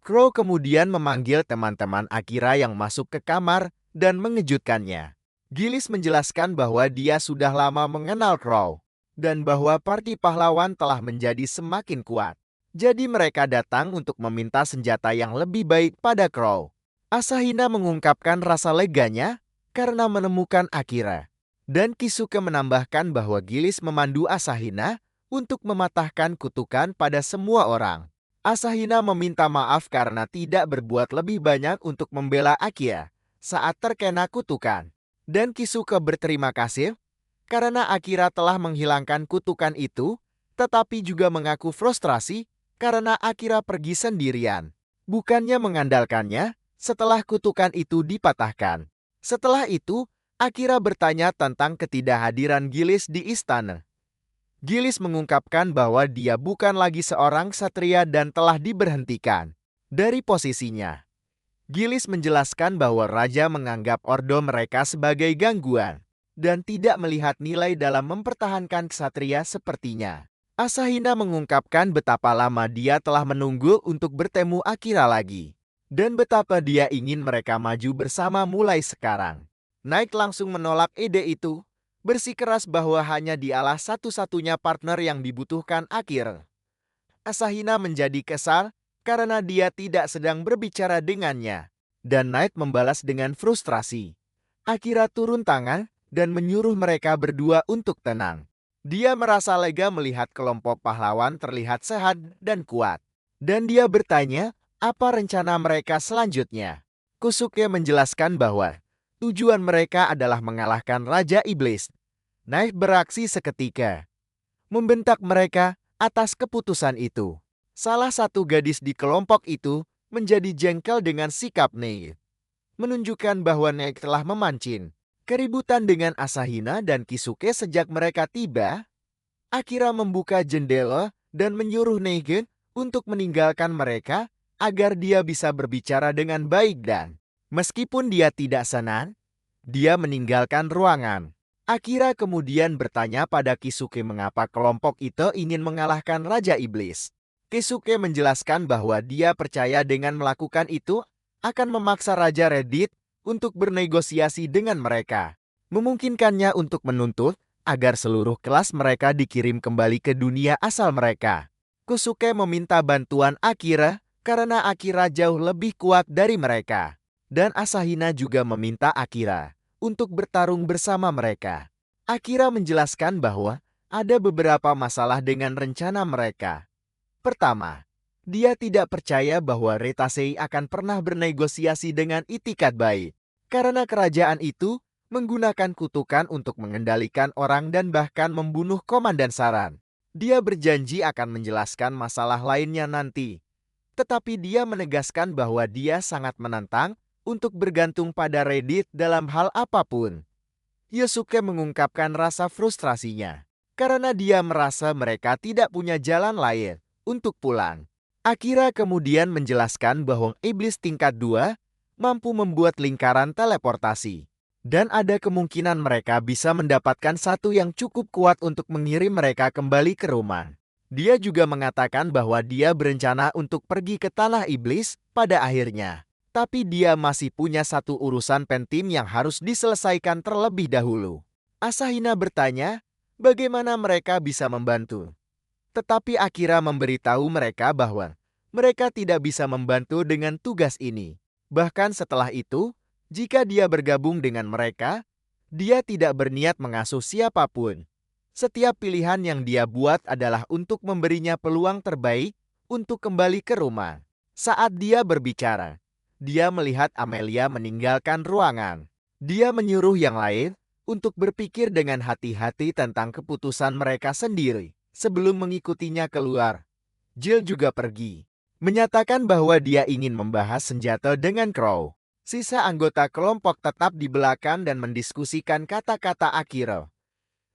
Crow kemudian memanggil teman-teman Akira yang masuk ke kamar dan mengejutkannya. Gillis menjelaskan bahwa dia sudah lama mengenal Crow dan bahwa parti pahlawan telah menjadi semakin kuat. Jadi mereka datang untuk meminta senjata yang lebih baik pada Crow. Asahina mengungkapkan rasa leganya karena menemukan Akira. Dan Kisuke menambahkan bahwa Gillis memandu Asahina untuk mematahkan kutukan pada semua orang. Asahina meminta maaf karena tidak berbuat lebih banyak untuk membela Akira saat terkena kutukan. Dan Kisuke berterima kasih karena Akira telah menghilangkan kutukan itu, tetapi juga mengaku frustrasi karena Akira pergi sendirian, bukannya mengandalkannya setelah kutukan itu dipatahkan. Setelah itu, Akira bertanya tentang ketidakhadiran Gillis di istana. Gillis mengungkapkan bahwa dia bukan lagi seorang ksatria dan telah diberhentikan dari posisinya. Gillis menjelaskan bahwa raja menganggap ordo mereka sebagai gangguan dan tidak melihat nilai dalam mempertahankan ksatria sepertinya. Asahina mengungkapkan betapa lama dia telah menunggu untuk bertemu Akira lagi dan betapa dia ingin mereka maju bersama mulai sekarang. Knight langsung menolak ide itu, bersikeras bahwa hanya dialah satu-satunya partner yang dibutuhkan Akira. Asahina menjadi kesal karena dia tidak sedang berbicara dengannya. Dan Knight membalas dengan frustrasi. Akira turun tangan dan menyuruh mereka berdua untuk tenang. Dia merasa lega melihat kelompok pahlawan terlihat sehat dan kuat. Dan dia bertanya, apa rencana mereka selanjutnya? Kusuke menjelaskan bahwa tujuan mereka adalah mengalahkan Raja Iblis. Knight beraksi seketika, membentak mereka atas keputusan itu. Salah satu gadis di kelompok itu menjadi jengkel dengan sikap Knight, menunjukkan bahwa Knight telah memancing keributan dengan Asahina dan Kisuke sejak mereka tiba. Akira membuka jendela dan menyuruh Neige untuk meninggalkan mereka agar dia bisa berbicara dengan baik dan meskipun dia tidak senang, dia meninggalkan ruangan. Akira kemudian bertanya pada Kisuke mengapa kelompok itu ingin mengalahkan Raja Iblis. Kisuke menjelaskan bahwa dia percaya dengan melakukan itu akan memaksa Raja Reddit untuk bernegosiasi dengan mereka, memungkinkannya untuk menuntut agar seluruh kelas mereka dikirim kembali ke dunia asal mereka. Kusuke meminta bantuan Akira karena Akira jauh lebih kuat dari mereka. Dan Asahina juga meminta Akira untuk bertarung bersama mereka. Akira menjelaskan bahwa ada beberapa masalah dengan rencana mereka. Pertama, dia tidak percaya bahwa Retasei akan pernah bernegosiasi dengan itikat baik. Karena kerajaan itu menggunakan kutukan untuk mengendalikan orang dan bahkan membunuh komandan Saran. Dia berjanji akan menjelaskan masalah lainnya nanti. Tetapi dia menegaskan bahwa dia sangat menantang untuk bergantung pada Reddit dalam hal apapun. Yosuke mengungkapkan rasa frustrasinya karena dia merasa mereka tidak punya jalan lain untuk pulang. Akira kemudian menjelaskan bahwa iblis tingkat 2 mampu membuat lingkaran teleportasi. Dan ada kemungkinan mereka bisa mendapatkan satu yang cukup kuat untuk mengirim mereka kembali ke rumah. Dia juga mengatakan bahwa dia berencana untuk pergi ke tanah iblis pada akhirnya. Tapi dia masih punya satu urusan penting yang harus diselesaikan terlebih dahulu. Asahina bertanya, bagaimana mereka bisa membantu. Tetapi Akira memberitahu mereka bahwa mereka tidak bisa membantu dengan tugas ini. Bahkan setelah itu, jika dia bergabung dengan mereka, dia tidak berniat mengasuh siapapun. Setiap pilihan yang dia buat adalah untuk memberinya peluang terbaik untuk kembali ke rumah. Saat dia berbicara, dia melihat Amelia meninggalkan ruangan. Dia menyuruh yang lain untuk berpikir dengan hati-hati tentang keputusan mereka sendiri sebelum mengikutinya keluar. Jill juga pergi, menyatakan bahwa dia ingin membahas senjata dengan Crow. Sisa anggota kelompok tetap di belakang dan mendiskusikan kata-kata Akira.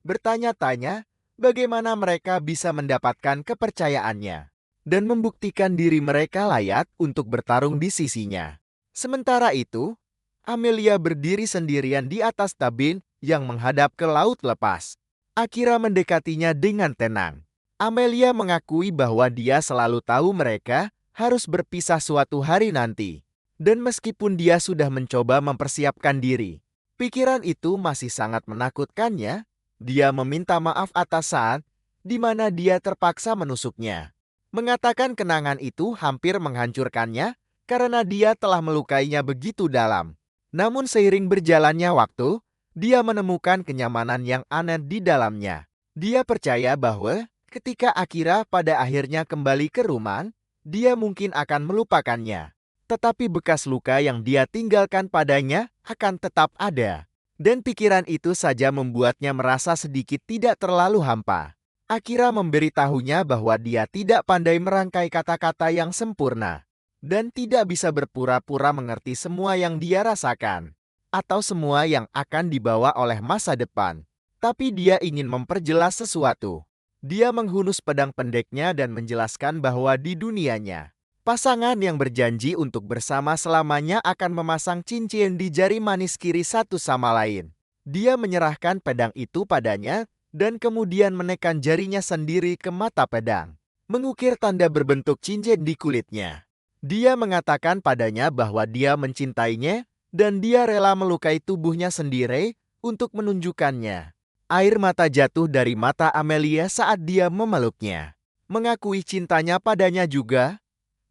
Bertanya-tanya bagaimana mereka bisa mendapatkan kepercayaannya dan membuktikan diri mereka layak untuk bertarung di sisinya. Sementara itu, Amelia berdiri sendirian di atas tabin yang menghadap ke laut lepas. Akira mendekatinya dengan tenang. Amelia mengakui bahwa dia selalu tahu mereka harus berpisah suatu hari nanti. Dan meskipun dia sudah mencoba mempersiapkan diri, pikiran itu masih sangat menakutkannya. Dia meminta maaf atas saat di mana dia terpaksa menusuknya. Mengatakan kenangan itu hampir menghancurkannya karena dia telah melukainya begitu dalam. Namun seiring berjalannya waktu, dia menemukan kenyamanan yang aneh di dalamnya. Dia percaya bahwa ketika Akira pada akhirnya kembali ke rumah, dia mungkin akan melupakannya. Tetapi bekas luka yang dia tinggalkan padanya akan tetap ada. Dan pikiran itu saja membuatnya merasa sedikit tidak terlalu hampa. Akira memberitahunya bahwa dia tidak pandai merangkai kata-kata yang sempurna dan tidak bisa berpura-pura mengerti semua yang dia rasakan atau semua yang akan dibawa oleh masa depan. Tapi dia ingin memperjelas sesuatu. Dia menghunus pedang pendeknya dan menjelaskan bahwa di dunianya, pasangan yang berjanji untuk bersama selamanya akan memasang cincin di jari manis kiri satu sama lain. Dia menyerahkan pedang itu padanya dan kemudian menekan jarinya sendiri ke mata pedang, mengukir tanda berbentuk cincin di kulitnya. Dia mengatakan padanya bahwa dia mencintainya dan dia rela melukai tubuhnya sendiri untuk menunjukkannya. Air mata jatuh dari mata Amelia saat dia memeluknya. mengakui cintanya padanya juga.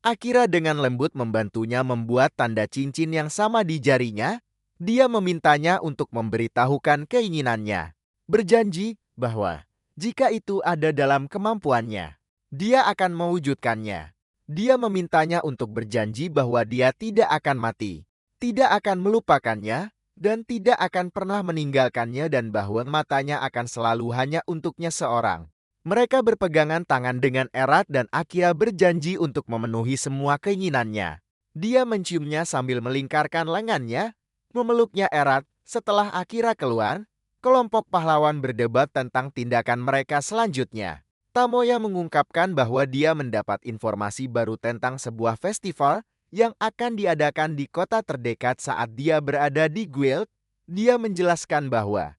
Akira dengan lembut membantunya membuat tanda cincin yang sama di jarinya. Dia memintanya untuk memberitahukan keinginannya, berjanji bahwa jika itu ada dalam kemampuannya, dia akan mewujudkannya. Dia memintanya untuk berjanji bahwa dia tidak akan mati, tidak akan melupakannya, dan tidak akan pernah meninggalkannya, dan bahwa matanya akan selalu hanya untuknya seorang. Mereka berpegangan tangan dengan erat dan Akira berjanji untuk memenuhi semua keinginannya. Dia menciumnya sambil melingkarkan lengannya, memeluknya erat. Setelah Akira keluar, kelompok pahlawan berdebat tentang tindakan mereka selanjutnya. Tamoya mengungkapkan bahwa dia mendapat informasi baru tentang sebuah festival yang akan diadakan di kota terdekat saat dia berada di guild. Dia menjelaskan bahwa